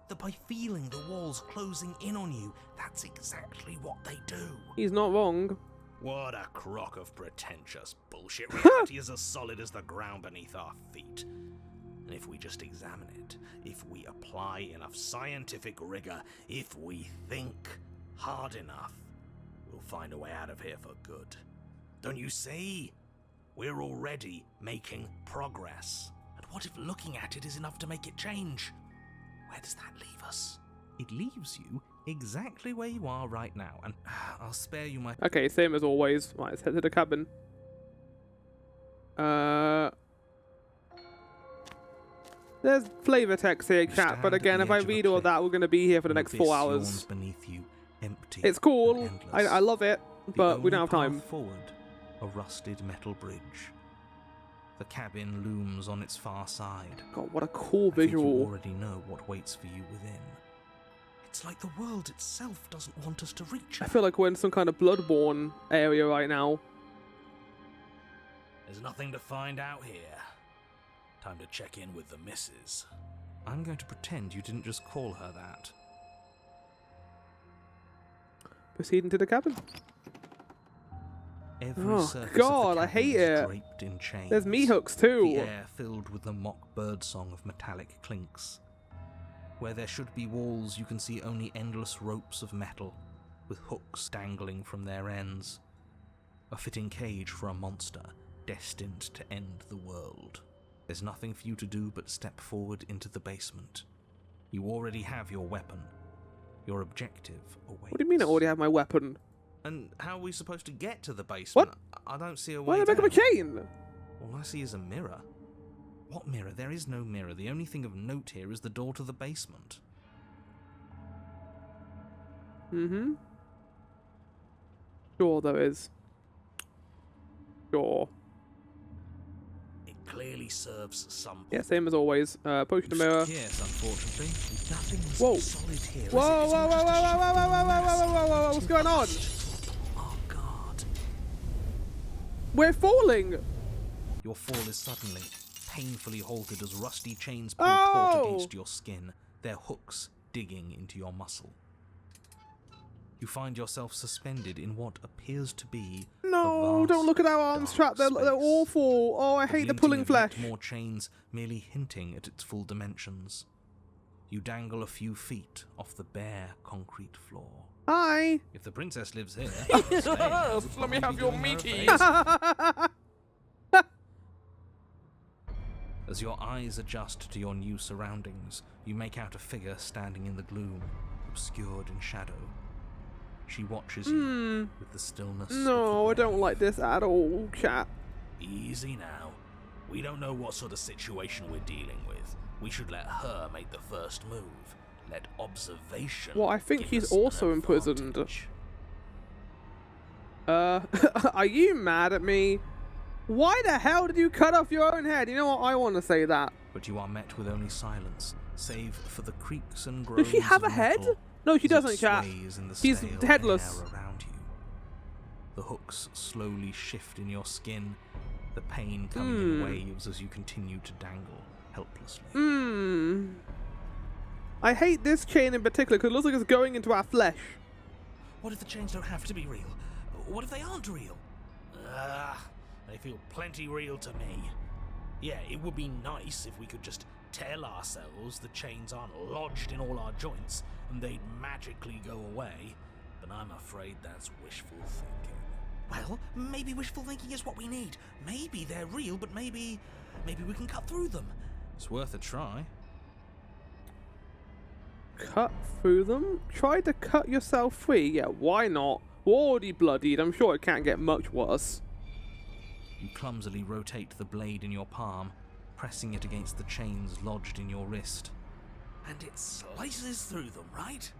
That by feeling the walls closing in on you, that's exactly what they do. He's not wrong. What a crock of pretentious bullshit. Reality is as solid as the ground beneath our feet. And if we just examine it, if we apply enough scientific rigor, if we think hard enough, we'll find a way out of here for good. Don't you see? We're already making progress. And what if looking at it is enough to make it change? Where does that leave us? It leaves you exactly where you are right now, and I'll spare you my... Okay, same as always. Right, let's head to the cabin. There's flavor text here, chat, but again, if I read all that, we're going to be here for the next 4 hours. Beneath you, empty It's cool. and I love it, but we don't have time. Forward, a rusted metal bridge. The cabin looms on its far side. God, what a cool I think visual. you already know what waits for you within. It's like the world itself doesn't want us to reach it. I feel like we're in some kind of Bloodborne area right now. There's nothing to find out here. Time to check in with the missus. I'm going to pretend you didn't just call her that. Proceeding to the cabin. Every Oh, surface God, of the I hate cabin is it. draped in chains. There's meat hooks The too. air filled with the mock birdsong of metallic clinks. Where there should be walls, you can see only endless ropes of metal, with hooks dangling from their ends. A fitting cage for a monster destined to end the world. There's nothing for you to do but step forward into the basement. You already have your weapon. Your objective awaits. What do you mean I already have my weapon? And how are we supposed to get to the basement? I don't see a way Why did I make down. up a chain? All I see is a mirror. What mirror? There is no mirror. The only thing of note here is the door to the basement. Mm-hmm. Sure there is. Sure. It clearly serves some... Yeah, same as always. Potion the mirror. Yes, unfortunately. Nothing's Whoa. solid here. Whoa, whoa, whoa, whoa, whoa, whoa, whoa, whoa, whoa, whoa, whoa, whoa, what's going on? Oh, God. We're falling! Your fall is suddenly, painfully halted as rusty chains pull Oh! taut against your skin, their hooks digging into your muscle. You find yourself suspended in what appears to be No, a don't vast, look at our arms dark trapped. They're space. awful. Oh, I hate the glinting pulling of flesh. yet more chains merely hinting at its full dimensions. You dangle a few feet off the bare concrete floor. Hi. If the princess lives here, Let me have your meaty. As your eyes adjust to your new surroundings, you make out a figure standing in the gloom, obscured in shadow. She watches you with the stillness. No, I of the don't grave. like this at all, chat. Easy now. We don't know what sort of situation we're dealing with. We should let her make the first move. Let observation... Well, I think give he's us an also imprisoned. advantage. Are you mad at me? Why the hell did you cut off your own head? You know what? I want to say that. But you are met with only silence, save for the creaks and groans. Does she have a of head? metal No, she as it doesn't, chat. sways in the She's stale headless. air around you. The hooks slowly shift in your skin, the pain coming in waves as you continue to dangle helplessly. I hate this chain in particular because it looks like it's going into our flesh. What if the chains don't have to be real? What if they aren't real? They feel plenty real to me. Yeah, it would be nice if we could just tell ourselves the chains aren't lodged in all our joints and they'd magically go away, but I'm afraid that's wishful thinking. Well, maybe wishful thinking is what we need. Maybe they're real, but maybe we can cut through them. It's worth a try. Cut through them? Try to cut yourself free? Yeah, why not? We're already bloodied. I'm sure it can't get much worse. You clumsily rotate the blade in your palm, pressing it against the chains lodged in your wrist. And it slices through them, right?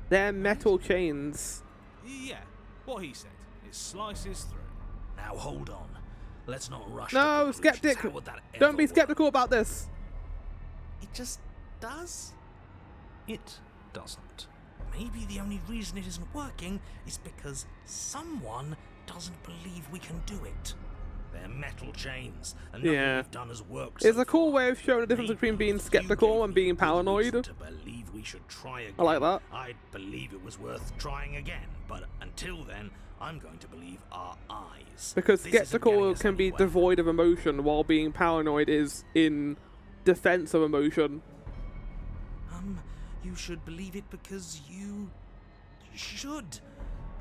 They're metal chains. Yeah, what he said. It slices through. Now hold on. Let's not rush. No, to conclusions. skeptic. How would that Don't be ever skeptical work? about this. It just does. It doesn't. Maybe the only reason it isn't working is because someone doesn't believe we can do it. They're metal chains, and nothing Yeah. we've done has worked. It's so a cool far. way of showing the difference Maybe between being if you skeptical gave and me being good reason paranoid. To believe we should try again. I like that. I'd believe it was worth trying again, but until then, I'm going to believe our eyes. Because This isn't skeptical getting us can be anywhere. devoid of emotion, while being paranoid is in defense of emotion. You should believe it because you should.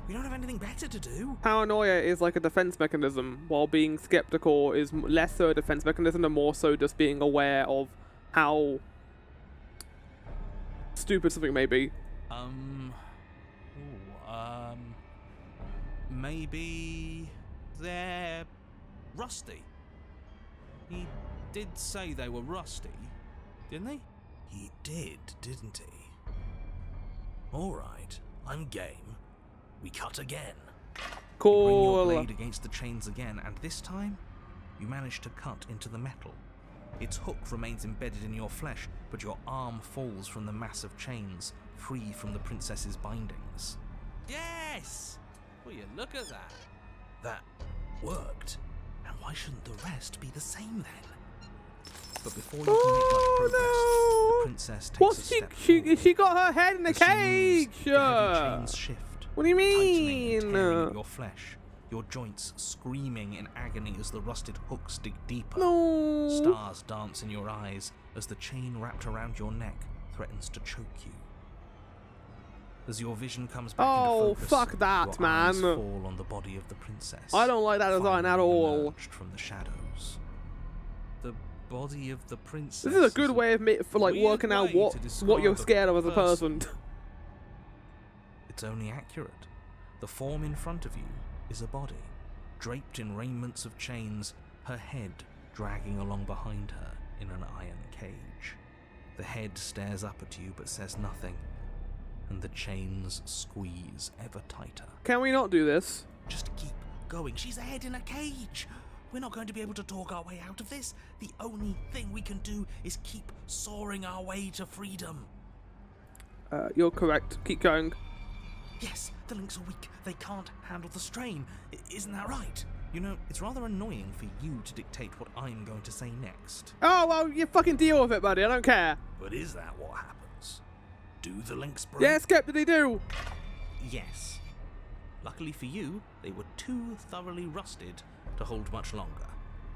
We don't have anything better to do. Paranoia is like a defense mechanism, while being skeptical is less so a defense mechanism and more so just being aware of how stupid something may be. Maybe they're rusty. He did say they were rusty, didn't he? He did, didn't he? Alright, I'm game. We cut again. You bring your Cool. blade against the chains again, and this time, you manage to cut into the metal. Its hook remains embedded in your flesh, but your arm falls from the mass of chains, free from the princess's bindings. Yes! Will you look at that? That worked. And why shouldn't the rest be the same then? But before you can make much progress, the princess takes a What's step she forward. she got her head in the As she cage. moves, the heavy chains shift, What do you tightening and mean? tearing at your flesh, your joints screaming in agony as the rusted hooks dig deeper. No. Stars dance in your eyes as the chain wrapped around your neck threatens to choke you. As your vision comes back Oh, into focus, fuck that, your eyes man. fall on the body of the princess. I don't like that design at finally all. emerged from the shadows. The body of the princess. This is a good way of for like weird working out way what to you're describe a scared of as a person. It's only accurate. The form in front of you is a body, draped in raiments of chains, her head dragging along behind her in an iron cage. The head stares up at you but says nothing, and the chains squeeze ever tighter. Can we not do this? Just keep going. She's a head in a cage. We're not going to be able to talk our way out of this. The only thing we can do is keep soaring our way to freedom. You're correct. Keep going. Yes, the links are weak. They can't handle the strain. Isn't that right? You know, it's rather annoying for you to dictate what I'm going to say next. Oh, well, you fucking deal with it, buddy. I don't care. But is that what happens? Do the links break? Yeah, Skep, did he do? Yes. Luckily for you, they were too thoroughly rusted to hold much longer.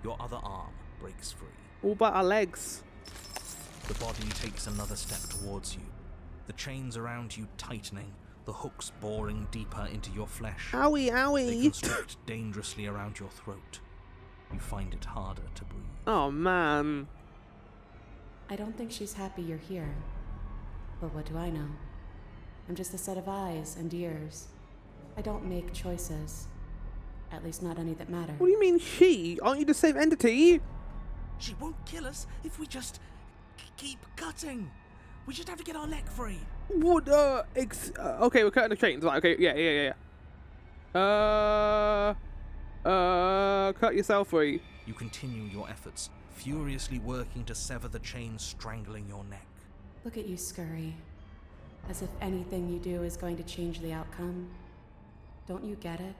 Your other arm breaks free. All about our legs. The body takes another step towards you, the chains around you tightening, the hooks boring deeper into your flesh. Owie, They owie. constrict dangerously around your throat. You find it harder to breathe. Oh, man. I don't think she's happy you're here. But what do I know? I'm just a set of eyes and ears. I don't make choices. At least not any that matter. What do you mean she? Aren't you the same entity? She won't kill us if we just keep cutting. We just have to get our neck free. What, okay, we're cutting the chains. Right, okay, yeah. Cut yourself free. You continue your efforts, furiously working to sever the chains strangling your neck. Look at you scurry. As if anything you do is going to change the outcome. Don't you get it?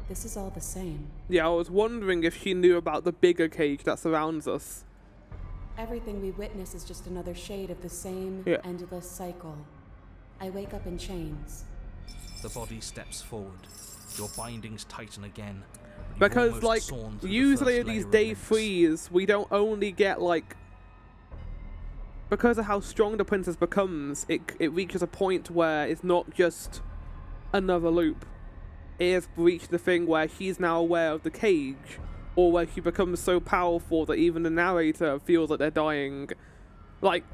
This is all the same. Yeah, I was wondering if she knew about the bigger cage that surrounds us. Everything we witness is just another shade of the same endless cycle. I wake up in chains. The body steps forward. Your bindings tighten again. You've Because, almost like, sawn through the usually first these layer of day links. 3s, we don't only get, like... Because of how strong the princess becomes, it reaches a point where it's not just another loop. It has reached the thing where she's now aware of the cage, or where she becomes so powerful that even the narrator feels that they're dying. Like,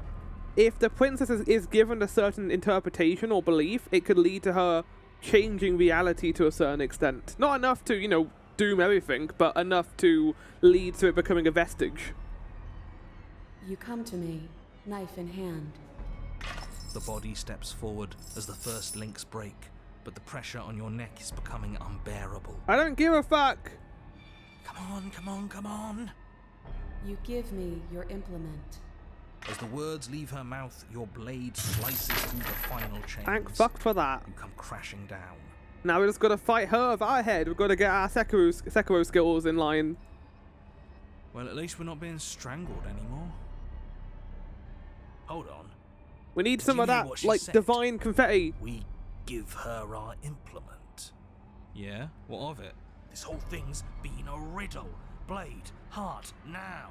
if the princess is given a certain interpretation or belief, it could lead to her changing reality to a certain extent. Not enough to, you know, doom everything, but enough to lead to it becoming a vestige. You come to me, knife in hand. The body steps forward as the first links break, but the pressure on your neck is becoming unbearable. I don't give a fuck! Come on. You give me your implement. As the words leave her mouth, your blade slices through the final chains. Thank fuck for that. You come crashing down. Now we just gotta fight her with our head. We've gotta get our Sekiro skills in line. Well, at least we're not being strangled anymore. Hold on. We need Did some you of hear that, what she like, said? divine confetti. We give her our implement. Yeah? What of it? This whole thing's been a riddle. Blade, heart, now.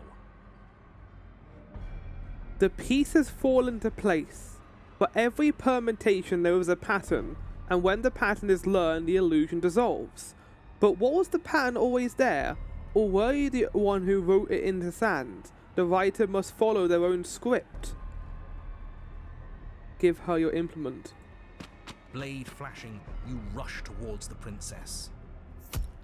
The pieces fall into place. For every permutation there is a pattern, and when the pattern is learned, the illusion dissolves. But was the pattern always there? Or were you the one who wrote it into sand? The writer must follow their own script. give her your implement. Blade flashing, you rush towards the princess.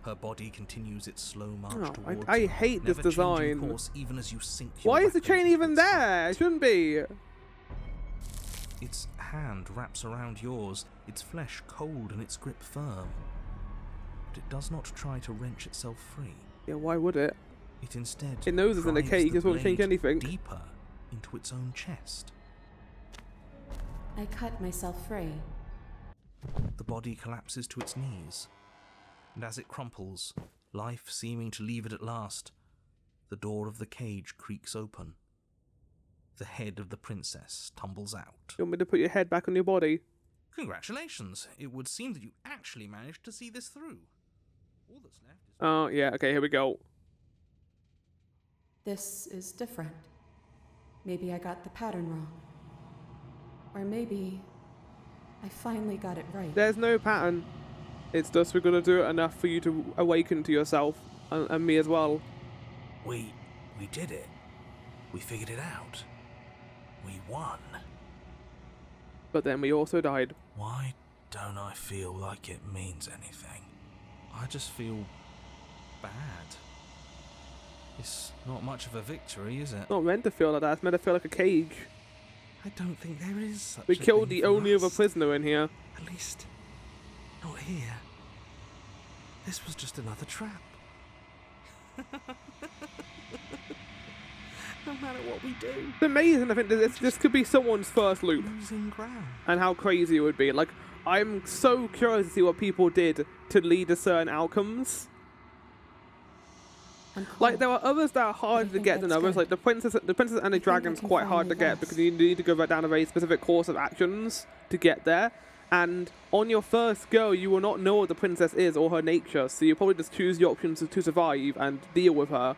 Her body continues its slow march Oh, towards I you, hate this never changing design. course even as you sink your Why is the weapon chain into even its heart. there? It shouldn't be. Its hand wraps around yours, its flesh cold and its grip firm. But it does not try to wrench itself free. Yeah, why would it? It instead It knows it's in a drives cage, the it won't change blade anything. deeper into its own chest. I cut myself free. The body collapses to its knees, and as it crumples, life seeming to leave it at last, the door of the cage creaks open. The head of the princess tumbles out. You want me to put your head back on your body? Congratulations! It would seem that you actually managed to see this through. All that's left is... Oh, yeah, okay, here we go. This is different. Maybe I got the pattern wrong. Or maybe I finally got it right. There's no pattern. It's just we're gonna do it enough for you to awaken to yourself, and me as well. We did it. We figured it out. We won. But then we also died. Why don't I feel like it means anything? I just feel bad. It's not much of a victory, is it? It's not meant to feel like that. It's meant to feel like a cage. I don't think there is such We a killed thing the for only other us. prisoner in here. At least, not here. This was just another trap. No matter what we do, It's amazing. I think that this could be someone's first loop, losing ground. and how crazy it would be. Like, I'm so curious to see what people did to lead to certain outcomes. I'm cool. Like, there are others that are harder to think get than that's others. good. Like the princess and the I dragon's can quite hard to finally get rest. because you need to go down a very specific course of actions to get there. And on your first go, you will not know what the princess is or her nature, so you probably just choose the options to survive and deal with her.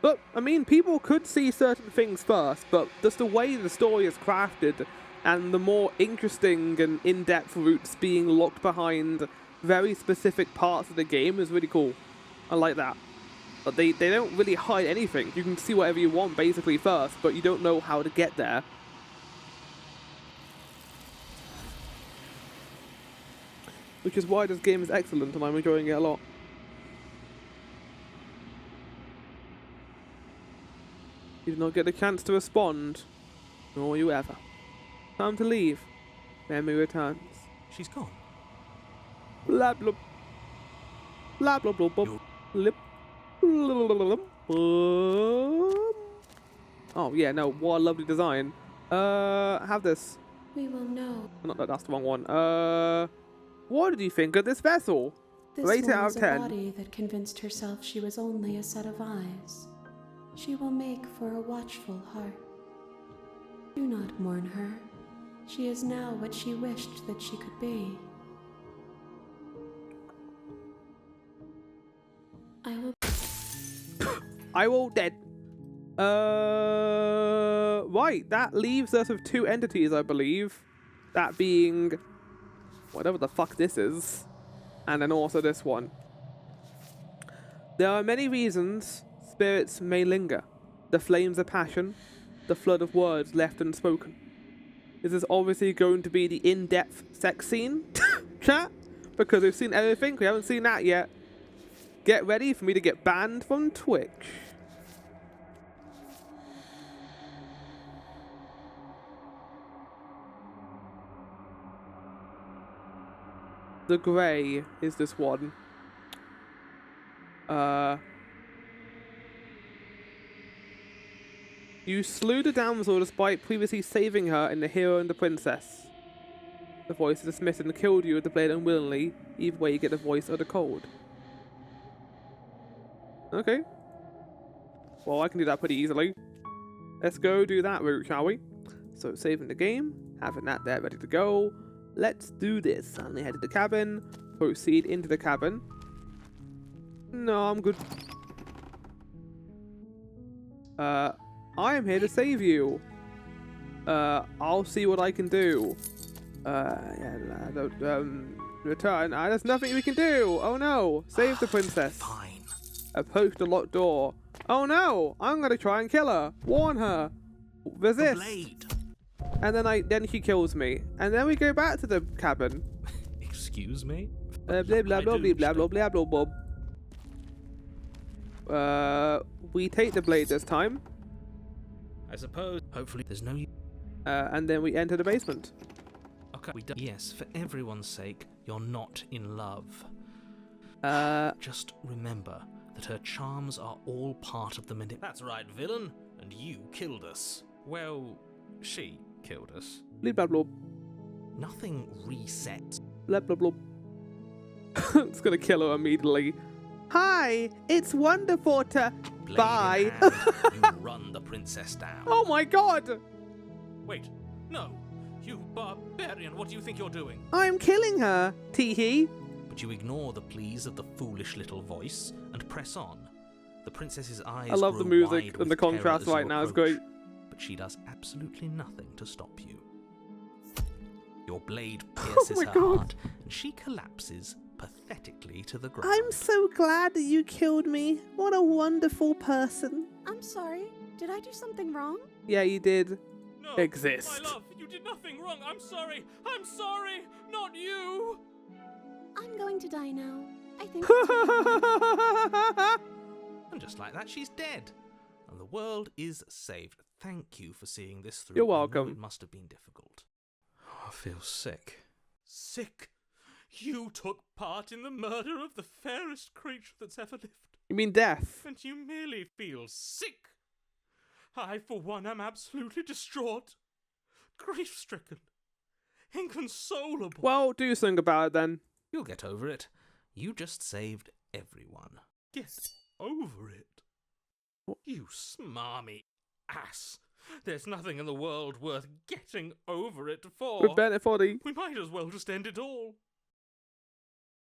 But I mean, people could see certain things first, but just the way the story is crafted and the more interesting and in-depth routes being locked behind very specific parts of the game is really cool. I like that. But they don't really hide anything. You can see whatever you want basically first, but you don't know how to get there. Which is why this game is excellent and I'm enjoying it a lot. You do not get a chance to respond, nor will you ever. Time to leave. Memory returns. She's gone. Blah blah. Blah blah blah blah. Lip. Oh yeah, no, what a lovely design. Have this. We will know. Not that, that's the wrong one. What did you think of this vessel? This Rate it one out was of a 10. body that convinced herself she was only a set of eyes. She will make for a watchful heart. Do not mourn her. She is now what she wished that she could be. I will. I will dead. Right, that leaves us with two entities, I believe. That being whatever the fuck this is, and then also this one. There are many reasons spirits may linger. The flames of passion, the flood of words left unspoken. This is obviously going to be the in-depth sex scene, chat, because we've seen everything. We haven't seen that yet. Get ready for me to get banned from Twitch. The grey is this one. You slew the damsel despite previously saving her in The Hero and the Princess. The voice is dismissed and killed you with the blade unwillingly. Either way, you get the voice or the cold. Okay. Well, I can do that pretty easily. Let's go do that route, shall we? So, saving the game, having that there ready to go. Let's do this. Suddenly head to the cabin. Proceed into the cabin. No, I'm good. I am here to save you. I'll see what I can do. Return. There's nothing we can do. Oh no. Save the princess. Fine. Approach the locked door. Oh no. I'm gonna try and kill her. Warn her. The Resist. blade. And then she kills me. And then we go back to the cabin. Excuse me? Blah blah blah blah blah blah blah blah blah. We take the blade this time. I suppose. Hopefully there's no... And then we enter the basement. Okay, yes, for everyone's sake, you're not in love. Just remember that her charms are all part of the That's right, villain. And you killed us. Well, she killed us. Blah blah blah. Nothing resets. Blah blah blah. It's gonna kill her immediately. Hi, it's wonderful to... Blade Bye. in hand, you run the princess down. Oh my god! Wait, no. You barbarian, what do you think you're doing? I'm killing her, Teehee. But you ignore the pleas of the foolish little voice and press on. The princess's eyes I love the grow music wide and with the terror contrast as you right now is approach, great. But she does absolutely nothing to stop you. Your blade pierces my her God. heart, and she collapses pathetically to the ground. I'm so glad that you killed me. What a wonderful person. I'm sorry. Did I do something wrong? Yeah, you did. No, Exist. my love, you did nothing wrong. I'm sorry, not you. I'm going to die now. I think. And just like that, she's dead. And the world is saved. Thank you for seeing this through. You're I know welcome. It must have been difficult. Oh, I feel sick. Sick. You took part in the murder of the fairest creature that's ever lived. You mean death? And you merely feel sick. I, for one, am absolutely distraught, grief-stricken, inconsolable. Well, do something about it then. You'll get over it. You just saved everyone. Get over it. You smarmy ass. There's nothing in the world worth getting over it for. With Bennett Foddy. We might as well just end it all.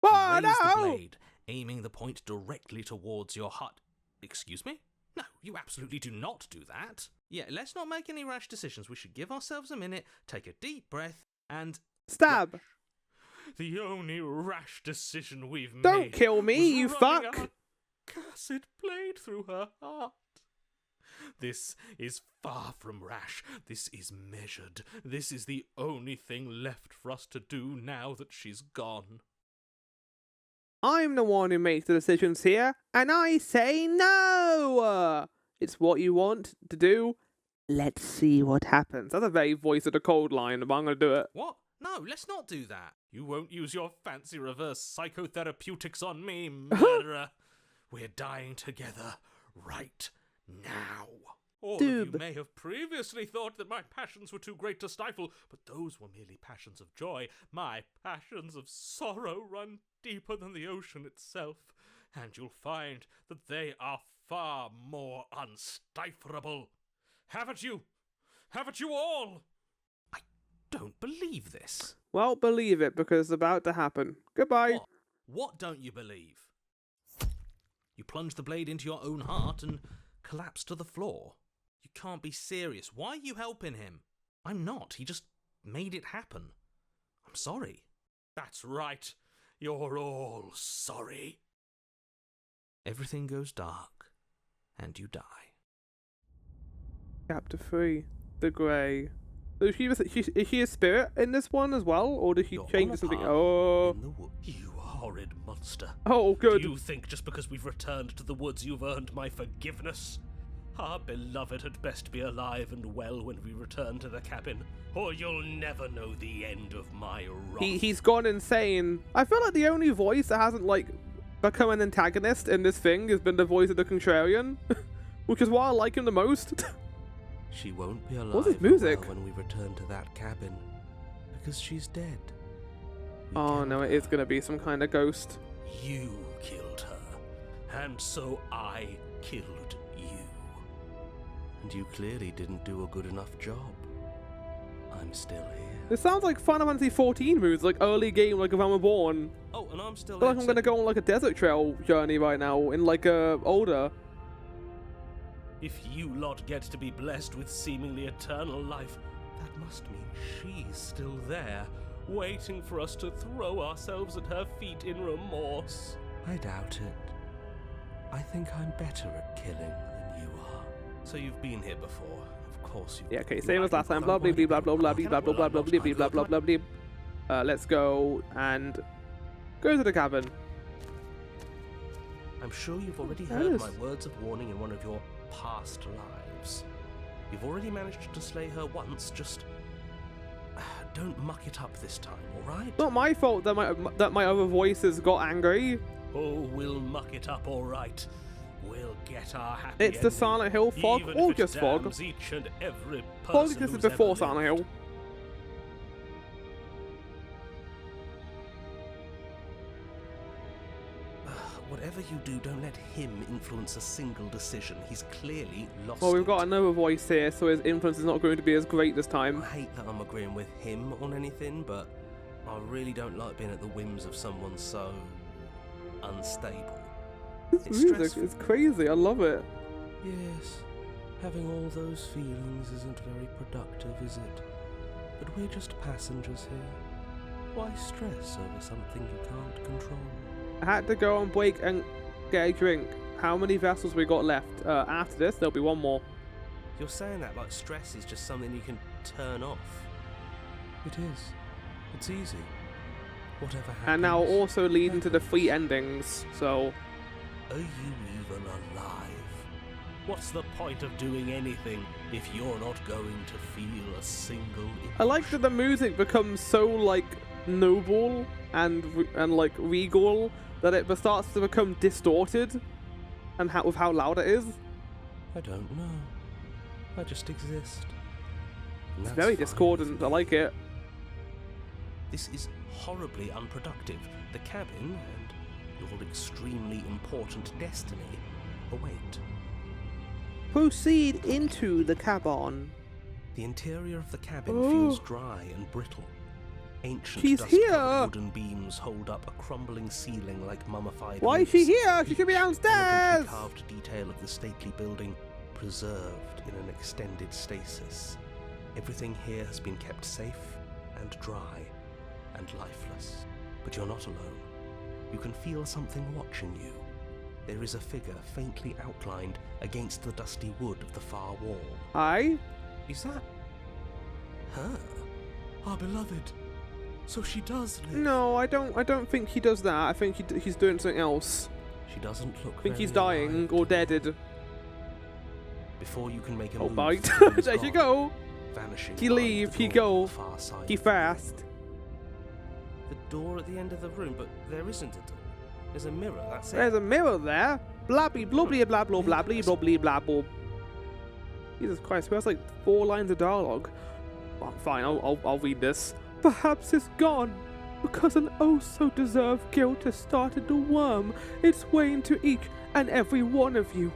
Oh, Raise the no! blade, aiming the point directly towards your heart. Excuse me? No, you absolutely do not do that. Yeah, let's not make any rash decisions. We should give ourselves a minute, take a deep breath, and... Stab. The only rash decision we've made. Don't kill me, was you running fuck. our cursed blade through her heart. This is far from rash. This is measured. This is the only thing left for us to do now that she's gone. I'm the one who makes the decisions here, and I say no! It's what you want to do. Let's see what happens. That's a very voice of the cold line, but I'm gonna do it. What? No, let's not do that. You won't use your fancy reverse psychotherapeutics on me, murderer. We're dying together right now. All of you Doob. may have previously thought that my passions were too great to stifle, but those were merely passions of joy. My passions of sorrow run deeper than the ocean itself, and you'll find that they are far more unstiflable. Haven't you? Haven't you all? Don't believe this. Well, believe it, because it's about to happen. Goodbye. What don't you believe? You plunge the blade into your own heart and collapse to the floor. You can't be serious. Why are you helping him? I'm not. He just made it happen. I'm sorry. That's right. You're all sorry. Everything goes dark, and you die. Chapter 3. The Grey. So is she a spirit in this one as well? Or did she You're change on a to something? path Oh. in the wood. You horrid monster. Oh, good. Do you think just because we've returned to the woods you've earned my forgiveness? Our beloved had best be alive and well when we return to the cabin, or you'll never know the end of my wrath. He's gone insane. I feel like the only voice that hasn't, like, become an antagonist in this thing has been the voice of the Contrarian. Which is why I like him the most. She won't be alive What's this or music? well when we return to that cabin, because she's dead. We Oh killed no, it her. is gonna be some kind of ghost. You killed her, and so I killed you. And you clearly didn't do a good enough job. I'm still here. This sounds like Final Fantasy 14 moves, like early game, like if I'm born. Oh, and I'm still I feel here like I'm gonna go on like a desert trail journey right now, in like older. If you lot get to be blessed with seemingly eternal life, that must mean she's still there, waiting for us to throw ourselves at her feet in remorse. I doubt it. I think I'm better at killing than you are. So you've been here before. Of course you. Yeah, okay, same as last time. Blah blah blah blah blah blah blah blah blah blah blah blah blah blah blah. Let's go and go to the cabin. I'm sure you've already heard my words of warning in one of your past lives. You've already managed to slay her once, just don't muck it up this time, alright? Not my fault that my other voices got angry. Oh, we'll muck it up, alright. We'll get our happy It's the ending, Silent Hill fog, even or if it just fog. damns each and every Fog, person this is who's before ever Silent lived. Hill. Whatever you do, don't let him influence a single decision. He's clearly lost Well, we've it. got another voice here, so his influence is not going to be as great this time. I hate that I'm agreeing with him on anything, but I really don't like being at the whims of someone so unstable. This It's music stressful. is crazy, I love it. Yes, having all those feelings isn't very productive, is it? But we're just passengers here. Why stress over something you can't control? I had to go on break and get a drink. How many vessels we got left? After this, there'll be one more. You're saying that like stress is just something you can turn off. It is. It's easy. Whatever happens. And now also leading to the 3 endings, so... Are you even alive? What's the point of doing anything if you're not going to feel a single emotion? I like that the music becomes so, like, noble and like, regal that it starts to become distorted and with how loud it is. I don't know. I just exist. And It's that's very fine discordant, with I me. like it. This is horribly unproductive. The cabin and your extremely important destiny await. Proceed into the cabin. The interior of the cabin Oh. feels dry and brittle. Ancient She's dust-covered here! wooden beams hold up a crumbling ceiling like mummified Why is leaves. she here? She should be Each downstairs! elegantly carved detail of the stately building preserved in an extended stasis. Everything here has been kept safe and dry and lifeless. But you're not alone. You can feel something watching you. There is a figure faintly outlined against the dusty wood of the far wall. Hi? Is that her? Our beloved. So she does live. No, I don't think he does that. I think he's doing something else. She doesn't look I think he's very dying alive or to me. deaded. Before you can make a Oh, move, bite. the room is There you gone, go. vanishing He behind leave, the he door go, on the far side he of the room. fast. The door at the end of the room, but there isn't a door. There's a mirror, that's it. There's a mirror there. Blabby, blobbly, blah, blah, blabbly, blobbly, blah, blah. Jesus Christ, who has like 4 lines of dialogue? Oh, fine, I'll read this. Perhaps it's gone, because an oh so deserved guilt has started to worm its way into each and every one of you.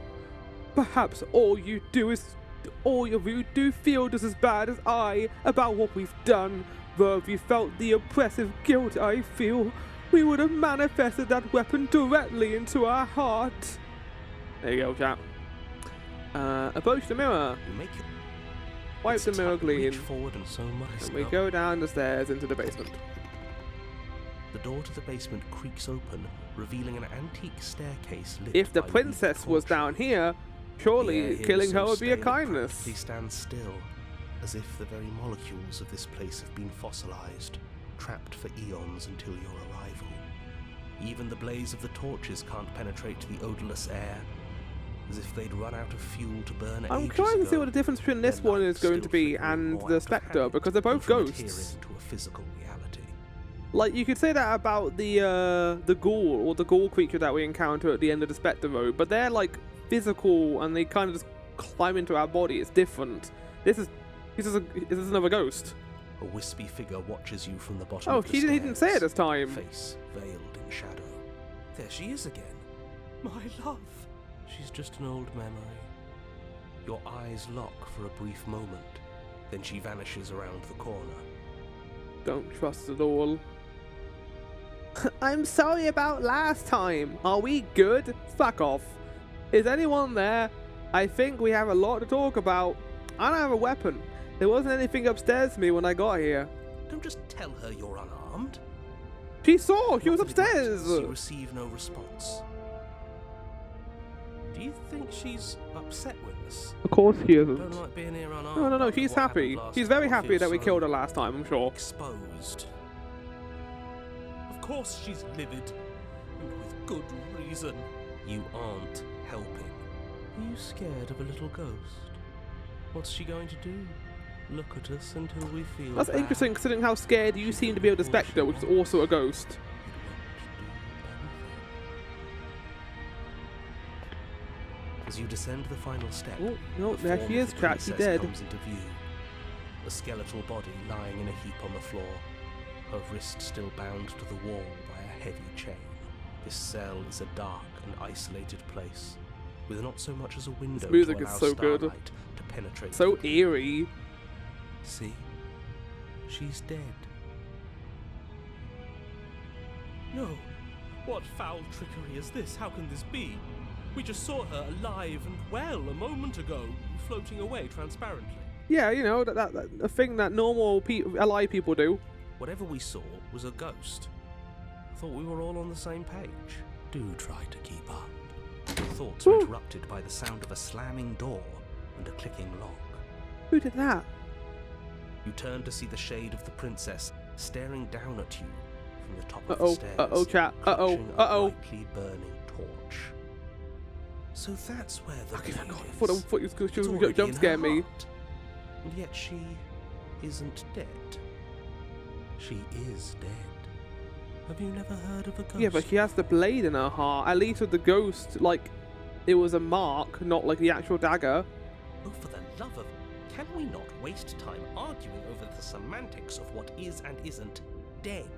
Perhaps all of you do feel just as bad as I about what we've done. Though if you felt the oppressive guilt I feel, we would have manifested that weapon directly into our heart. There you go, chat. Approach the mirror. You make it. Wipe It's the mirror tucked, clean. reach forward and so much. And we go down the stairs into the basement. The door to the basement creaks open, revealing an antique staircase lit If the by weak princess was down torchlight. here, The surely air here killing is her so would be a stale it kindness. practically stands still, as if the very molecules of this place have been fossilized, trapped for eons until your arrival. Even the blaze of the torches can't penetrate the odorless air, as if they'd run out of fuel to burn I'm ages trying to see ago. what the difference between this Their one is light going to still be flickering and more out the of Spectre, hand because they're both than from ghosts. adhering to a physical reality. Like, you could say that about the ghoul, or the ghoul creature that we encounter at the end of the Spectre Road, but they're, like, physical, and they kind of just climb into our body. It's different. This is another ghost. A wispy figure watches you from the bottom Oh, of the he didn't say it this time. Face veiled in shadow. There she is again. My love. She's just an old memory. Your eyes lock for a brief moment, then she vanishes around the corner. Don't trust it all. I'm sorry about last time. Are we good? Fuck off. Is anyone there? I think we have a lot to talk about. I don't have a weapon. There wasn't anything upstairs to me when I got here. Don't just tell her you're unarmed. She saw! She was Not that it upstairs! matters, you receive no response. Do Do you think she's upset with us? Of course he Don't isn't. like being here unarmed. No, after she's what happy. happened last She's very time. I happy feel that we so killed her last time, I'm sure. Exposed. Of course she's livid, and with good reason. You aren't helping. Are you scared of a little ghost? What's she going to do? Look at us until we feel That's bad. interesting considering how scared you seem to be of the Spectre, which is also a ghost. It won't do anything. As you descend the final step, Oh, no, the there form she of is, the chat. She's princess dead. comes into view. A skeletal body lying in a heap on the floor, her wrist still bound to the wall by a heavy chain. This cell is a dark and isolated place, with not so much as a window to music is allow so good. starlight to penetrate. So through. eerie. See? She's dead. No. What foul trickery is this? How can this be? We just saw her alive and well a moment ago, floating away transparently. Yeah, you know, that a thing that normal alive people do. Whatever we saw was a ghost. I thought we were all on the same page. Do try to keep up. Thoughts were interrupted by the sound of a slamming door and a clicking lock. Who did that? You turn to see the shade of the princess staring down at you from the top of the Uh-oh, stairs. uh-oh, chat. clutching a Uh-oh. brightly burning torch. So that's where the Okay, thank blade God. I is. thought you It's was already going to jump in scare her me. heart. And yet she isn't dead. She is dead. Have you never heard of a ghost? Yeah, but she has the blade in her heart. At least with the ghost, like, it was a mark, not like the actual dagger. Oh, for the love of... Can we not waste time arguing over the semantics of what is and isn't dead?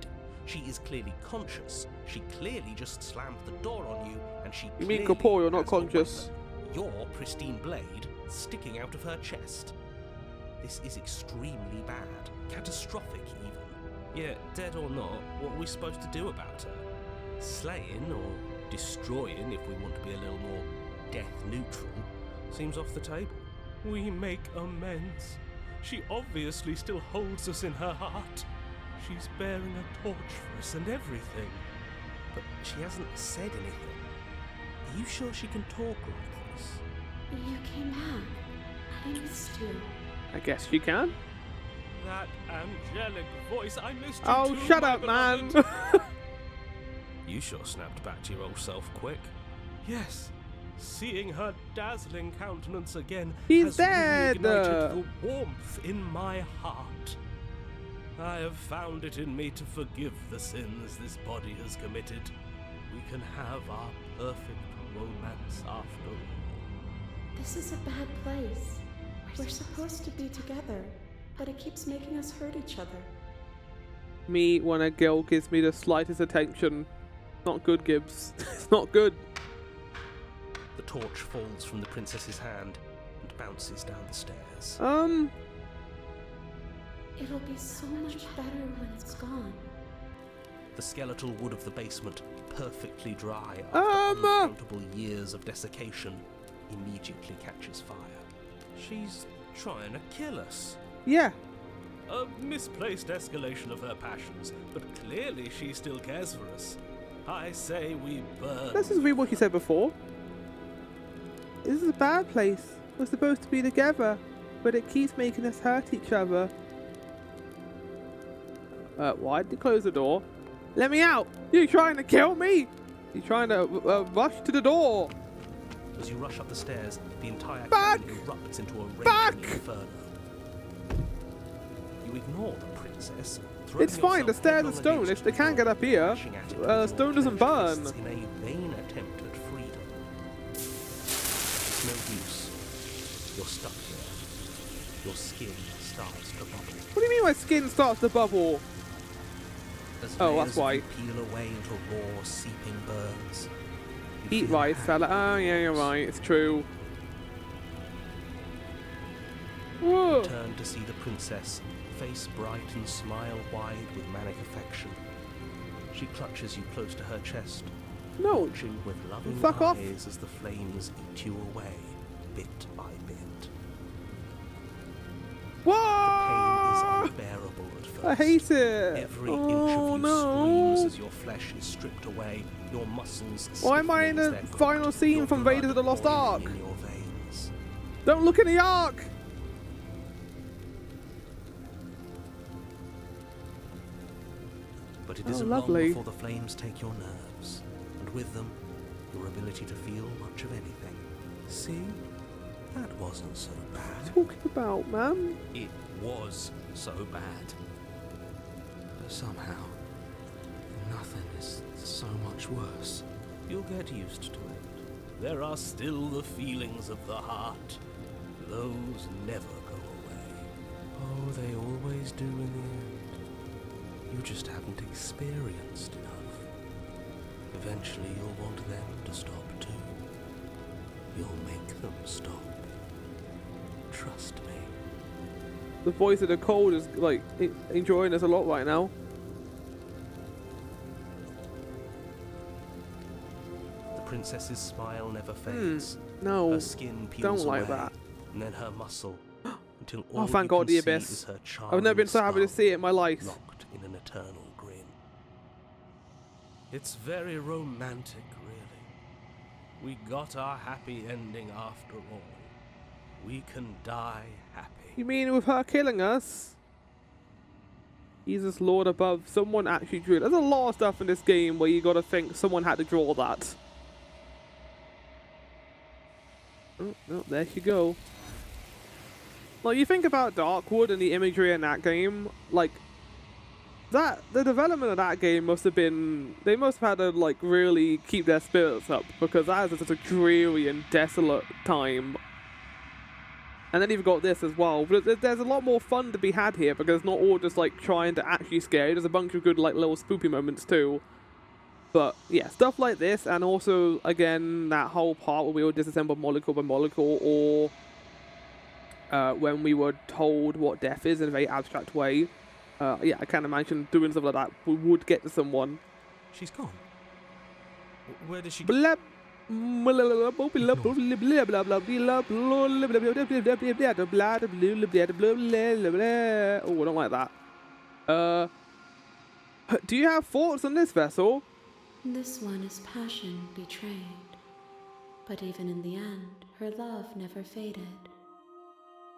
She is clearly conscious. She clearly just slammed the door on you, and she You mean clearly corporeal, not has a conscious. weapon. Your pristine blade sticking out of her chest. This is extremely bad. Catastrophic, even. Yeah, dead or not, what are we supposed to do about her? Slaying or destroying, if we want to be a little more death-neutral, seems off the table. We make amends. She obviously still holds us in her heart. She's bearing a torch for us and everything. But she hasn't said anything. Are you sure she can talk like this? You came back. I missed you. I guess she can. That angelic voice, I missed you Oh, too, shut my up, man. beloved. You sure snapped back to your old self quick. Yes. Seeing her dazzling countenance again He's has dead. reignited the warmth in my heart. I have found it in me to forgive the sins this body has committed. We can have our perfect romance after all. This is a bad place. We're supposed to be together, but it keeps making us hurt each other. Me when a girl gives me the slightest attention. Not good, Gibbs. It's not good. The torch falls from the princess's hand and bounces down the stairs. It'll be so much better when it's gone. The skeletal wood of the basement, perfectly dry after uncountable years of desiccation, immediately catches fire. She's trying to kill us. Yeah. A misplaced escalation of her passions, but clearly she still cares for us. I say we burn. This is really what you said before. This is a bad place. We're supposed to be together, but it keeps making us hurt each other. Why did you close the door? Let me out! You trying to kill me? You trying to rush to the door? As you rush up the stairs, the entire Back! cabin erupts into a Back! raging inferno. You ignore the princess. throwing It's fine, the yourself stairs are headlong stone. against They the can't door, get up here. lashing at it with your Stone doesn't clenched burn. fists in a vain attempt at freedom. It's no use. You're stuck here. Your skin starts to bubble. What do you mean my skin starts to bubble? As Oh, layers that's why. of you peel away into raw, seeping burns. you Eat feel rice, happy. fella. Oh, yeah, you're right. It's true. Whoa. Turn to see the princess, face bright and smile wide with manic affection. She clutches you close to her chest, No. watching with loving Fuck off. eyes as the flames eat you away, bit by bit. Whoa! The pain is unbearable at I hate it. Every inch Oh of you no. screams as your flesh is stripped away, your muscles Why am I in stiffening as the they're final gripped, scene your from blood Raiders of the Lost boiling Ark? in your veins. Don't look in the Ark. But it Oh, isn't lovely. long before the flames take your nerves, and with them, your ability to feel much of anything. See? That wasn't so What are bad. you talking about, man? It was so bad. But somehow, nothing is so much worse. You'll get used to it. There are still the feelings of the heart. Those never go away. Oh, they always do in the end. You just haven't experienced enough. Eventually you'll want them to stop too. You'll make them stop. Trust me. The voice of the cold is like enjoying this a lot right now. The princess's smile never fades. No, Her skin peels don't like away, that. and then her muscle, until all Oh, thank you God, can the see abyss. is her I've never been so happy to skull, see it in my life. locked in an eternal grin. It's very romantic, really. We got our happy ending after all. We can die happy. You mean with her killing us? Jesus Lord above, someone actually drew it. There's a lot of stuff in this game where you gotta think someone had to draw that. Oh, no, there you go. Like, you think about Darkwood and the imagery in that game, like, the development of that game must have been, they must have had to, like, really keep their spirits up, because that is such a dreary and desolate time. And then you've got this as well. But there's a lot more fun to be had here, because it's not all just, like, trying to actually scare you. There's a bunch of good, like, little spoopy moments, too. But, yeah, stuff like this, and also, again, that whole part where we would disassemble molecule by molecule, or when we were told what death is in a very abstract way. Yeah, I can't imagine doing stuff like that. We would get to someone. She's gone. Where did she go? Blab. Oh, I don't like that. Do you have thoughts on this vessel? This one is passion betrayed. But even in the end, her love never faded.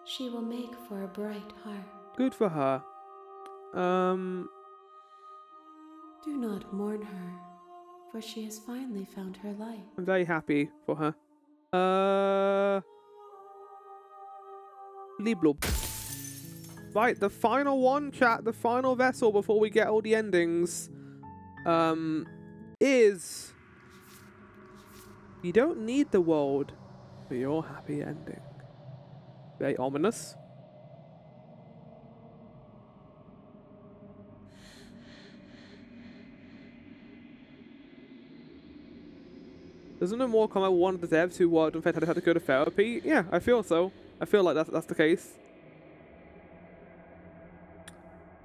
She will make for a bright heart. Good for her. Do not mourn her, for she has finally found her light. I'm very happy for her. Liblub. Right, the final one, chat, the final vessel before we get all the endings, is you don't need the world for your happy ending. Very ominous. Doesn't it more come out one of the devs who worked on Fate had to go to therapy? Yeah, I feel so. I feel like that's the case.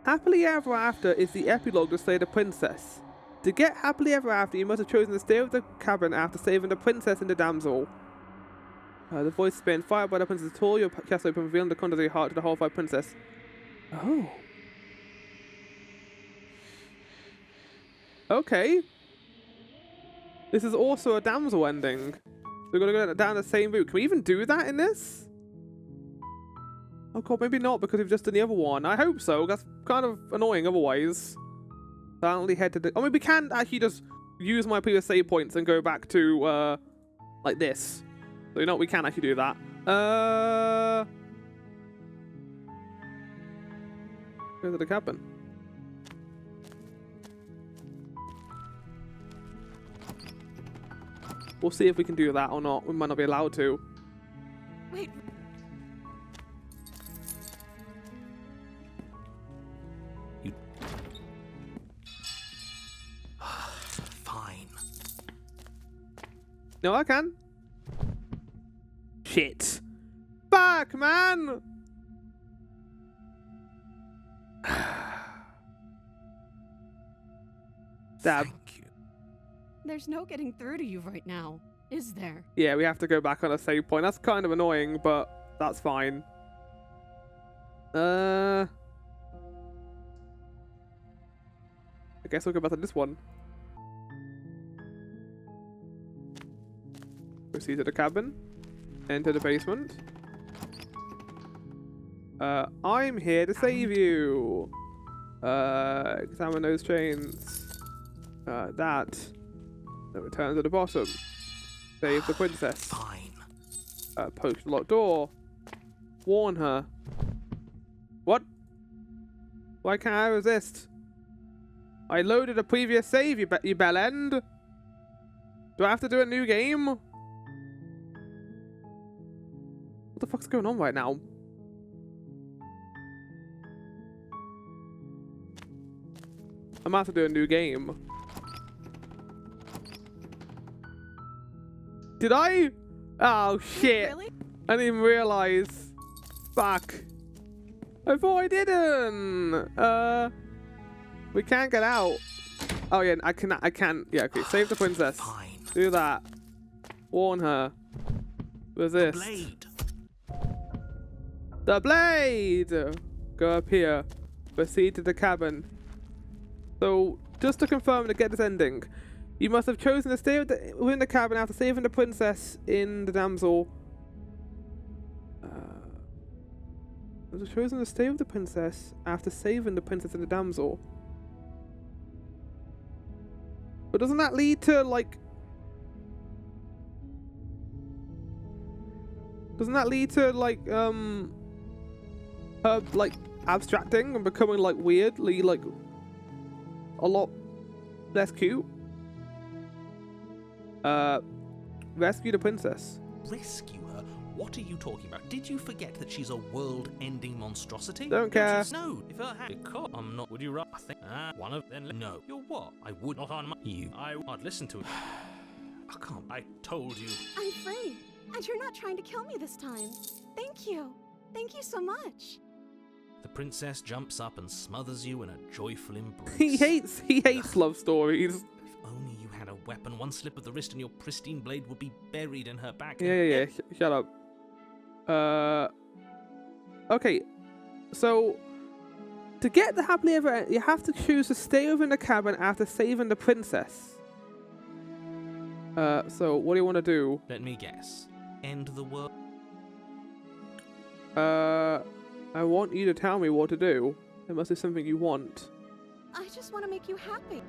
Happily Ever After is the epilogue to slay the princess. To get happily ever after, you must have chosen to stay with the cabin after saving the princess and the damsel. The voice has been fired by the princess tore your chest open, revealing the contents of your heart to the horrified princess. Oh. Okay. This is also a damsel ending. We're gonna go down the same route. Can we even do that in this? Oh god, maybe not, because we've just done the other one. I hope so. That's kind of annoying otherwise. Finally head to the... I mean, we can actually just use my previous save points and go back to, like this. So, you know what? We can actually do that. Go to the cabin. We'll see if we can do that or not. We might not be allowed to. Wait. Fine. No, I can. Shit. Fuck, man! Dab. Thank you. There's no getting through to you right now, is there? Yeah, we have to go back on a save point. That's kind of annoying, but that's fine. guess we'll go back to this one. Proceed to the cabin. Enter the basement. I'm here to save you. Examine those chains. That. Then return to the bottom. Save the princess. Fine. Poke the locked door. Warn her. What? Why can't I resist? I loaded a previous save, you bellend. Do I have to do a new game? What the fuck's going on right now? I'm about to do a new game. Did I? Oh shit. Really? I didn't even realize. Fuck. I thought I didn't. We can't get out. Oh yeah, I can. Yeah, okay. Save the princess. Fine. Do that. Warn her. Resist. Blade. The blade! Go up here. Proceed to the cabin. So, just to confirm to get this ending, you must have chosen to stay within the cabin after saving the princess in the damsel. You have chosen to stay with the princess after saving the princess and the damsel. But doesn't that lead to, like... Doesn't that lead to, like, her, like, abstracting and becoming, like, weirdly, like, a lot less cute? Rescue the princess. Rescue her? What are you talking about? Did you forget that she's a world-ending monstrosity? Don't care. No, if her hand... Because I'm not... Would you rather... I think... one of... Then... No. You're what? I would not on my... You. I'd listen to it. I can't... I told you. I'm free. And you're not trying to kill me this time. Thank you. Thank you so much. The princess jumps up and smothers you in a joyful embrace. He hates love stories. If only you had a weapon, one slip of the wrist and your pristine blade would be buried in her back. Yeah. Shut up. Okay. So, to get the happily ever end, you have to choose to stay within the cabin after saving the princess. So what do you want to do? Let me guess. End the world? I want you to tell me what to do. There must be something you want. I just want to make you happy.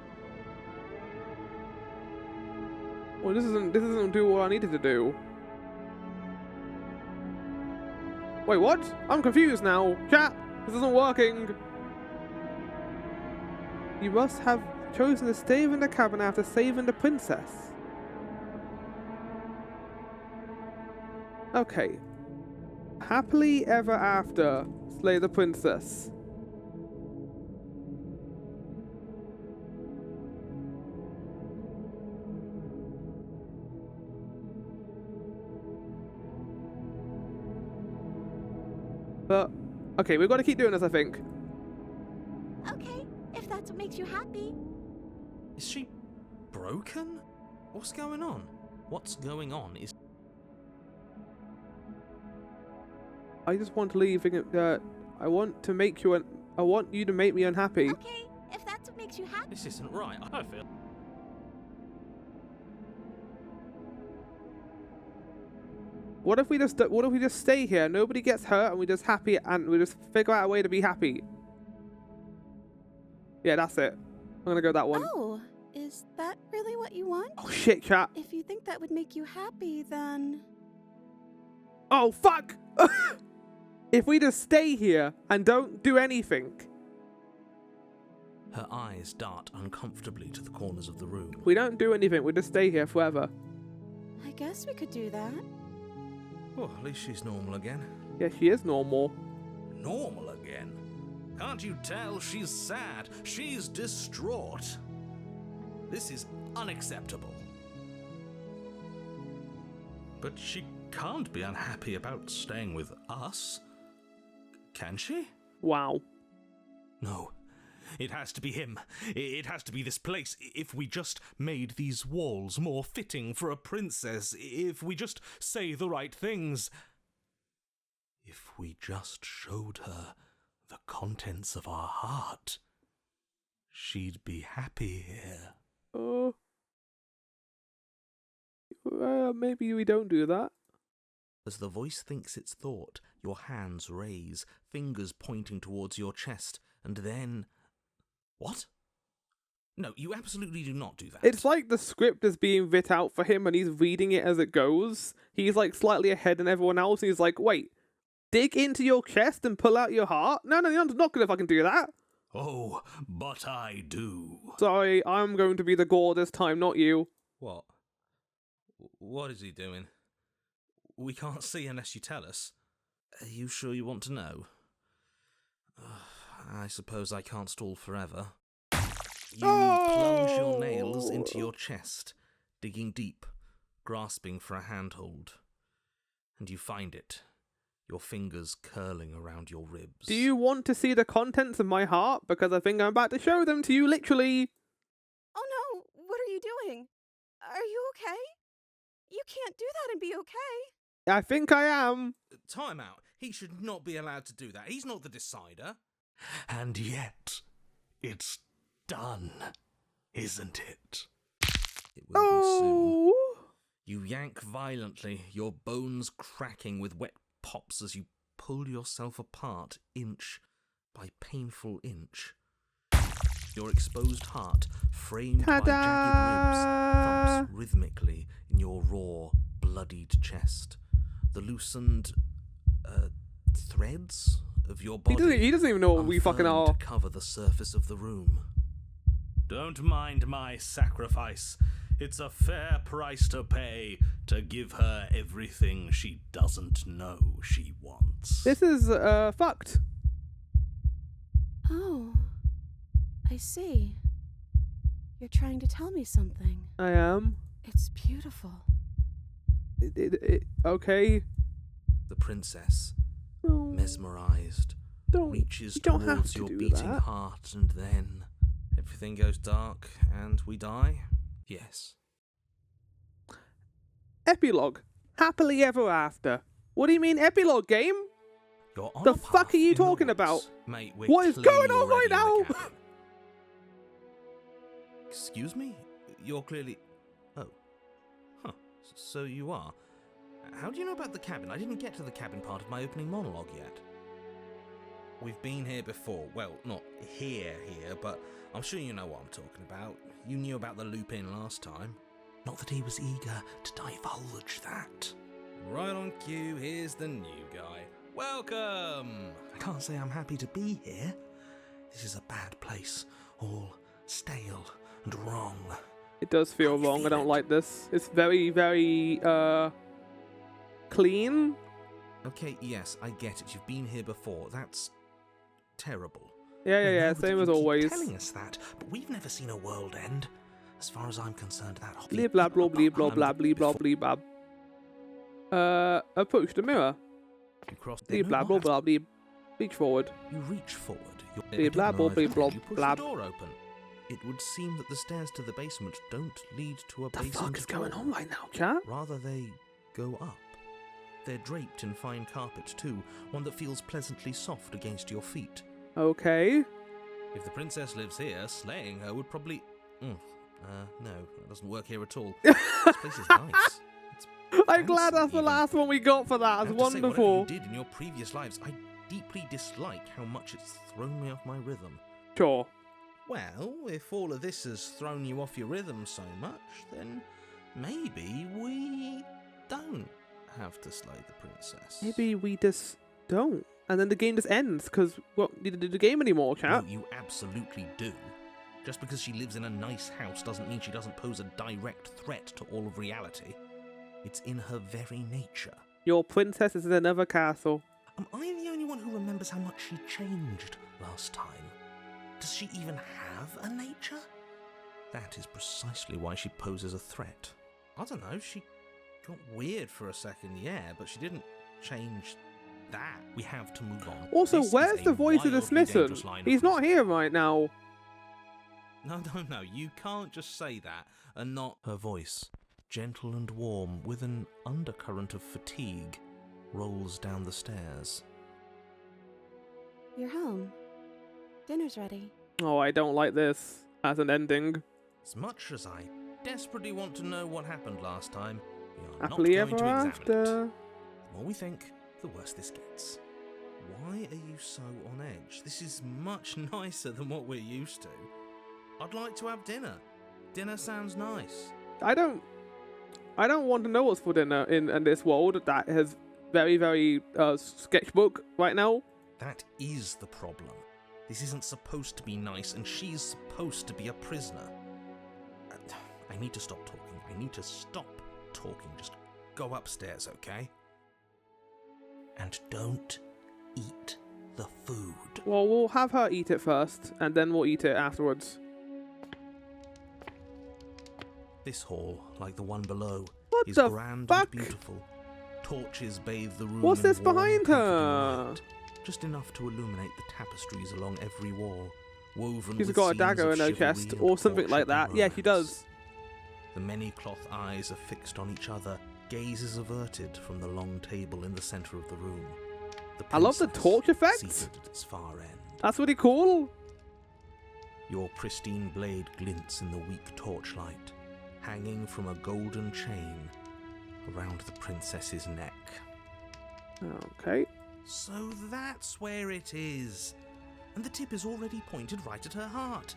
Well, this doesn't do what I needed to do. Wait, what? I'm confused now. Chat, this isn't working. You must have chosen to stay in the cabin after saving the princess. Okay. Happily ever after, slay the princess. But, okay, we've got to keep doing this, I think. Okay, if that's what makes you happy. Is she broken? What's going on? What's going on is... I just want to leave. I want to make you. I want you to make me unhappy. Okay, if that's what makes you happy. This isn't right. I feel... What if we just stay here? Nobody gets hurt, and we just happy, and we just figure out a way to be happy. Yeah, that's it. I'm gonna go that one. Oh, is that really what you want? Oh shit, chat. If you think that would make you happy, then... Oh fuck! If we just stay here and don't do anything. Her eyes dart uncomfortably to the corners of the room. We don't do anything. We just stay here forever. I guess we could do that. Oh, at least she's normal again. Yeah, she is normal. Normal again? Can't you tell she's sad? She's distraught. This is unacceptable. But she can't be unhappy about staying with us. Can she? Wow. No. It has to be him. It has to be this place. If we just made these walls more fitting for a princess, if we just say the right things, if we just showed her the contents of our heart, she'd be happy here. Maybe we don't do that. As the voice thinks its thought, your hands raise, fingers pointing towards your chest, and then... What? No, you absolutely do not do that. It's like the script is being writ out for him and he's reading it as it goes. He's like slightly ahead than everyone else. And he's like, wait, dig into your chest and pull out your heart? No, you're not gonna fucking do that. Oh, but I do. Sorry, I'm going to be the gore this time, not you. What? What is he doing? We can't see unless you tell us. Are you sure you want to know? I suppose I can't stall forever. You plunge your nails into your chest, digging deep, grasping for a handhold. And you find it, your fingers curling around your ribs. Do you want to see the contents of my heart? Because I think I'm about to show them to you, literally. Oh no, what are you doing? Are you okay? You can't do that and be okay. I think I am. Time out. He should not be allowed to do that. He's not the decider. And yet, it's done, isn't it? It will be soon. Oh. You yank violently, your bones cracking with wet pops as you pull yourself apart inch by painful inch. Your exposed heart, framed by jagged ribs, thumps rhythmically in your raw, bloodied chest. The loosened threads of your body He doesn't even know what we fucking unfurled are. to cover the surface of the room. Don't mind my sacrifice. It's a fair price to pay to give her everything she doesn't know she wants. This is fucked. Oh, I see. You're trying to tell me something. I am. It's beautiful. Okay. The princess, No, mesmerized, reaches you don't have towards to your do beating that. heart, and then everything goes dark and we die? Yes. Epilogue. Happily ever after. What do you mean epilogue, game? You're on The a fuck path are you in the talking woods. about? Mate, we're What is clearly going on already right in the now? cabin. Excuse me? You're clearly... Oh. Huh. So you are. How do you know about the cabin? I didn't get to the cabin part of my opening monologue yet. We've been here before. Well, not here, but I'm sure you know what I'm talking about. You knew about the loop-in last time. Not that he was eager to divulge that. Right on cue, here's the new guy. Welcome! I can't say I'm happy to be here. This is a bad place, all stale and wrong. It does feel How you wrong. I don't feel? like this. It's very, very clean. Okay, yes, I get it. You've been here before. That's terrible. Yeah. We know that Same you as keep always. telling us that, but we've never seen a world end. As far as I'm concerned, that hobby... Blee blah blah blee blah blah blee blah blee blah. Approach the mirror. You cross Blee blah blah blah blee. Reach forward. You reach forward. Blee blah blah blee blah You push blah. the door open. It would seem that the stairs to the basement don't lead to a The basement fuck is at going all. on right now, chat? Rather, they go up. They're draped in fine carpet too, one that feels pleasantly soft against your feet. Okay. If the princess lives here, slaying her would probably... no, that doesn't work here at all. I'm This place is nice. glad fancy that's the even. last one we got for that. I It's have to say, whatever wonderful. you did in your previous lives, I deeply dislike how much it's thrown me off my rhythm. Sure. Well, if all of this has thrown you off your rhythm so much, then maybe we don't have to slay the princess. Maybe we just don't. And then the game just ends, because we don't need to do the game anymore, No, chat. you absolutely do. Just because she lives in a nice house doesn't mean she doesn't pose a direct threat to all of reality. It's in her very nature. Your princess is in another castle. Am I the only one who remembers how much she changed last time? Does she even have a nature? That is precisely why she poses a threat. I don't know, she got weird for a second, yeah, but she didn't change that. We have to move on. Also, This is where's a the voice of the wildly Smithson? dangerous line of He's not reasoning. here right now. No, you can't just say that and not... Her voice, gentle and warm, with an undercurrent of fatigue, rolls down the stairs. You're home. Dinner's ready. Oh, I don't like this as an ending. As much as I desperately want to know what happened last time, we are Happily not going ever to examine after. it. The more we think, the worse this gets. Why are you so on edge? This is much nicer than what we're used to. I'd like to have dinner. Dinner sounds nice. I don't want to know what's for dinner in this world that has very, very sketchbook right now. That is the problem. This isn't supposed to be nice, and she's supposed to be a prisoner. I need to stop talking. I need to stop talking. Just go upstairs, okay? And don't eat the food. Well, we'll have her eat it first, and then we'll eat it afterwards. This hall, like the one below, What is the grand fuck? and beautiful. Torches bathe the room. What's in this warm, behind comforting her? light, just enough to illuminate the tapestries along every wall, woven She's with got a scenes dagger of in her chivalry chest, and or something like courtship and that. Yeah, she romance. does. The many cloth eyes are fixed on each other, gazes averted from the long table in the centre of the room. I love the princess torch effect. seated at its far end. That's really cool. Your pristine blade glints in the weak torchlight, hanging from a golden chain around the princess's neck. Okay. So that's where it is. And the tip is already pointed right at her heart.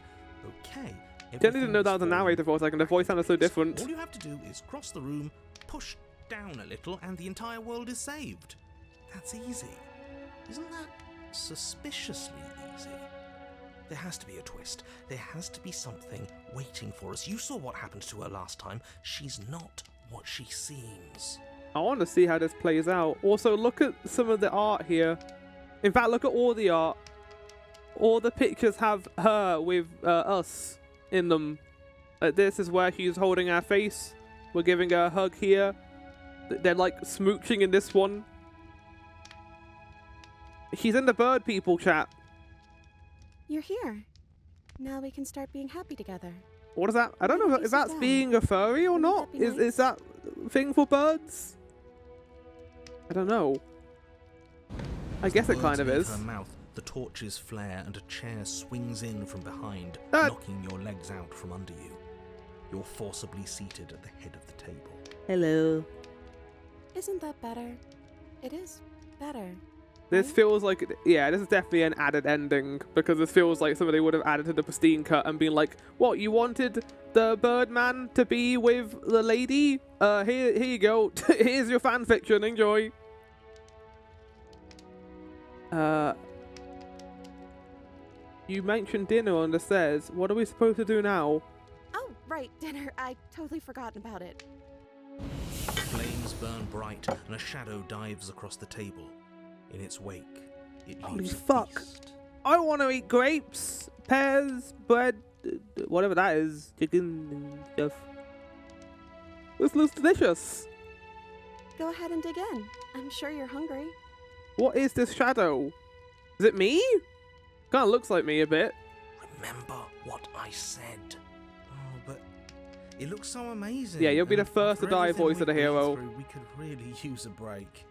Okay. Didn't know that was a narrator for a second. The voice sounded so different. All you have to do is cross the room, push down a little, and the entire world is saved. That's easy. Isn't that suspiciously easy? There has to be a twist. There has to be something waiting for us. You saw what happened to her last time. She's not what she seems. I want to see how this plays out. Also, look at some of the art here. In fact, look at all the art. All the pictures have her with us in them. This is where she's holding our face. We're giving her a hug here. They're like smooching in this one. She's in the bird people chat. You're here. Now we can start being happy together. What is that? I don't know if that's Sit down. being a furry or Wouldn't not. that be Is nice? that thing for birds? I don't know. I guess it Words kind of leave is. Her mouth, the torches flare, and a chair swings in from behind, Ah. knocking your legs out from under you. You're forcibly seated at the head of the table. Hello. Isn't that better? It is better. This right? feels like, yeah, this is definitely an added ending, because this feels like somebody would have added to the pristine cut and been like, what, you wanted the Birdman to be with the lady? Here you go. Here's your fan fiction, enjoy. You mentioned dinner on the stairs. What are we supposed to do now? Oh, right, dinner. I'd totally forgotten about it. Flames burn bright, and a shadow dives across the table. In its wake, it Holy leaves a fuck. feast. I want to eat grapes, pears, bread, whatever that is, chicken and stuff. This looks delicious. Go ahead and dig in. I'm sure you're hungry. What is this shadow? Is it me? Kind of looks like me a bit. Remember what I said. Oh, but it looks so amazing. Yeah, you'll be the and first to after die, everything voice of the we've been hero. through, we could really use a break.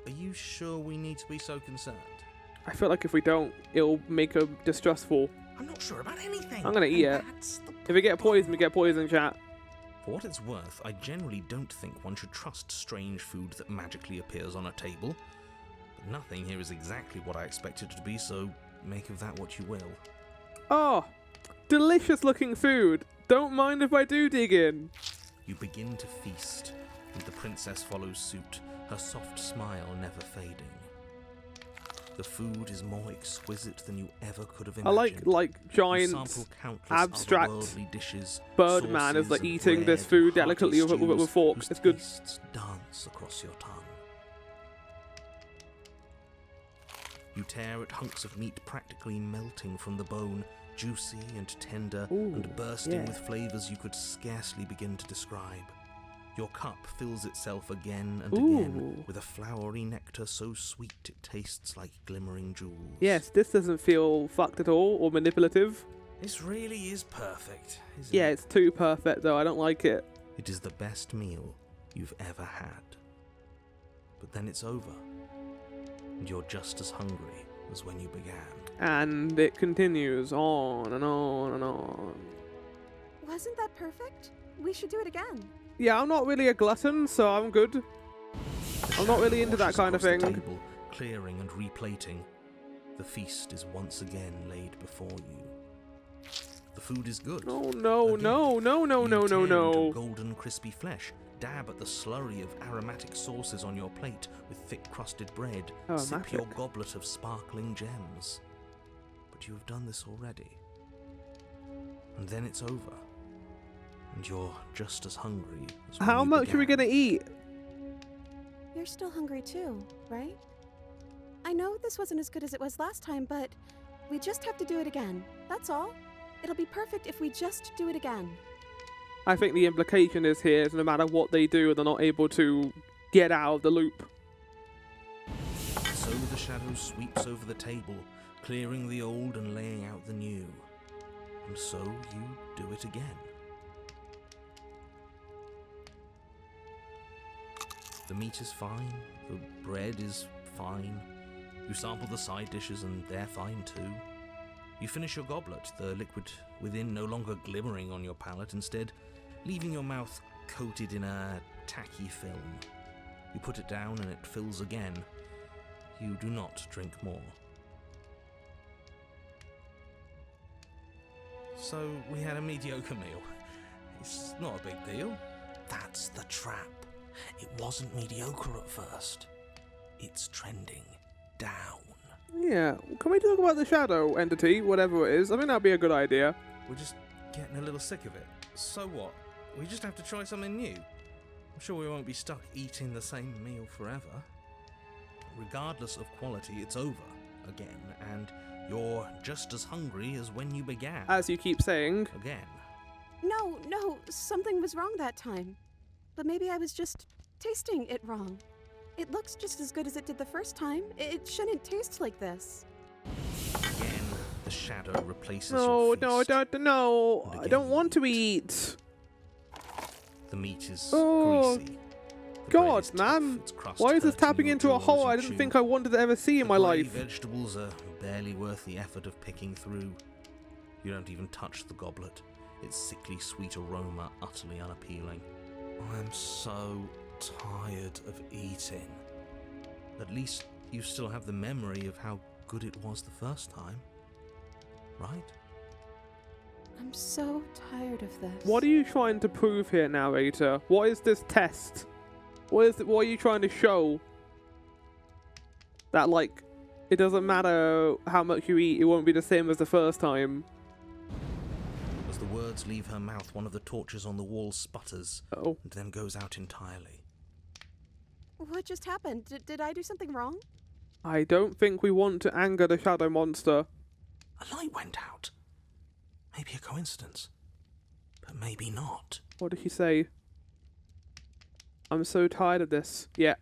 Are you sure we need to be so concerned? I feel like if we don't, it'll make her distrustful. I'm not sure about anything. I'm gonna eat and it. that's the If we get problem. poisoned, we get poisoned, chat. For what it's worth, I generally don't think one should trust strange food that magically appears on a table. But nothing here is exactly what I expected it to be, so make of that what you will. Oh, delicious looking food. Don't mind if I do dig in. You begin to feast, and the princess follows suit, her soft smile never fading. The food is more exquisite than you ever could have I imagined. like You giant sample countless abstract otherworldly dishes, Birdman is like sauces and eating this bread, food hearty delicately with stews forks. whose It's good. tastes dance across your tongue. You tear at hunks of meat practically melting from the bone, juicy and tender, Ooh, and bursting yeah. with flavours you could scarcely begin to describe. Your cup fills itself again and again Ooh. with a flowery nectar so sweet it tastes like glimmering jewels. Yes, this doesn't feel fucked at all or manipulative. This really is perfect, isn't Yeah, it? it's too perfect though. I don't like it. It is the best meal you've ever had. But then it's over, and you're just as hungry as when you began. And it continues on and on and on. Wasn't that perfect? We should do it again. Yeah, I'm not really a glutton, so I'm good. I'm not really into that Washes kind of across the thing. table, clearing and replating. The feast is once again laid before you. The food is good. Oh no, Again, no, no, no, you no, no, tear into no. golden crispy flesh, dab at the slurry of aromatic sauces on your plate with thick crusted bread, sip your Aromatic. goblet of sparkling gems. But you have done this already. And then it's over. And you're just as hungry as when How you much are we began. gonna eat? You're still hungry too, right? I know this wasn't as good as it was last time, but we just have to do it again. That's all. It'll be perfect if we just do it again. I think the implication is here is no matter what they do, they're not able to get out of the loop. So the shadow sweeps over the table, clearing the old and laying out the new. And so you do it again. The meat is fine, the bread is fine. You sample the side dishes and they're fine too. You finish your goblet, the liquid within no longer glimmering on your palate, instead leaving your mouth coated in a tacky film. You put it down and it fills again. You do not drink more. So we had a mediocre meal. It's not a big deal. That's the trap. It wasn't mediocre at first. It's trending down. Yeah, can we talk about the shadow entity, whatever it is? I think that'd be a good idea. We're just getting a little sick of it. So what? We just have to try something new. I'm sure we won't be stuck eating the same meal forever. Regardless of quality, it's over again, and you're just as hungry as when you began. As you keep saying. Again. No, something was wrong that time. But maybe I was just tasting it wrong. It looks just as good as it did the first time. It shouldn't taste like this. Again, the shadow replaces No, your no, feast. no, And I again don't you want to eat. eat. The meat is Oh, greasy. The bread God, is tough, man. its crust Why is this hurting tapping your into a jaw as hole you I didn't chew. think I wanted to ever see in The my grey life? vegetables are barely worth the effort of picking through. You don't even touch the goblet. Its sickly sweet aroma utterly unappealing. I'm so tired of eating. At least you still have the memory of how good it was the first time. Right? I'm so tired of this. What are you trying to prove here, narrator? What is this test? What are you trying to show? That, like, it doesn't matter how much you eat, it won't be the same as the first time. As the words leave her mouth, one of the torches on the wall sputters Oh. and then goes out entirely. What just happened? Did I do something wrong? I don't think we want to anger the shadow monster. A light went out. Maybe a coincidence, but maybe not. What did he say? I'm so tired of this. Yeah.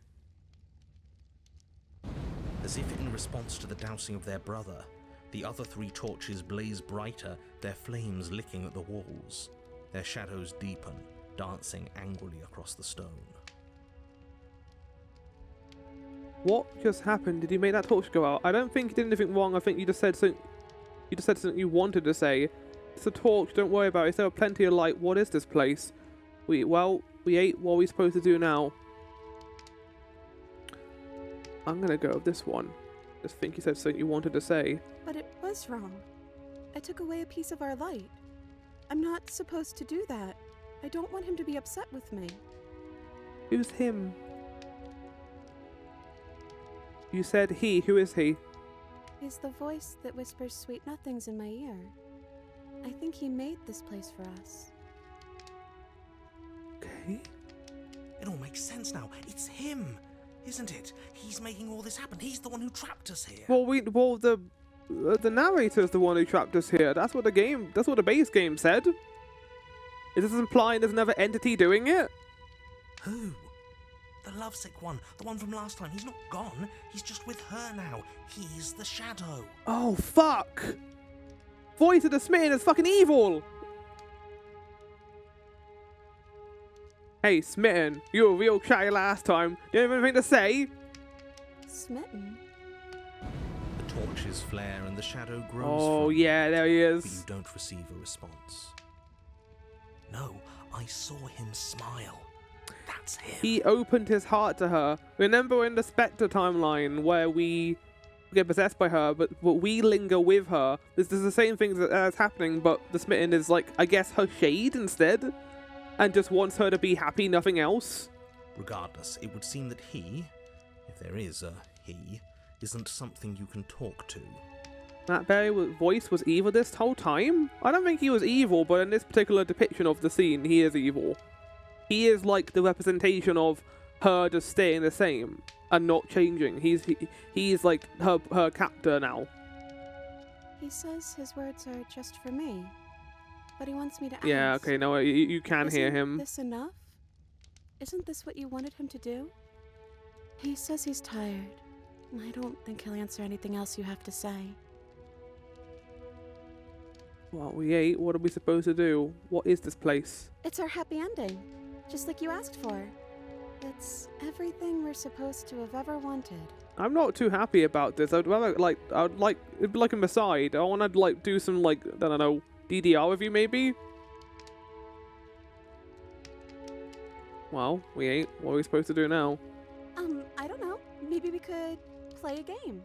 As if in response to the dousing of their brother, the other three torches blaze brighter, their flames licking at the walls. Their shadows deepen, dancing angrily across the stone. What just happened? Did you make that torch go out? I don't think you did anything wrong. I think you just said something. You just said something you wanted to say. It's a torch. Don't worry about it. There are plenty of light. What is this place? We ate. What are we supposed to do now? I'm gonna go with this one. Just think you said something you wanted to say. But it was wrong. I took away a piece of our light. I'm not supposed to do that. I don't want him to be upset with me. Who's him? You said he. Who is he? He's the voice that whispers sweet nothings in my ear. I think he made this place for us. Okay. It all makes sense now. It's him, isn't it? He's making all this happen. He's the one who trapped us here. Well, the narrator's the one who trapped us here. That's what the base game said. Is this implying there's another entity doing it? Who? The lovesick one. The one from last time. He's not gone. He's just with her now. He's the shadow. Oh, fuck! Voice of the Smitten is fucking evil! Hey, Smitten, you were real chatty last time. Do you have anything to say? Smitten? The Torches flare and the shadow grows. Oh, from you, yeah, there he but you is. don't receive a response. No, I saw him smile. That's him. He opened his heart to her. Remember in the Spectre timeline where we get possessed by her, but we linger with her? This is the same thing that's happening, but the Smitten is like, I guess, her shade instead, and just wants her to be happy, nothing else. Regardless, it would seem that he, if there is a he, isn't something you can talk to. That very voice was evil this whole time? I don't think he was evil, but in this particular depiction of the scene, he is evil. He is like the representation of her just staying the same and not changing. He's like her captor now. He says his words are just for me, but he wants me to ask. Yeah, okay, no, you can Isn't hear him. this enough? Isn't this what you wanted him to do? He says he's tired. I don't think he'll answer anything else you have to say. Well, we ate. What are we supposed to do? What is this place? It's our happy ending, just like you asked for. It's everything we're supposed to have ever wanted. I'm not too happy about this. I'd rather it'd be like an aside. I want to like do some like, I don't know, DDR with you maybe. Well, we ate. What are we supposed to do now? I don't know. Maybe we could play a game.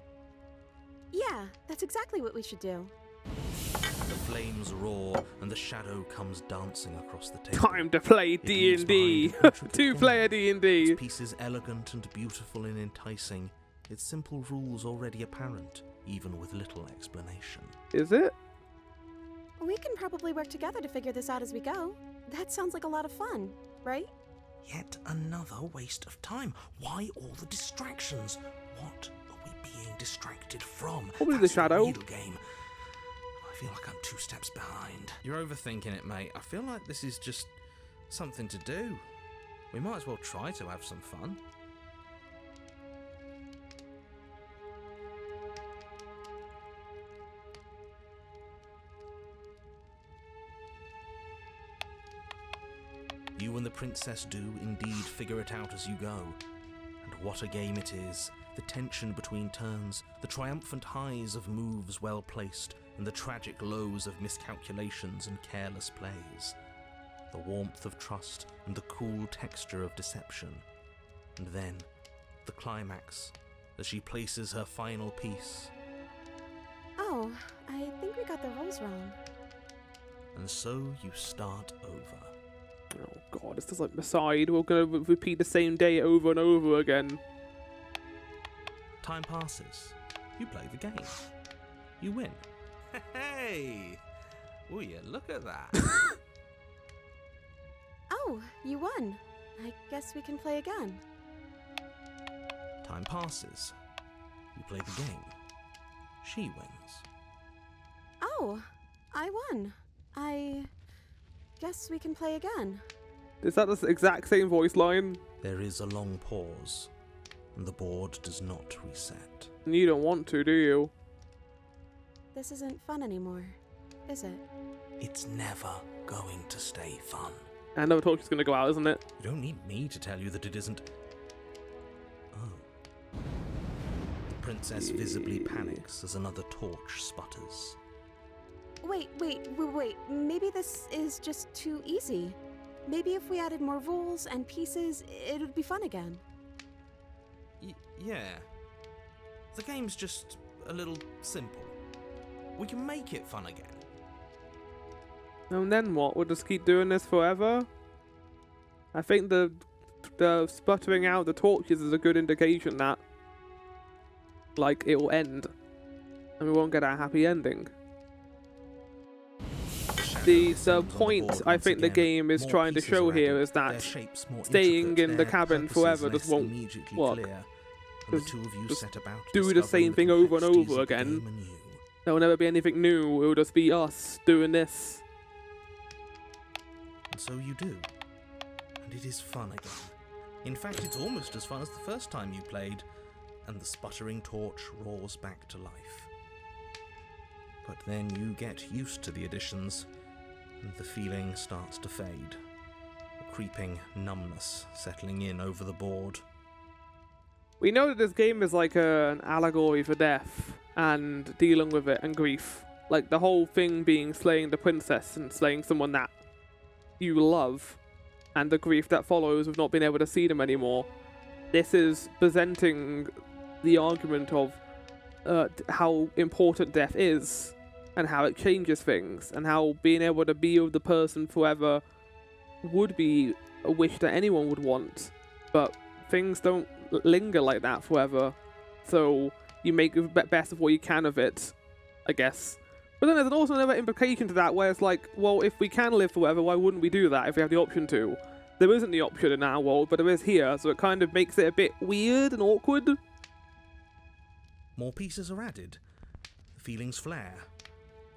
Yeah, that's exactly what we should do. The flames roar and the shadow comes dancing across the table. Time to play It leaves D&D. behind an intricate Two-player game. D&D. Its pieces elegant and beautiful and enticing. Its simple rules already apparent, even with little explanation. Is it? We can probably work together to figure this out as we go. That sounds like a lot of fun, right? Yet another waste of time. Why all the distractions? What are we being distracted from? Probably the That's shadow. real game. I feel like I'm 2 steps behind. You're overthinking it, mate. I feel like this is just something to do. We might as well try to have some fun. You and the princess do indeed figure it out as you go. And what a game it is. The tension between turns, the triumphant highs of moves well placed, and the tragic lows of miscalculations and careless plays. The warmth of trust and the cool texture of deception. And then, the climax, as she places her final piece. Oh, I think we got the rules wrong. And so you start over. Oh god, it's just like aside. We're gonna repeat the same day over and over again. Time passes. You play the game. You win. Hey! Will you look at that? Oh, you won. I guess we can play again. Time passes. You play the game. She wins. Oh, I won. I guess we can play again. Is that the exact same voice line? There is a long pause, and the board does not reset. You don't want to, do you? This isn't fun anymore, is it? It's never going to stay fun. And another torch is gonna go out, isn't it? You don't need me to tell you that it isn't. Oh. The princess visibly panics as another torch sputters. Wait. Maybe this is just too easy. Maybe if we added more rules and pieces, it would be fun again. Yeah. The game's just a little simple. We can make it fun again. And then what? We'll just keep doing this forever? I think the sputtering out the torches is a good indication that, like, it will end. And we won't get a happy ending. The point I think the game is trying to show here is that staying in the cabin forever just won't work. The two of you set about do the same thing over and over again. There will never be anything new, it will just be us doing this. And so you do. And it is fun again. In fact, it's almost as fun as the first time you played, and the sputtering torch roars back to life. But then you get used to the additions, and the feeling starts to fade. A creeping numbness settling in over the board. We know that this game is like an allegory for death, and dealing with it and grief. Like the whole thing being slaying the princess and slaying someone that you love, and the grief that follows of not being able to see them anymore. This is presenting the argument of how important death is, and how it changes things, and how being able to be with the person forever would be a wish that anyone would want, but things don't linger like that forever, so you make the best of what you can of it, I guess. But then there's also another implication to that, where it's like, well, if we can live forever, why wouldn't we do that if we have the option to? There isn't the option in our world, but there is here, so it kind of makes it a bit weird and awkward. More pieces are added. The feelings flare.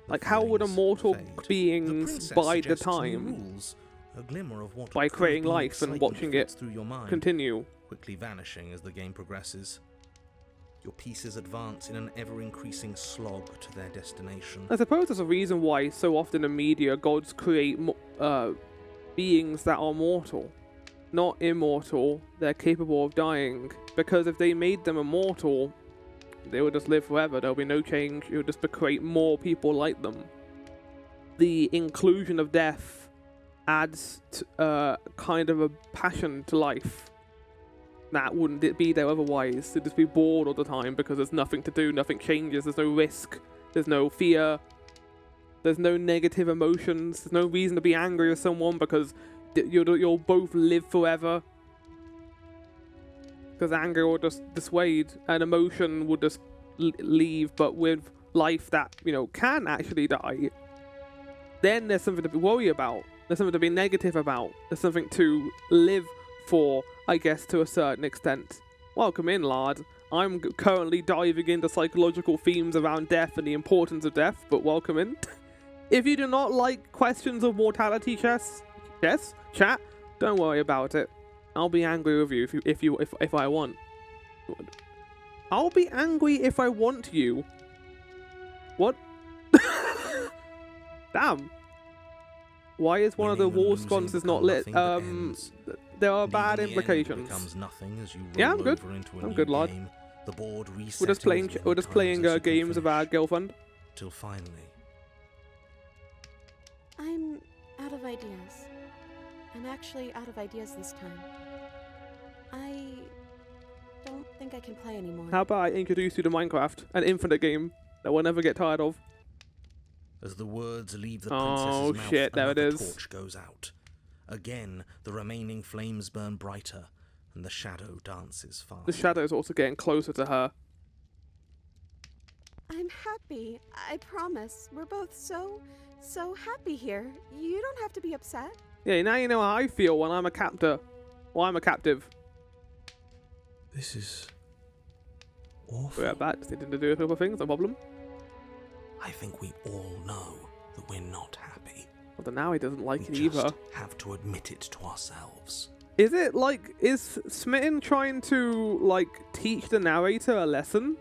Like, how would immortal fade. beings bide the time Rules, a glimmer of what by could creating be life and excitement watching it flits through your mind, continue? quickly vanishing as the game progresses. Your pieces advance in an ever-increasing slog to their destination. I suppose there's a reason why so often in media gods create beings that are mortal. Not immortal, they're capable of dying. Because if they made them immortal, they would just live forever, there'll be no change, it would just create more people like them. The inclusion of death adds kind of a passion to life that wouldn't be there otherwise. They'd just be bored all the time because there's nothing to do, nothing changes, there's no risk, there's no fear, there's no negative emotions, there's no reason to be angry with someone because you'll both live forever. Because anger will just dissuade, and emotion would just leave, but with life that, can actually die, then there's something to worry about. There's something to be negative about. There's something to live for, I guess, to a certain extent. Welcome in, lad. I'm currently diving into psychological themes around death and the importance of death, but welcome in. If you do not like questions of mortality, chat, don't worry about it. I'll be angry with you if I want. I'll be angry if I want you. What? Damn. Why is one of the wall sconces not lit? There are bad implications. Yeah, I'm good. I'm good, lad. The board We're just playing games with our girlfriend. Till finally. I'm out of ideas. I'm actually out of ideas this time. I don't think I can play anymore. How about I introduce you to Minecraft, an infinite game that we'll never get tired of? As the words leave the princess's mouth, shit, there it another is. torch goes out. Again, the remaining flames burn brighter, and the shadow dances faster. The shadow's also getting closer to her. I'm happy. I promise. We're both so happy here. You don't have to be upset. Yeah, now you know how I feel when I'm a captor. Well, I'm a captive. This is awful. We're back. Just needing to do a couple of things, no problem. I think we all know that we're not happy. Well, then now he doesn't like it We either. just have to admit it to ourselves. Is it like, is Smitten trying to, like, teach the narrator a lesson?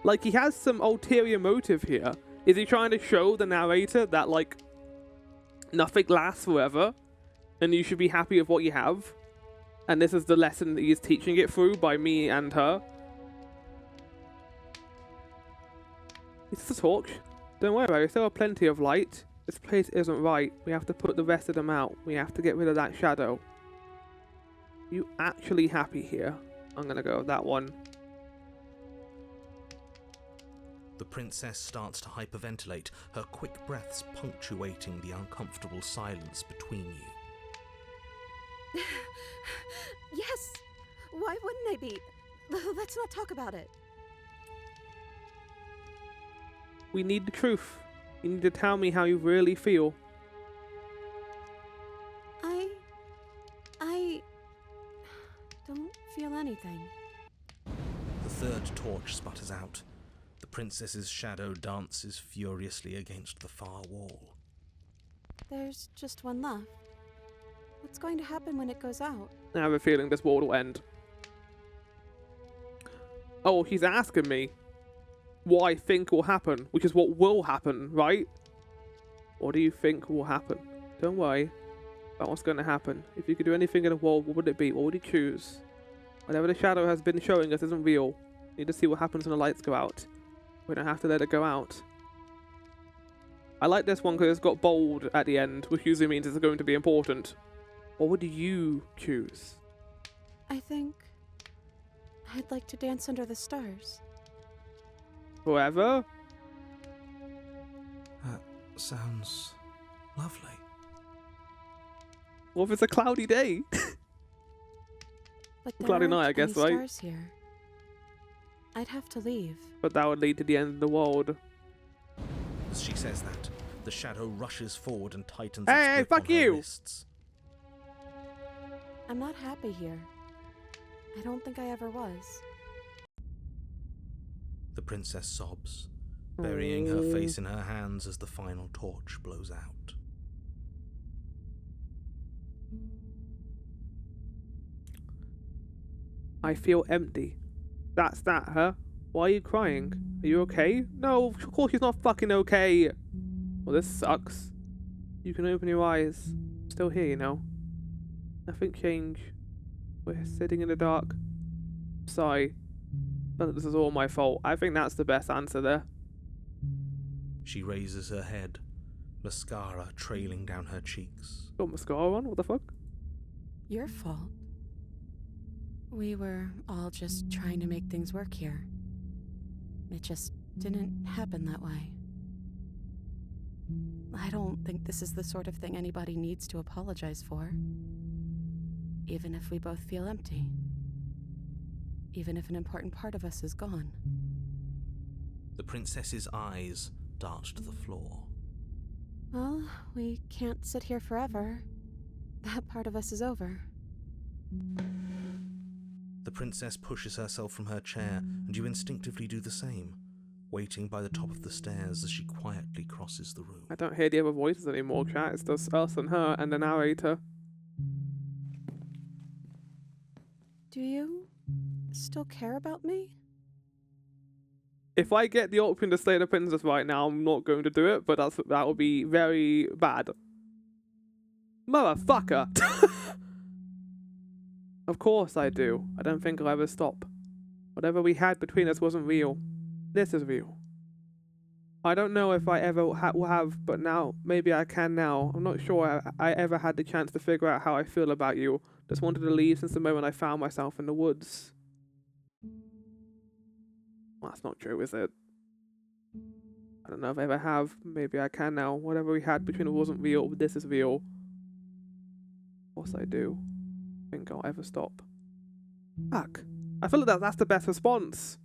Like, he has some ulterior motive here. Is he trying to show the narrator that, like, nothing lasts forever, and you should be happy with what you have? And this is the lesson that he's teaching it through by me and her? It's a torch. Don't worry about it, there are plenty of light. This place isn't right. We have to put the rest of them out. We have to get rid of that shadow. You actually happy here? I'm gonna go with that one. The princess starts to hyperventilate, her quick breaths punctuating the uncomfortable silence between you. Yes! Why wouldn't I be? Let's not talk about it. We need the truth. You need to tell me how you really feel. I don't feel anything. The third torch sputters out. The princess's shadow dances furiously against the far wall. There's just one left. What's going to happen when it goes out? I have a feeling this world will end. Oh, he's asking me what I think will happen, which is what will happen, right? What do you think will happen? Don't worry about what's going to happen. If you could do anything in the world, what would it be? What would you choose? Whatever the shadow has been showing us isn't real. You need to see what happens when the lights go out. We don't have to let it go out. I like this one because it's got bold at the end, which usually means it's going to be important. What would you choose? I think I'd like to dance under the stars. Forever? That sounds lovely. What if it's a cloudy day? But there Cloudy aren't night, I guess, any right? stars here. I'd have to leave. But that would lead to the end of the world. As she says that, the shadow rushes forward and tightens Hey, its grip fuck on her you! wrists. I'm not happy here. I don't think I ever was. The princess sobs, burying her face in her hands as the final torch blows out. I feel empty. That's that, huh? Why are you crying? Are you okay? No, of course she's not fucking okay. Well, this sucks. You can open your eyes. I'm still here, you know. Nothing changed. We're sitting in the dark. Sigh. But this is all my fault. I think that's the best answer there. She raises her head, mascara trailing down her cheeks. Got mascara on? What the fuck? Your fault. We were all just trying to make things work here. It just didn't happen that way. I don't think this is the sort of thing anybody needs to apologize for. Even if we both feel empty. Even if an important part of us is gone. The princess's eyes dart to the floor. Well, we can't sit here forever. That part of us is over. The princess pushes herself from her chair, and you instinctively do the same, waiting by the top of the stairs as she quietly crosses the room. I don't hear the other voices anymore, chat. It's just us and her and the narrator. Do you still care about me? If I get the option to slay the princess right now, I'm not going to do it, but that would be very bad. Motherfucker! Of course I do. I don't think I'll ever stop. Whatever we had between us wasn't real. This is real. I don't know if I ever will have, but now, maybe I can now. I'm not sure I ever had the chance to figure out how I feel about you. Just wanted to leave since the moment I found myself in the woods. Well, that's not true, is it? I don't know if I ever have. Maybe I can now. Whatever we had between us wasn't real, but this is real. Of course I do. Think I'll ever stop. Fuck. I feel like that's the best response.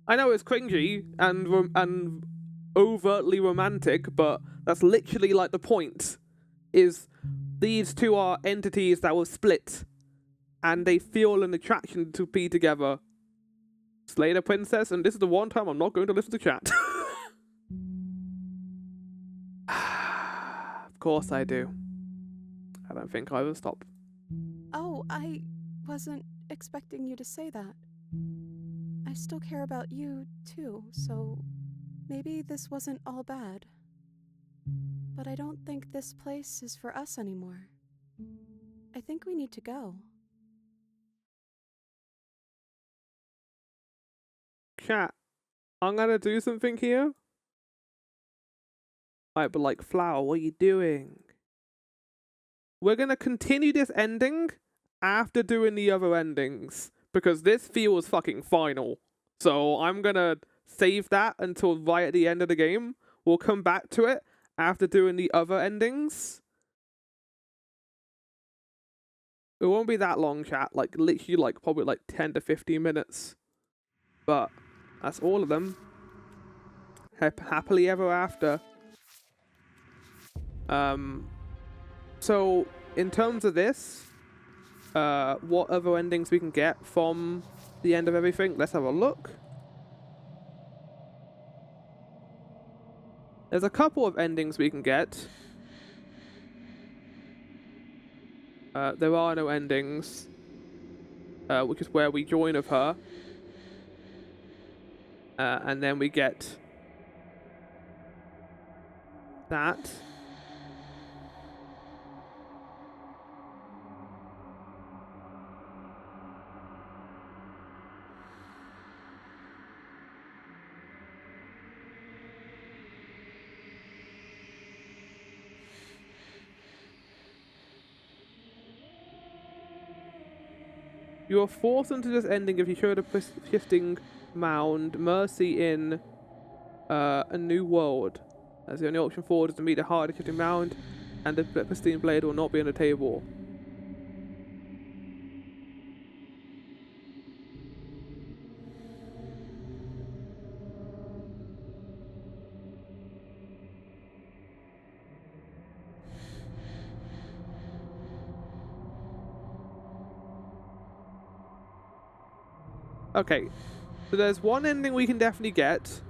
I know it's cringy and overtly romantic, but that's literally like the point. Is these two are entities that were split, and they feel an attraction to be together. Slay the princess, and this is the one time I'm not going to listen to chat. Of course I do. I don't think I will stop. Oh, I wasn't expecting you to say that. I still care about you, too, so maybe this wasn't all bad. But I don't think this place is for us anymore. I think we need to go. Chat, I'm gonna do something here. Right, but like, Flower, what are you doing? We're gonna continue this ending after doing the other endings, because this feels fucking final. So I'm gonna save that until right at the end of the game. We'll come back to it after doing the other endings. It won't be that long, chat. Like, literally, like, probably like 10 to 15 minutes. But that's all of them. Happily ever after. So in terms of this, what other endings we can get from the end of everything? Let's have a look. There's a couple of endings we can get. There are no endings, which is where we join with her. And then we get that. You are forced into this ending if you showed a persisting mound, mercy in a new world. As the only option forward is to meet a hard shifting mound, and the pristine blade will not be on the table. Okay, so there's one ending we can definitely get,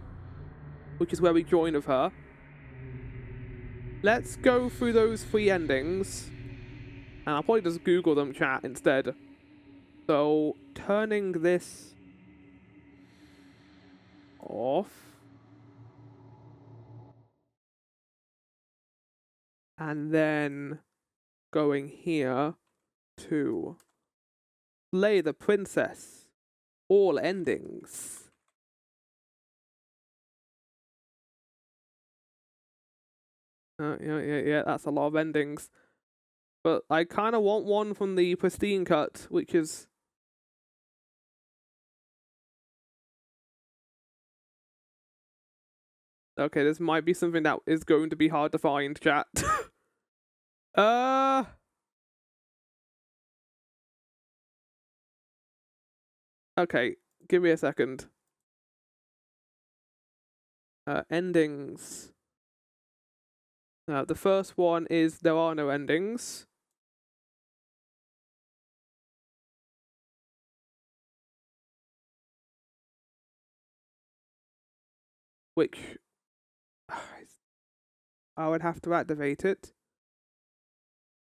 which is where we join with her. Let's go through those 3 endings, and I'll probably just Google them, chat, instead. So, turning this off. And then going here to Slay the Princess. All endings. Yeah, that's a lot of endings. But I kind of want one from the pristine cut, which is... Okay, this might be something that is going to be hard to find, chat. Okay, give me a second. Endings. The first one is there are no endings. Which I would have to activate it.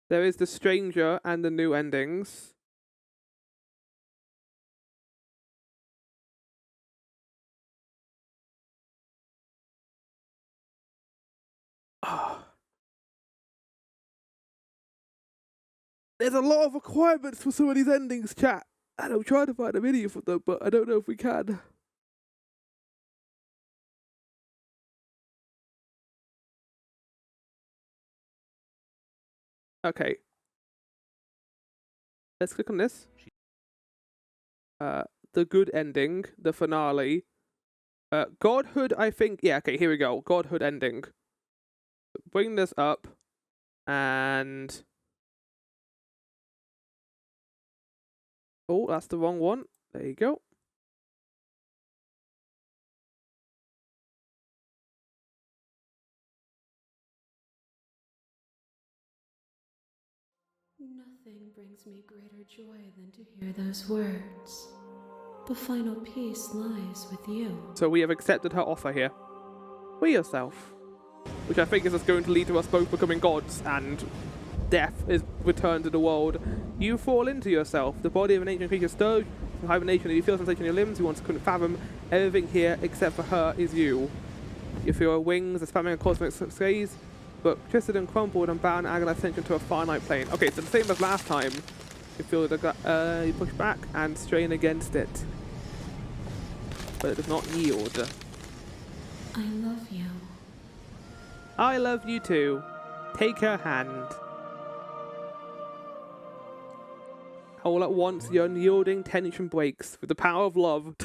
There is the stranger and the new endings. There's a lot of requirements for some of these endings, chat. And I'm trying to find a video for them, but I don't know if we can. Okay. Let's click on this. The good ending, the finale. Godhood, I think. Yeah, okay, here we go. Godhood ending. Bring this up. And... Oh, that's the wrong one. There you go. Nothing brings me greater joy than to hear those words. The final piece lies with you. So we have accepted her offer here. Free yourself. Which I think is just going to lead to us both becoming gods, and death is returned to the world. You fall into yourself. The body of an ancient creature stirs from hibernation, and you feel sensation in your limbs you once couldn't fathom. Everything here, except for her, is you. You feel her wings, spamming a cosmic gaze, but twisted and crumpled and bound agonized ascension to a finite plane. Okay, so the same as last time. You feel the you push back and strain against it. But it does not yield. I love you. I love you too. Take her hand. All at once, the unyielding tension breaks with the power of love.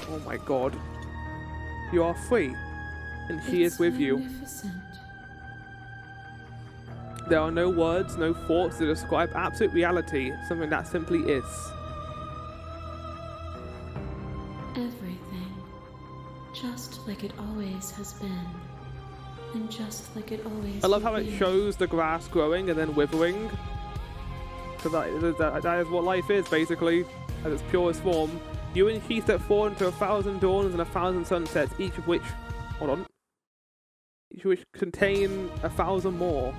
Oh my god. You are free, and she is with you. There are no words, no thoughts to describe absolute reality, something that simply is. Everything, just like it always has been, and just like it always I love how will it be. shows the grass growing and then withering. So that is what life is, basically, at its purest form. You and she step forward into 1,000 dawns and 1,000 sunsets, each of which... Hold on. Each of which contain 1,000 more.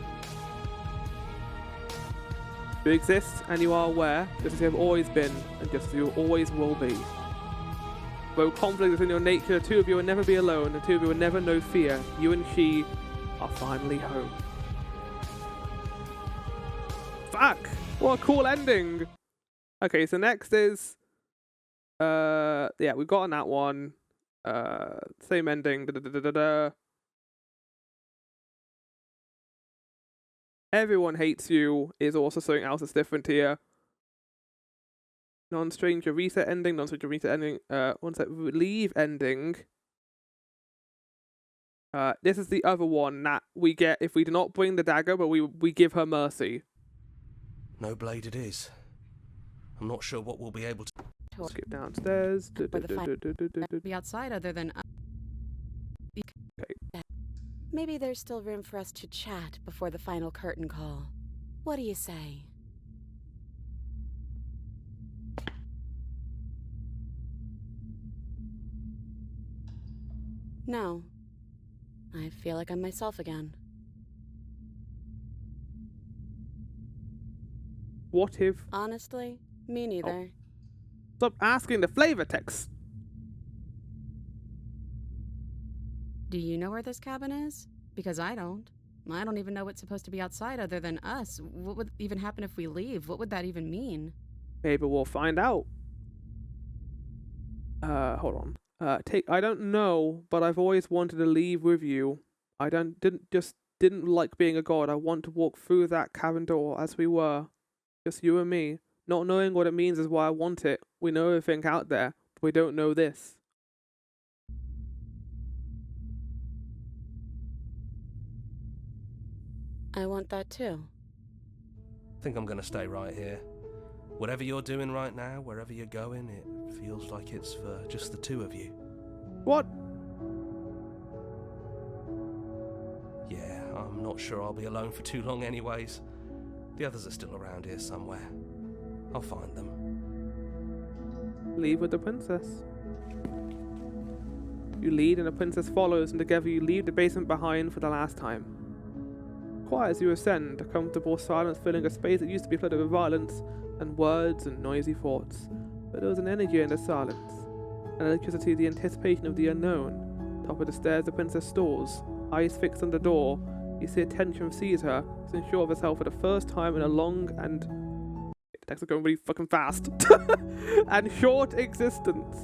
You exist and you are aware, just as you have always been, and just as you always will be. Though conflict is in your nature, the two of you will never be alone, the two of you will never know fear. You and she are finally home. Fuck! What a cool ending! Okay, so next is... yeah, we've gotten that one. Same ending. Everyone hates you is also something else that's different here. Non-stranger reset ending, non-stranger reset ending, one sec, leave ending. This is the other one that we get if we do not bring the dagger, but we give her mercy. No blade it is. I'm not sure what we'll be able to... Skip downstairs. Be outside other than... Maybe there's still room for us to chat before the final curtain call. What do you say? No. I feel like I'm myself again. What if... Honestly, me neither. Stop asking the flavor text. Do you know where this cabin is? Because I don't. I don't even know what's supposed to be outside other than us. What would even happen if we leave? What would that even mean? Maybe we'll find out. Hold on. I don't know, but I've always wanted to leave with you. I didn't like being a god. I want to walk through that cabin door as we were. Just you and me. Not knowing what it means is why I want it. We know everything out there, but we don't know this. I want that too. I think I'm gonna stay right here. Whatever you're doing right now, wherever you're going, it feels like it's for just the two of you. What? Yeah, I'm not sure I'll be alone for too long anyways. The others are still around here somewhere. I'll find them. Leave with the princess. You lead and the princess follows, and together you leave the basement behind for the last time. Quiet as you ascend, a comfortable silence filling a space that used to be flooded with violence and words and noisy thoughts. But there was an energy in the silence, an electricity, the anticipation of the unknown. Top of the stairs, the princess stalls, eyes fixed on the door. You see attention seize her, as unsure of herself for the first time in a long and... The text is going really fucking fast. and short existence.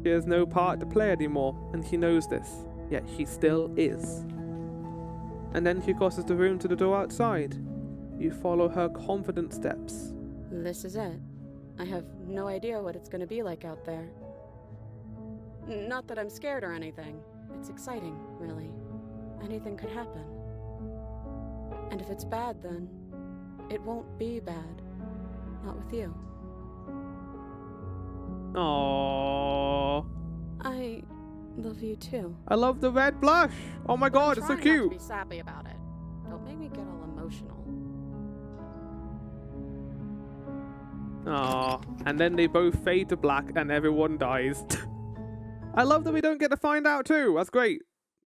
She has no part to play anymore, and she knows this. Yet she still is. And then she crosses the room to the door outside. You follow her confident steps. This is it. I have no idea what it's going to be like out there. Not that I'm scared or anything. It's exciting, really. Anything could happen. And if it's bad, then it won't be bad. Not with you. Aww. I love you too. I love the red blush. Oh my god, it's so Trying not cute. to be sappy about it. Don't make me get all emotional. Aww. And then they both fade to black and everyone dies. I love that we don't get to find out too. That's great.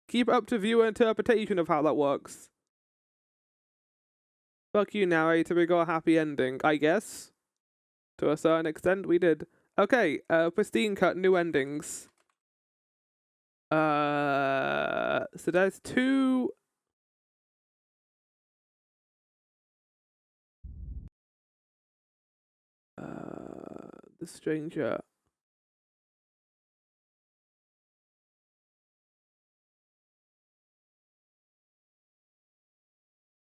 Keep it up to viewer interpretation of how that works. Fuck you, narrator. We got a happy ending, I guess. To a certain extent, we did. Okay, pristine cut, new endings. So there's two... the stranger...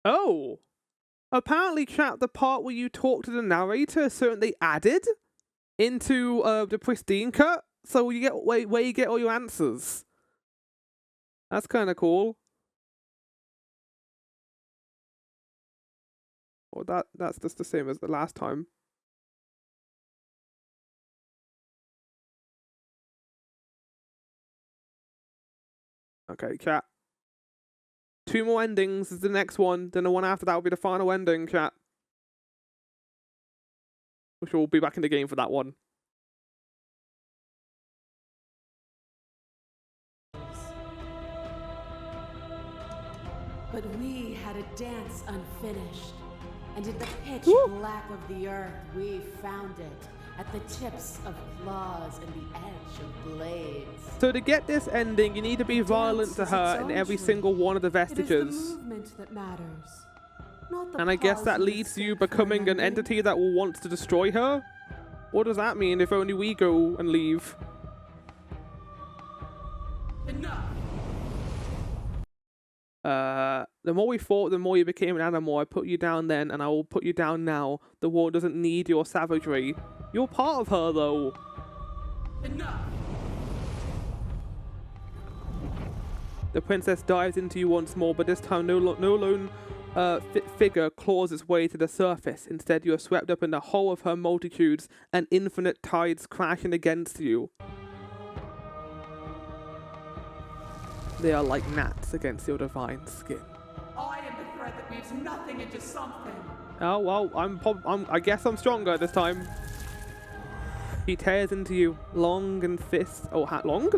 Oh! Apparently, chat, the part where you talk to the narrator is something they added into the pristine cut, so you get where you get all your answers. That's kind of cool. Or that's just the same as the last time. Okay, chat. 2 more endings is the next one. Then the one after that will be the final ending, chat. Which will be back in the game for that one. But we had a dance unfinished, and in the pitch black of the earth we found it, at the tips of claws and the edge of blades. So to get this ending, you need to be violent to her in every single one of the vestiges. It is the movement that matters, not the And I guess that pause leads to you for becoming an memory. entity that will want to destroy her? What does that mean if only we go and leave? Enough! The more we fought, the more you became an animal. I put you down then, and I will put you down now. The war doesn't need your savagery. You're part of her, though. Enough! The princess dives into you once more, but this time no lone figure claws its way to the surface. Instead, you are swept up in the whole of her multitudes, and infinite tides crashing against you. They are like gnats against your divine skin. I am the thread that weaves nothing into something. Oh, well, I guess I'm stronger this time. He tears into you, long and fist. Oh, long?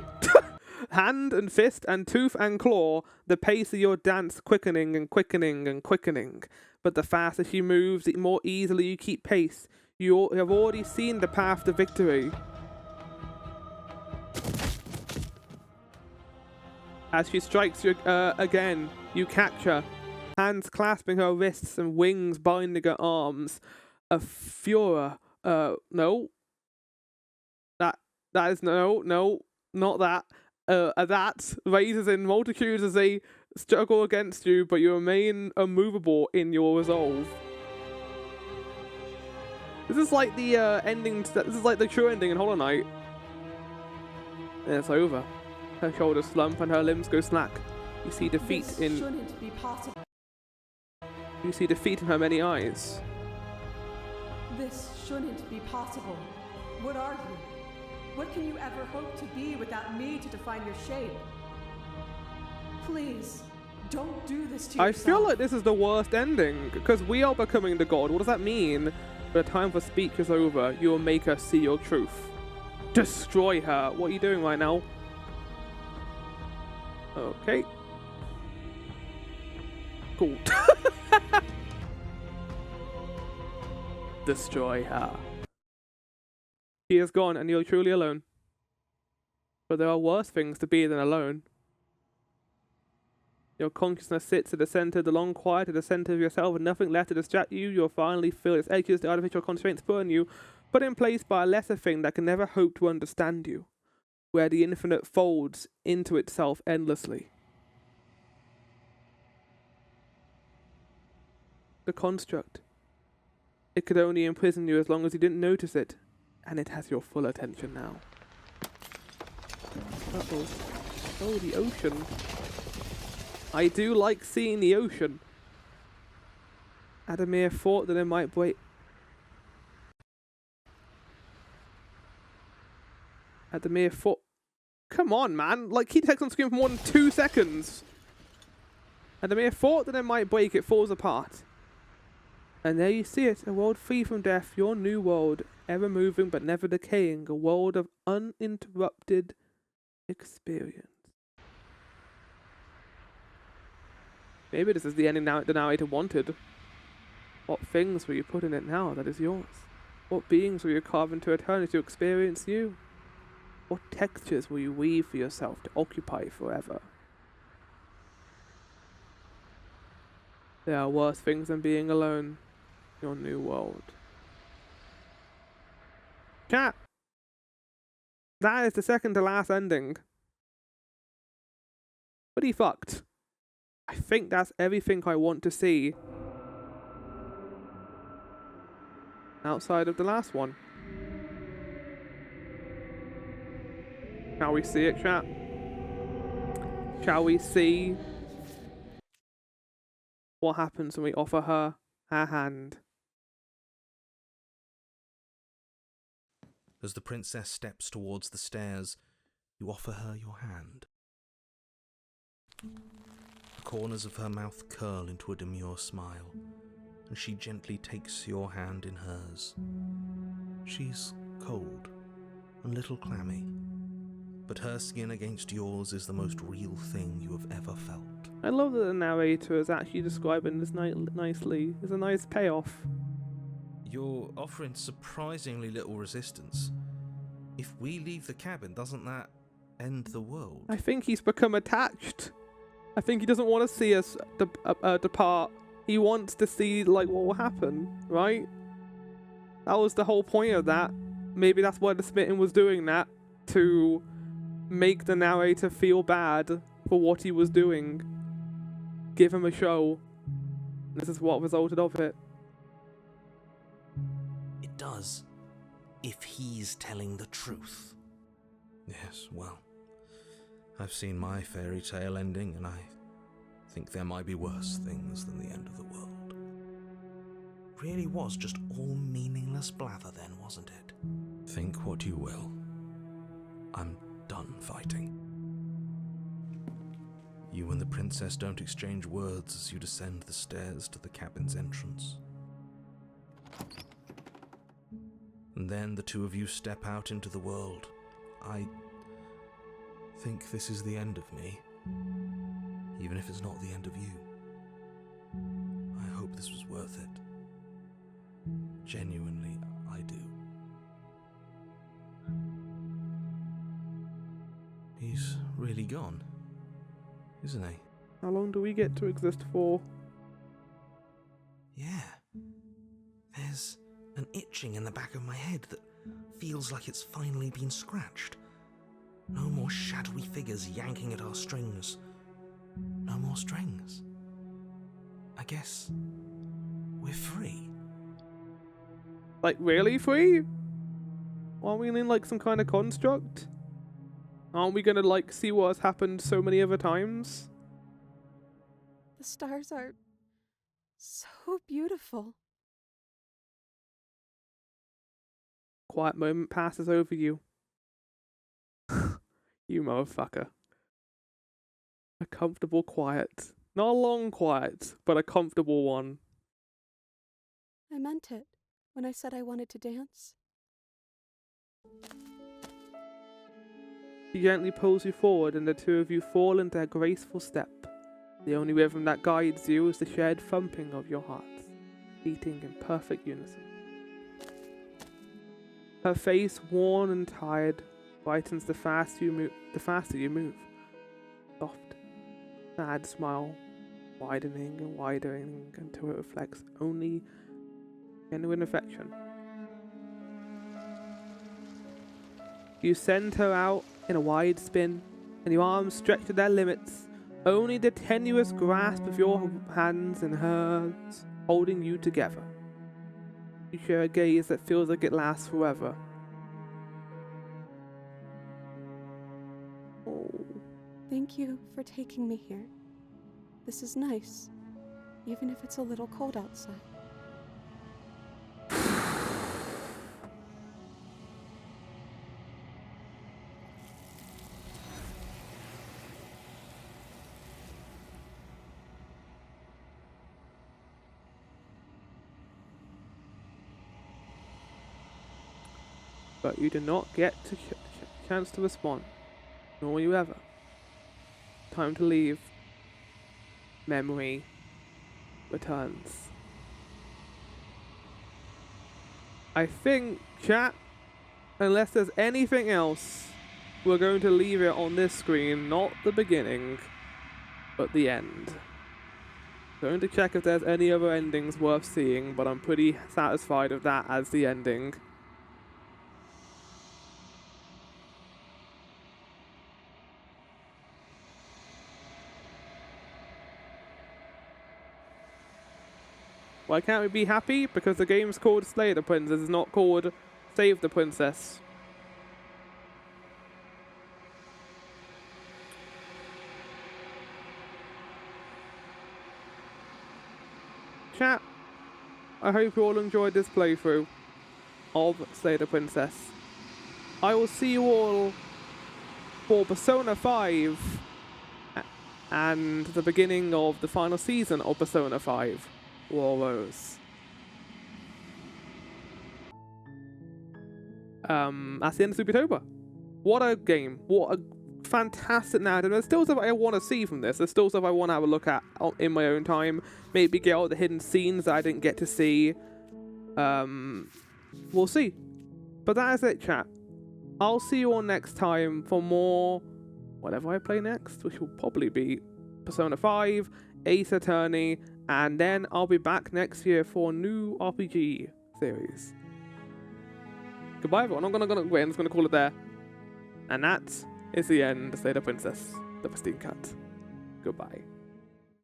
Hand and fist and tooth and claw, the pace of your dance quickening and quickening and quickening. But the faster she moves, the more easily you keep pace. You have already seen the path to victory. As she strikes you again, you catch her, hands clasping her wrists and wings binding her arms. A furor. No. That is no, not that. That raises in multitudes as they struggle against you, but you remain immovable in your resolve. This is like the ending. This is like the true ending in Hollow Knight. And it's over. Her shoulders slump and her limbs go slack. You see defeat in. Shouldn't be possible. You see defeat in her many eyes. This shouldn't be possible. What are you? What can you ever hope to be without me to define your shape? Please, don't do this to yourself. I feel like this is the worst ending, because we are becoming the god. What does that mean? The time for speech is over. You will make her see your truth. Destroy her. What are you doing right now? Okay. Cool. Destroy her. He is gone, and you're truly alone. But there are worse things to be than alone. Your consciousness sits at the center, the long quiet at the center of yourself, and nothing left to distract you. You'll finally feel its edges, the artificial constraints put on you, put in place by a lesser thing that can never hope to understand you, where the infinite folds into itself endlessly. The construct. It could only imprison you as long as you didn't notice it. And it has your full attention now. Uh-oh. Oh, the ocean. I do like seeing the ocean. Adamir thought that it might break. Adamir thought. Come on, man. Like, keep text on screen for more than 2 seconds. Adamir thought that it might break. It falls apart. And there you see it. A world free from death. Your new world. Ever moving but never decaying, a world of uninterrupted experience. Maybe this is the ending the narrator wanted. What things will you put in it now that is yours? What beings will you carve into eternity to experience you? What textures will you weave for yourself to occupy forever? There are worse things than being alone. Your new world. Chat. That is the second to last ending. Pretty fucked. I think that's everything I want to see. Outside of the last one. Shall we see it, chat? Shall we see what happens when we offer her our hand? As the princess steps towards the stairs, you offer her your hand. The corners of her mouth curl into a demure smile, and she gently takes your hand in hers. She's cold and a little clammy, but her skin against yours is the most real thing you have ever felt. I love that the narrator is actually describing this nicely. There's a nice payoff. You're offering surprisingly little resistance. If we leave the cabin, doesn't that end the world? I think he's become attached. I think he doesn't want to see us depart. He wants to see, like, what will happen, right? That was the whole point of that. Maybe that's why the Smitten was doing that, to make the narrator feel bad for what he was doing. give him a show. This is what resulted of it. It does, if he's telling the truth. Yes, well, I've seen my fairy tale ending, and I think there might be worse things than the end of the world. Really was just all meaningless blather then, wasn't it? Think what you will. I'm done fighting. You and the princess don't exchange words as you descend the stairs to the cabin's entrance. And then the two of you step out into the world. I think this is the end of me, even if it's not the end of you. I hope this was worth it. Genuinely, I do. He's really gone, isn't he? How long do we get to exist for? Yeah. There's an itching in the back of my head that feels like it's finally been scratched. No more shadowy figures yanking at our strings. No more strings. I guess we're free. Like, really free? Aren't we in, like, some kind of construct? Aren't we gonna, like, see what has happened so many other times? The stars are so beautiful. Quiet moment passes over you. You motherfucker. A comfortable quiet. Not a long quiet, but a comfortable one. I meant it when I said I wanted to dance. She gently pulls you forward and the two of you fall into a graceful step. The only rhythm that guides you is the shared thumping of your hearts, beating in perfect unison. Her face, worn and tired, brightens the faster you move. Soft, sad smile, widening and widening until it reflects only genuine affection. You send her out in a wide spin, and your arms stretch to their limits, only the tenuous grasp of your hands and hers holding you together. You share a gaze that feels like it lasts forever. Oh. Thank you for taking me here. This is nice, even if it's a little cold outside. But you do not get to chance to respond, nor will you ever. Time to leave. Memory returns. I think, chat, unless there's anything else, we're going to leave it on this screen, not the beginning, but the end. Going to check if there's any other endings worth seeing, but I'm pretty satisfied with that as the ending. Why can't we be happy? Because the game's called Slay the Princess, it's not called Save the Princess. Chat, I hope you all enjoyed this playthrough of Slay the Princess. I will see you all for Persona 5 and the beginning of the final season of Persona 5. Warros. That's the end of Supertober. What a game. What a fantastic narrative. There's still stuff I want to see from this. There's still stuff I want to have a look at in my own time. Maybe get all the hidden scenes that I didn't get to see. We'll see. But that is it, chat. I'll see you all next time for more whatever I play next, which will probably be Persona 5, Ace Attorney, and then I'll be back next year for a new RPG series. Goodbye, everyone. I'm just gonna call it there. And that is the end of Slay the Princess, the Pristine Cut. Goodbye.